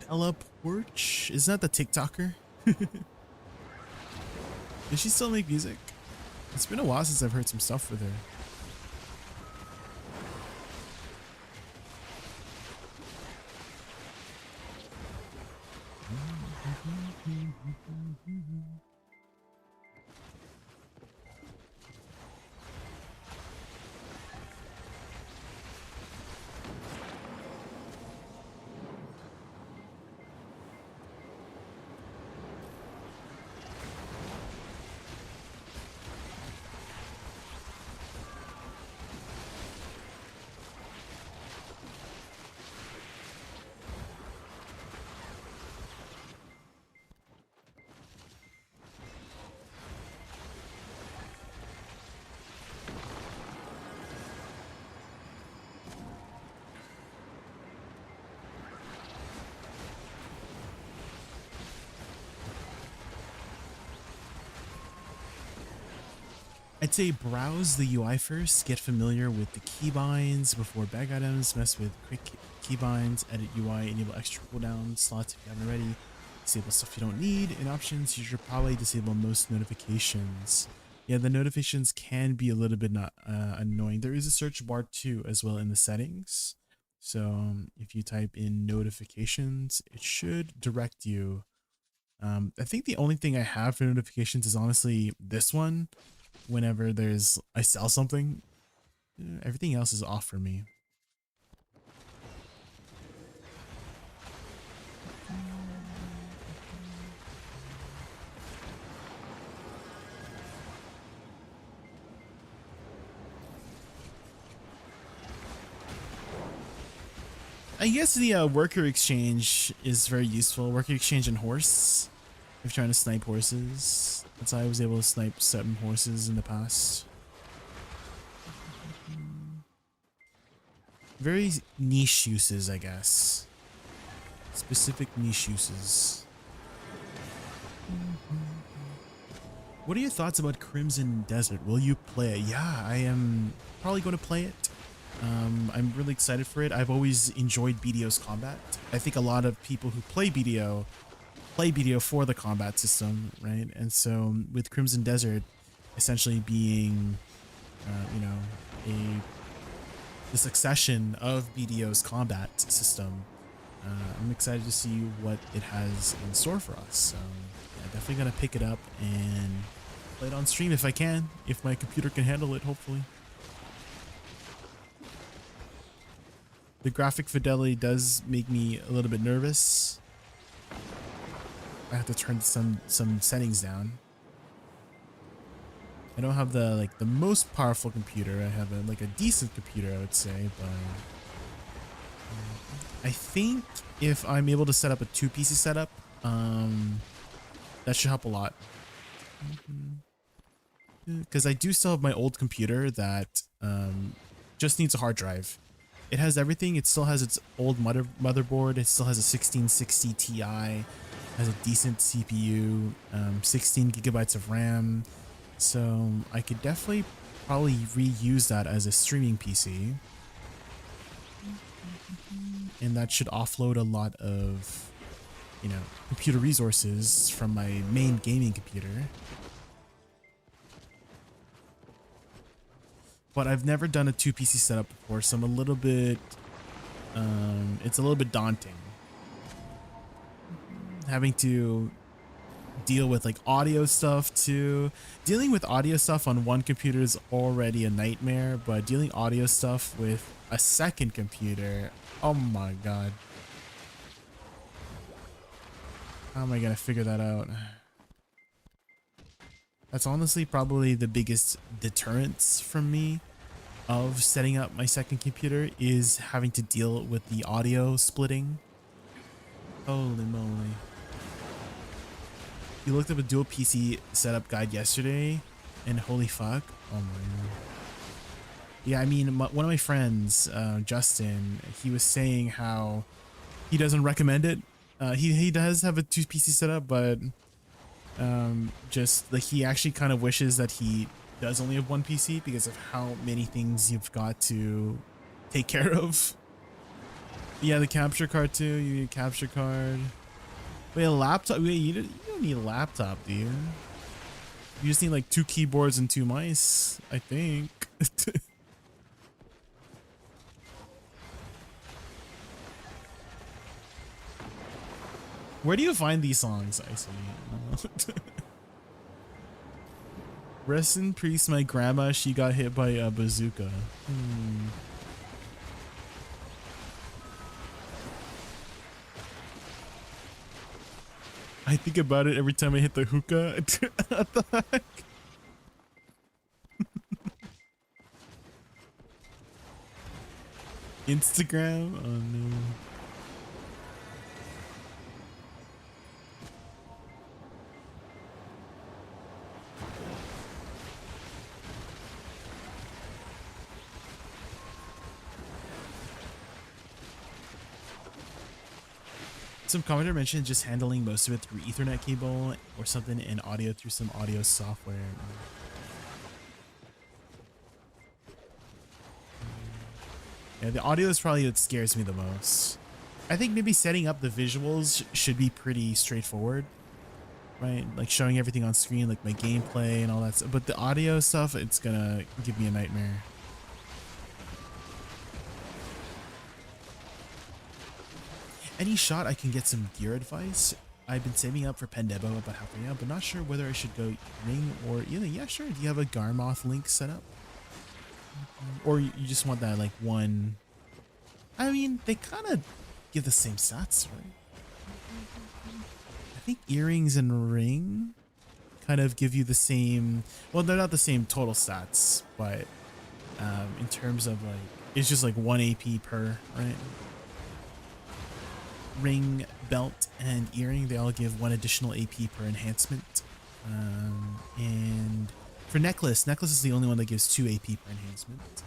Ella Porch? Isn't that the TikToker? Does she still make music? It's been a while since I've heard some stuff with her. I'd say browse the UI first, get familiar with the keybinds before bag items, mess with quick keybinds, edit UI, enable extra cooldown slots if you haven't already, disable stuff you don't need. In options, you should probably disable most notifications. Yeah, the notifications can be a little bit not annoying. There is a search bar too as well in the settings. So if you type in notifications, it should direct you. I think the only thing I have for notifications is honestly this one. Whenever I sell something, everything else is off for me. I guess the worker exchange is very useful. Worker exchange and horse. If you're trying to snipe horses. That's how I was able to snipe certain horses in the past. Very niche uses, I guess. Specific niche uses. What are your thoughts about Crimson Desert? Will you play it? Yeah, I am probably going to play it. I'm really excited for it. I've always enjoyed BDO's combat. I think a lot of people who play BDO for the combat system, right? And so with Crimson Desert essentially being, you know, the succession of BDO's combat system, I'm excited to see what it has in store for us. So yeah, definitely gonna pick it up and play it on stream if I can, if my computer can handle it, hopefully. The graphic fidelity does make me a little bit nervous. I have to turn some settings down. I don't have the most powerful computer. I have a decent computer, I would say, but I think if I'm able to set up a 2-PC setup, that should help a lot. Because I do still have my old computer that just needs a hard drive. It has everything. It still has its old motherboard. It still has a 1660 Ti. Has a decent CPU, 16 gigabytes of RAM, so I could definitely probably reuse that as a streaming PC. And that should offload a lot of, you know, computer resources from my main gaming computer. But I've never done a 2 PC setup before, so I'm a little bit, it's a little bit daunting. Having to deal with like audio stuff too. Dealing with audio stuff on one computer is already a nightmare, but dealing audio stuff with a second computer, oh my god. How am I gonna figure that out? That's honestly probably the biggest deterrence from me of setting up my second computer, is having to deal with the audio splitting. Holy moly. You looked up a dual PC setup guide yesterday, and holy fuck. Oh my god. Yeah, I mean, one of my friends, Justin, he was saying how he doesn't recommend it. He does have a 2 PC setup, but just like he actually kind of wishes that he does only have 1 PC because of how many things you've got to take care of. Yeah, the capture card too. You need a capture card. Wait, a laptop? Wait, you don't need a laptop, do you? You just need like 2 keyboards and 2 mice, I think. Where do you find these songs, Icy? Rest in peace, my grandma. She got hit by a bazooka. I think about it every time I hit the hookah. What the heck? Instagram? Oh no. Some commenter mentioned just handling most of it through Ethernet cable or something, and audio through some audio software. Yeah, the audio is probably what scares me the most. I think maybe setting up the visuals should be pretty straightforward, right? Like showing everything on screen, like my gameplay and all that stuff. But the audio stuff, it's gonna give me a nightmare. Any shot I can get some gear advice. I've been saving up for Pendebo about halfway now, but not sure whether I should go ring or either. Yeah, sure. Do you have a Garmoth link set up? Or you just want that like one? I mean, they kind of give the same stats, right? I think earrings and ring kind of give you the same. Well, they're not the same total stats, but in terms of like, it's just like 1 AP per, right? Ring, belt, and earring, they all give 1 additional AP per enhancement. And for necklace is the only one that gives 2 AP per enhancement.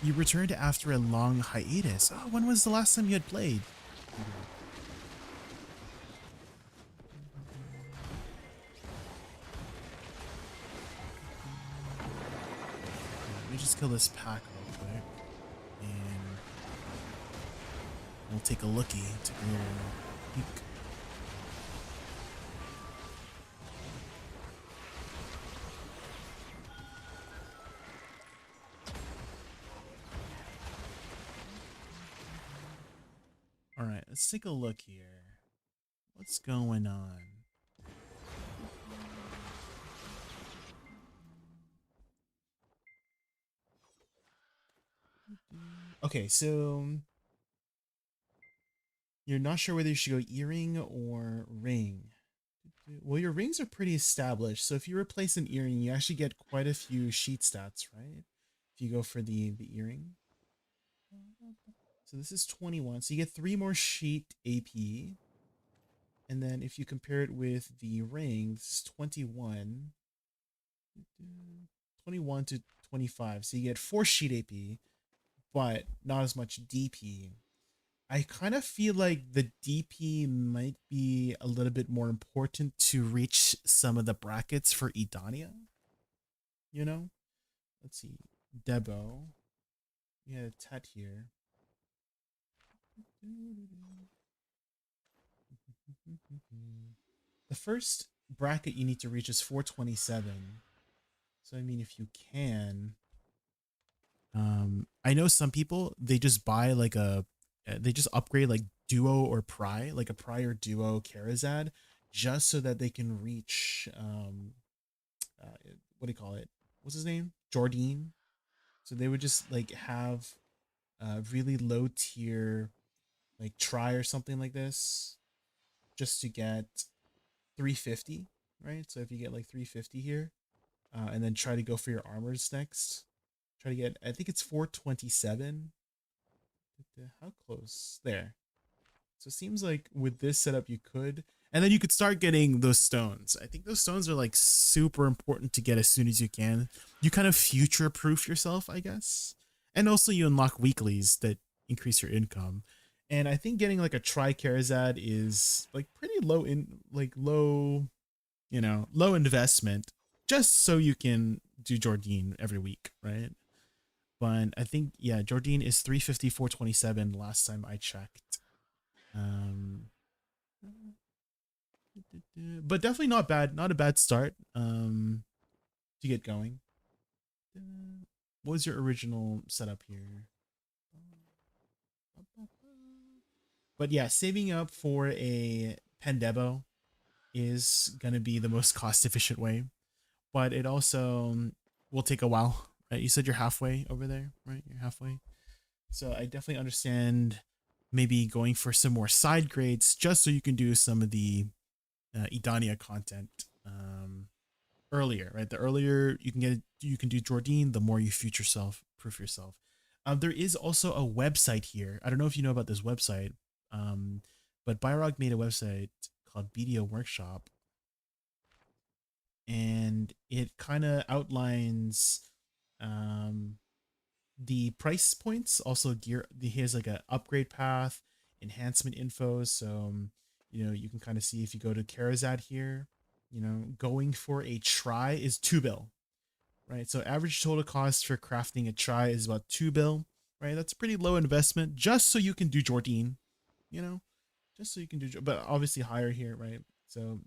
You returned after a long hiatus. Oh, when was the last time you had played? Let me just kill this pack real quick. And we'll take a lookie, take a little peek. All right, let's take a look here. What's going on? Okay, so you're not sure whether you should go earring or ring. Well, your rings are pretty established, so if you replace an earring, you actually get quite a few sheet stats, right? If you go for the earring. So this is 21, so you get 3 more sheet AP. And then if you compare it with the ring, this is 21 to 25. So you get 4 sheet AP, but not as much DP. I kind of feel like the DP might be a little bit more important to reach some of the brackets for Edania. You know? Let's see. Debo. Yeah, Tet here. The first bracket you need to reach is 427. So I mean, if you can, I know some people, they just buy like they just upgrade like duo or pry, like a pry or duo Karazad, just so that they can reach what do you call it? What's his name? Jordine. So they would just like have really low tier like try or something like this just to get 350, right? So if you get like 350 here, and then try to go for your armors next, try to get, I think it's 427. How close? There. So it seems like with this setup you could, and then you could start getting those stones. I think those stones are like super important to get as soon as you can. You kind of future proof yourself, I guess. And also you unlock weeklies that increase your income. And I think getting like a Tri-Karazad is like pretty low low investment, just so you can do Jordine every week, right? But I think, yeah, Jordine is 350, 427 last time I checked. But definitely not bad, not a bad start to get going. What was your original setup here? But yeah, saving up for a Pendebo is gonna be the most cost efficient way, but it also will take a while, right? You said you're halfway over there, right? You're halfway. So I definitely understand maybe going for some more side grades just so you can do some of the Idania content earlier, right? The earlier you can get, you can do Jordine, the more you future self proof yourself. There is also a website here. I don't know if you know about this website, but Byrog made a website called BDO Workshop, and it kind of outlines the price points, also gear. He has like a upgrade path, enhancement info. So you can kind of see if you go to Karazad here, going for a try is 2 bill, right? So average total cost for crafting a try is about 2 bill, right? That's pretty low investment just so you can do Jordine, just so you can do, but obviously higher here, right? So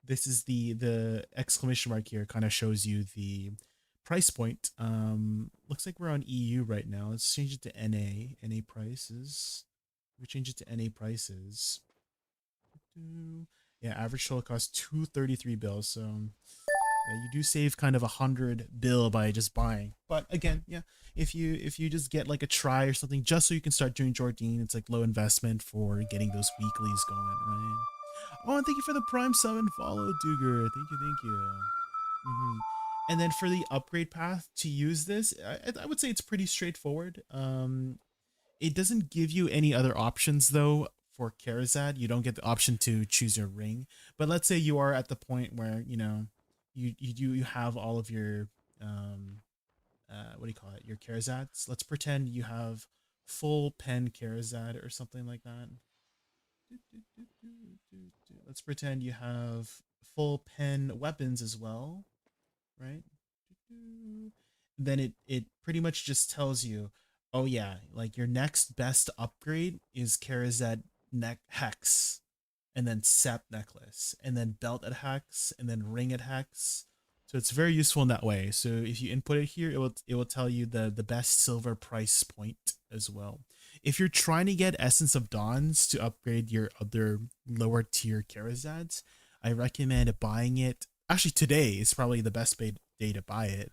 this is the exclamation mark here kind of shows you the price point. Looks like we're on EU right now. Let's change it to NA prices. We change it to NA prices. Yeah, average total cost 233 bills. So yeah, you do save kind of 100 bill by just buying. But again, yeah, if you just get like a try or something just so you can start doing Jordine, it's like low investment for getting those weeklies going, right? Oh, and thank you for the Prime sub and follow, Duger. Thank you. And then for the upgrade path to use this, I would say it's pretty straightforward. It doesn't give you any other options though. For Karazad, you don't get the option to choose your ring. But let's say you are at the point where you have all of your what do you call it? Your Karazads. Let's pretend you have full pen Karazad or something like that. Let's pretend you have full pen weapons as well, right? Then it pretty much just tells you, oh yeah, like your next best upgrade is Karazad neck hex, and then sap necklace, and then belt at hex, and then ring at hex. So it's very useful in that way. So if you input it here, it will tell you the best silver price point as well. If you're trying to get Essence of Dawns to upgrade your other lower tier Karazads, I recommend buying it. Actually, today is probably the best day to buy it.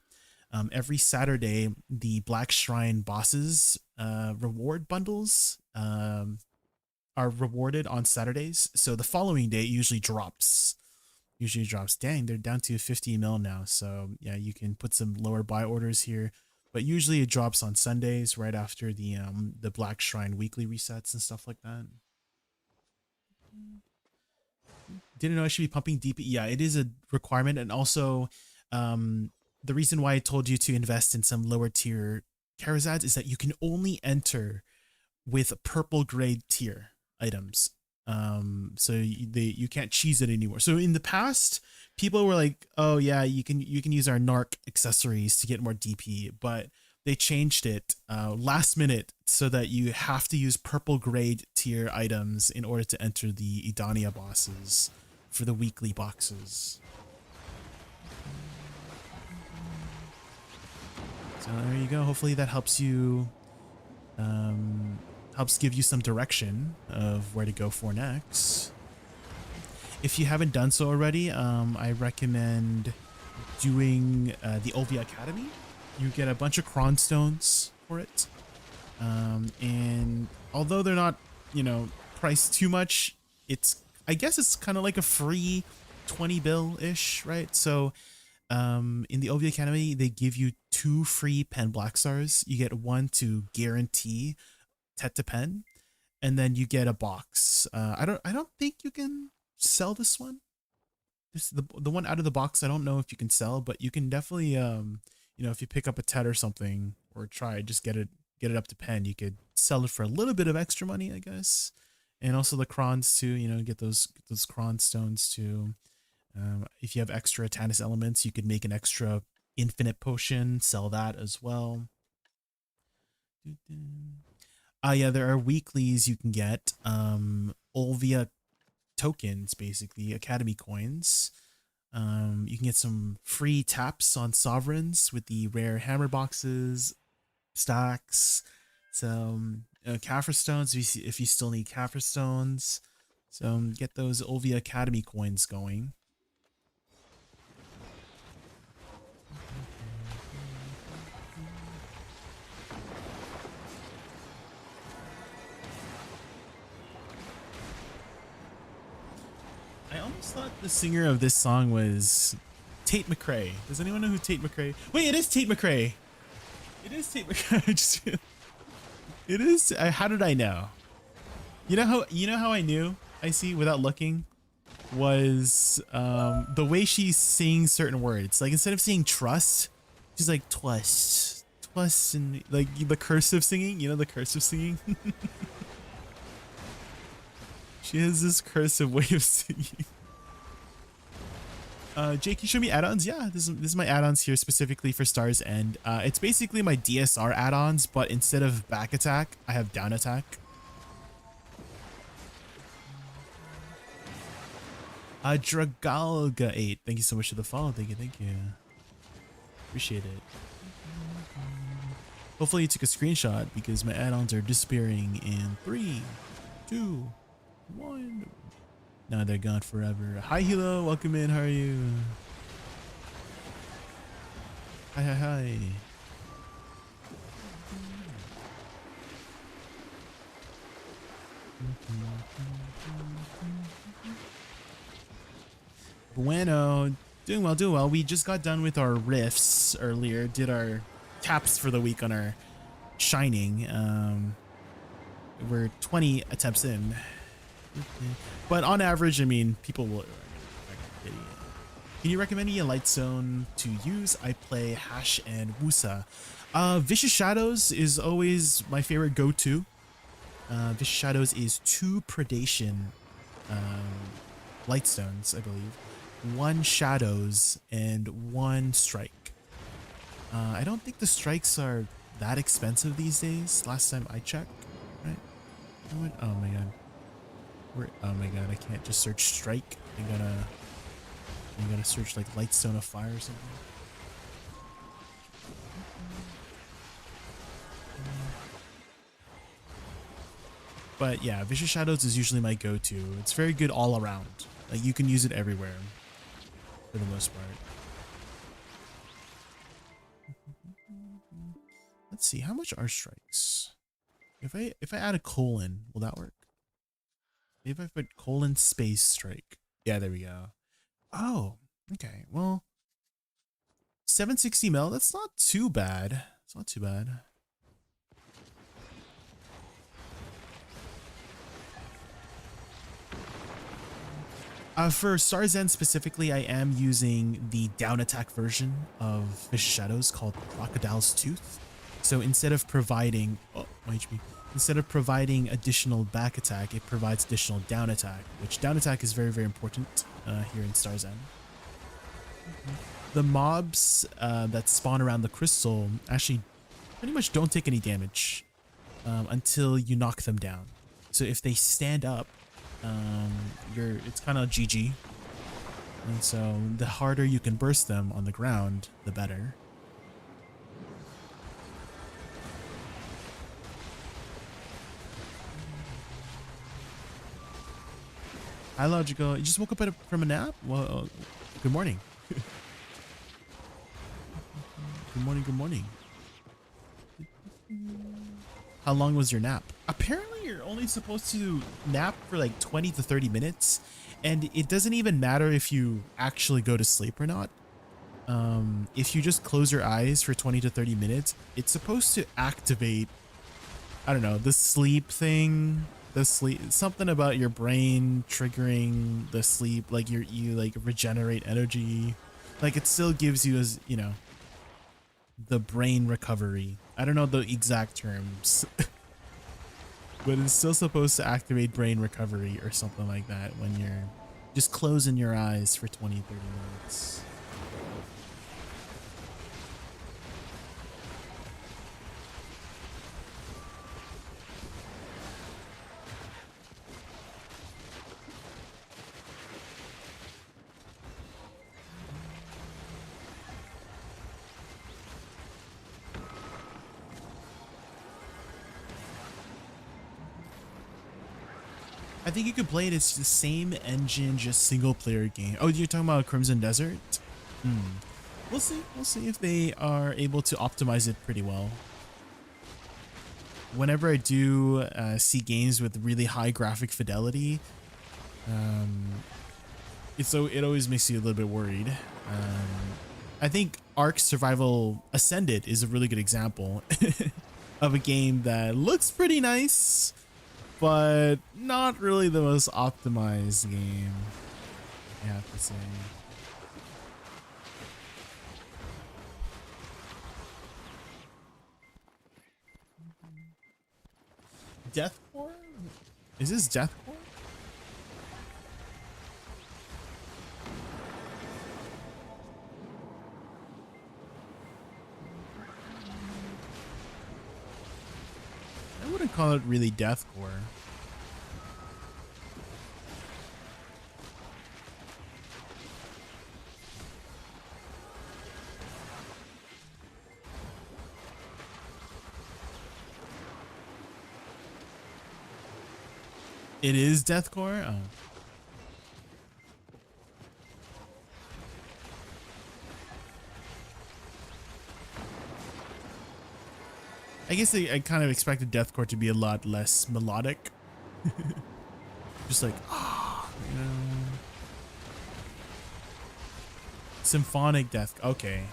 Every Saturday, the Black Shrine bosses reward bundles are rewarded on Saturdays. So the following day it usually drops. Dang, they're down to 50 mil now. So yeah, you can put some lower buy orders here. But usually it drops on Sundays right after the Black Shrine weekly resets and stuff like that. Didn't know I should be pumping DP. Yeah, it is a requirement. And also the reason why I told you to invest in some lower tier Karazads is that you can only enter with purple grade tier items. So you can't cheese it anymore. So in the past, people were like, oh yeah, you can use our narc accessories to get more DP, but they changed it last minute so that you have to use purple grade tier items in order to enter the Idania bosses for the weekly boxes. So there you go. Hopefully that helps you, helps give you some direction of where to go for next. If you haven't done so already, I recommend doing the Olvia Academy. You get a bunch of Cron Stones for it. And although they're not, you know, priced too much, I guess it's kind of like a free 20 bill-ish, right? So in the Olvia Academy, they give you 2 free pen black stars. You get 1 to guarantee Teta pen, and then you get a box. I don't think you can sell this one. This the one out of the box. I don't know if you can sell, but you can definitely you know, if you pick up a Tet or something or try just get it up to pen, you could sell it for a little bit of extra money, I guess. And also the crons too, you know, get those cron stones too. If you have extra Tannis elements, you could make an extra infinite potion, sell that as well. Yeah, there are weeklies you can get. Olvia tokens, basically, Academy coins. You can get some free taps on sovereigns with the rare hammer boxes, stacks, some Kaffir stones if you still need Kaffir stones. So get those Olvia Academy coins going. I almost thought the singer of this song was Tate McRae. Does anyone know who Tate McRae? Wait, it is Tate McRae. It is Tate McRae. It is. How did I know? You know how I knew? I see without looking was the way she sings certain words. Like instead of saying trust, she's like twust, and like the cursive singing. You know the cursive singing. She has this cursive way of singing. Jay, can you show me add-ons? Yeah, this is my add-ons here specifically for Star's End. It's basically my DSR add-ons, but instead of back attack, I have down attack. Dragalga8, thank you so much for the follow. Thank you. Appreciate it. Hopefully you took a screenshot because my add-ons are disappearing in 3, 2, 1. Now they're gone forever. Hi Hilo, welcome in. How are you? Hi. Bueno, doing well. We just got done with our riffs earlier. Did our taps for the week on our shining. We're 20 attempts in. But on average, I mean, people will. Can you recommend me a light zone to use? I play Hash and Woosa. Vicious Shadows is always my favorite go-to. Vicious Shadows is 2 predation light stones, I believe. 1 shadows and 1 strike. I don't think the strikes are that expensive these days. Last time I checked, right? Oh my god. Oh my god, I can't just search strike. I'm gonna search like Lightstone of Fire or something. But yeah, Vicious Shadows is usually my go-to. It's very good all around. Like you can use it everywhere for the most part. Let's see, how much are strikes? If I add a colon, will that work? Maybe if I put colon space strike. Yeah, there we go. Oh, okay. Well, 760 mil, that's not too bad. It's not too bad. For Star's End specifically, I am using the down attack version of Vicious Shadows called Crocodile's Tooth. So instead of providing, instead of providing additional back attack, it provides additional down attack, which down attack is very, very important here in Star's End. The mobs that spawn around the crystal actually pretty much don't take any damage until you knock them down. So if they stand up, it's kind of GG. And so the harder you can burst them on the ground, the better. Hi, Logical. You just woke up from a nap? Well, good morning. Good morning, good morning. How long was your nap? Apparently, you're only supposed to nap for like 20 to 30 minutes. And it doesn't even matter if you actually go to sleep or not. If you just close your eyes for 20 to 30 minutes, it's supposed to activate, I don't know, the sleep thing. Something about your brain triggering the sleep, like you like regenerate energy. Like it still gives you, as you know, the brain recovery. I don't know the exact terms. But it's still supposed to activate brain recovery or something like that when you're just closing your eyes for 20, 30 minutes. I think you could play it. It's the same engine, just single player game. Oh, you're talking about Crimson Desert? We'll see. We'll see if they are able to optimize it pretty well. Whenever I do see games with really high graphic fidelity, it always makes you a little bit worried. I think Ark Survival Ascended is a really good example of a game that looks pretty nice, but not really the most optimized game, I have to say. Deathcore? Is this Deathcore? I wouldn't call it really deathcore. It is deathcore? Oh. I guess I kind of expected deathcore to be a lot less melodic. Just like, you know. Symphonic death. Okay.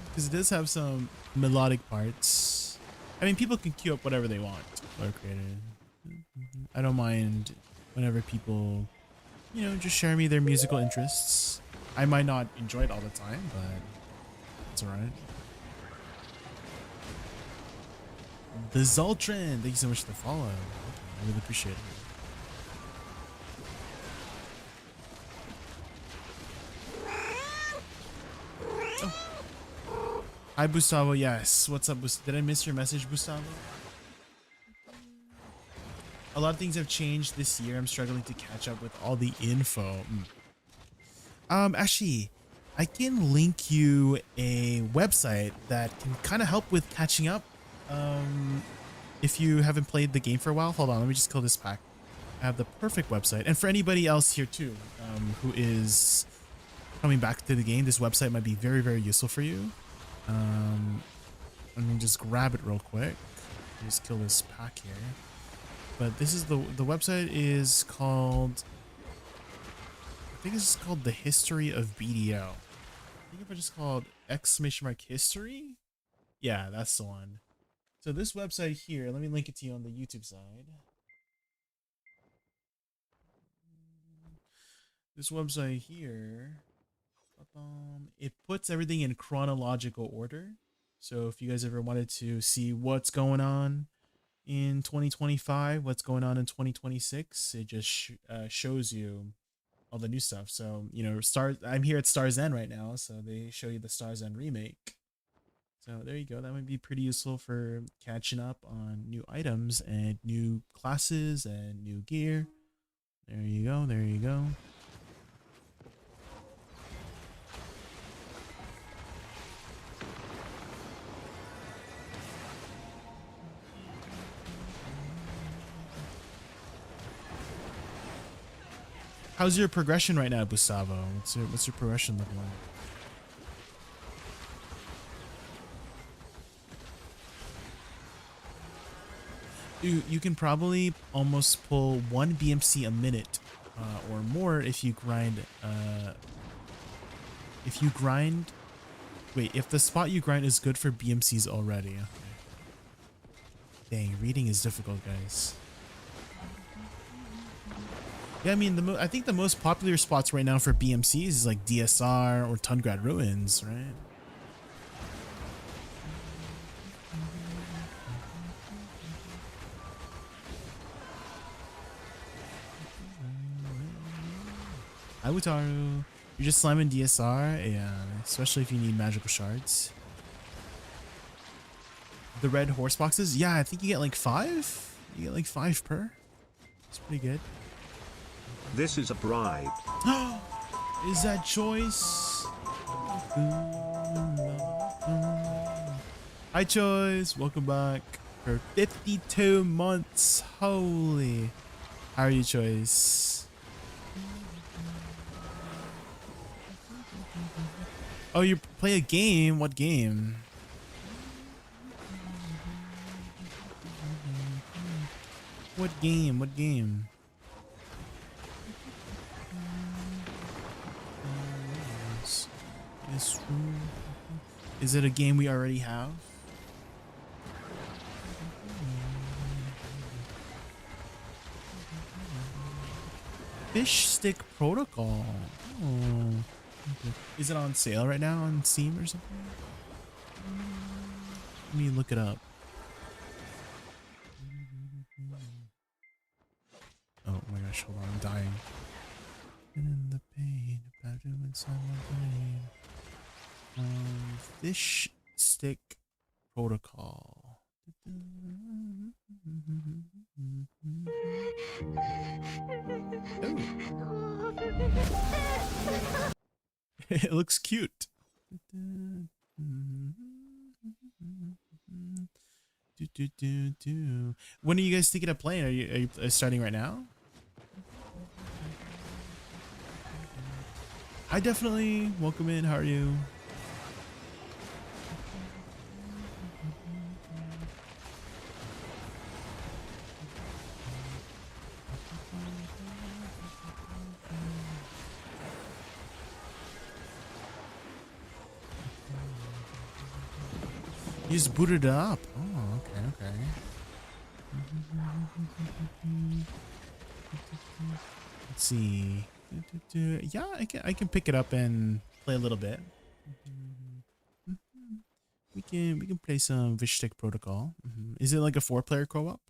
Because it does have some melodic parts. I mean, people can queue up whatever they want. Or created. I don't mind whenever people, you know, just share me their musical interests. I might not enjoy it all the time, but it's alright. The Zoltran, thank you so much for the follow. I really appreciate it. Oh. Hi, Gustavo. Yes. What's up, did I miss your message, Gustavo? A lot of things have changed this year. I'm struggling to catch up with all the info. Actually, I can link you a website that can kind of help with catching up. If you haven't played the game for a while, hold on, let me just kill this pack. I have the perfect website. And for anybody else here too, who is coming back to the game, this website might be very, very useful for you. Let me just grab it real quick. Just kill this pack here. But this is the website is called, I think it's just called The History of BDO. I think if I just called !history. Yeah, that's the one. So this website here, let me link it to you on the YouTube side. This website here, it puts everything in chronological order. So if you guys ever wanted to see what's going on in 2025, what's going on in 2026, it just shows you all the new stuff. So, you know, I'm here at Star's End right now, so they show you the Star's End remake. So there you go. That might be pretty useful for catching up on new items and new classes and new gear. There you go. There you go. How's your progression right now, Gustavo? What's your progression looking like? You can probably almost pull 1 BMC a minute or more if you grind. If the spot you grind is good for BMCs already. Okay. Dang, reading is difficult, guys. Yeah, I mean, I think the most popular spots right now for BMCs is like DSR or Tungrad Ruins, right? Hi, Wutaru. You're just slamming DSR? Yeah, especially if you need magical shards. The red horse boxes? Yeah, I think you get like 5. You get like 5 per. It's pretty good. This is a bribe. Is that Choice? Hi, Choice. Welcome back for 52 months. Holy. How are you, Choice? Oh, you play a game? What game? What game? What game? Is it a game we already have? Fish Stick Protocol. Oh. Is it on sale right now on Steam or something? Let me look it up. Oh my gosh, hold on, I'm dying. In the pain, about to inside my brain. Fish Stick Protocol. Oh. It looks cute. When are you guys thinking of playing? Are you starting right now? Hi, definitely. Welcome in. How are you? You just booted it up. Oh, okay, okay. Let's see. Yeah, I can pick it up and play a little bit. We can play some Fish Stick Protocol. Is it like a 4-player co-op?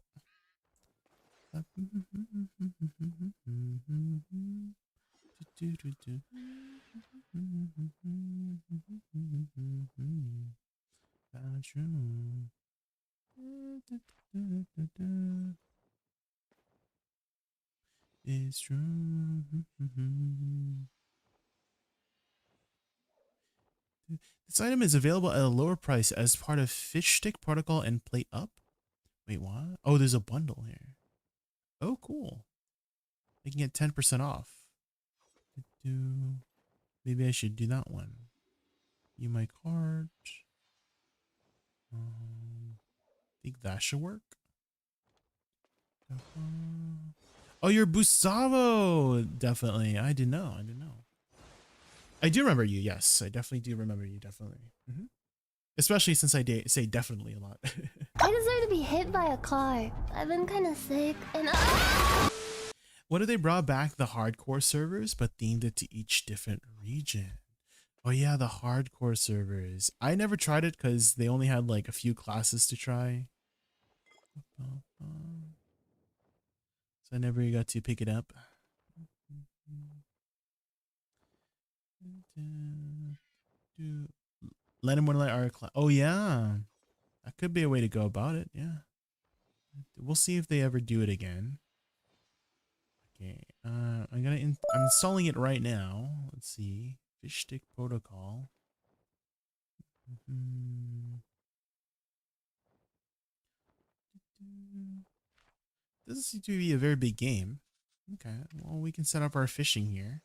It's true. This item is available at a lower price as part of Fish Stick Protocol and Plate Up. Wait, what? Oh, there's a bundle here. Oh, cool. I can get 10% off. Maybe I should do that one. View my card. Think that should work. Oh, you're Busavo. Definitely. I didn't know. I didn't know. I do remember you. Yes, I definitely do remember you. Definitely. Especially since I say definitely a lot. I deserve to be hit by a car. I've been kind of sick and What if they brought back the hardcore servers but themed it to each different region? Oh yeah, the hardcore servers. I never tried it because they only had like a few classes to try. So I never got to pick it up. Let him let our class. Oh yeah, that could be a way to go about it. Yeah, we'll see if they ever do it again. Okay, I'm installing it right now. Let's see, fish stick protocol. Doesn't seem to be a very big game. Okay, well we can set up our fishing here.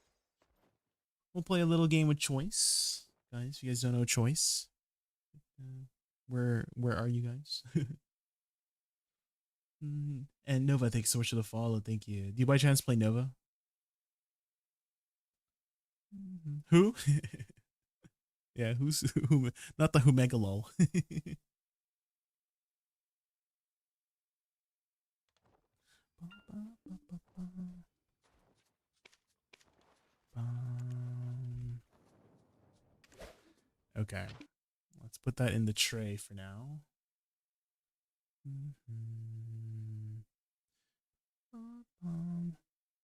We'll play a little game with choice, guys. If you guys don't know choice, where are you guys? And Nova, thanks so much for the follow. Thank you. Do you by chance play Nova? Who? Yeah, who's who? Not the Humegalol. Okay, let's put that in the tray for now.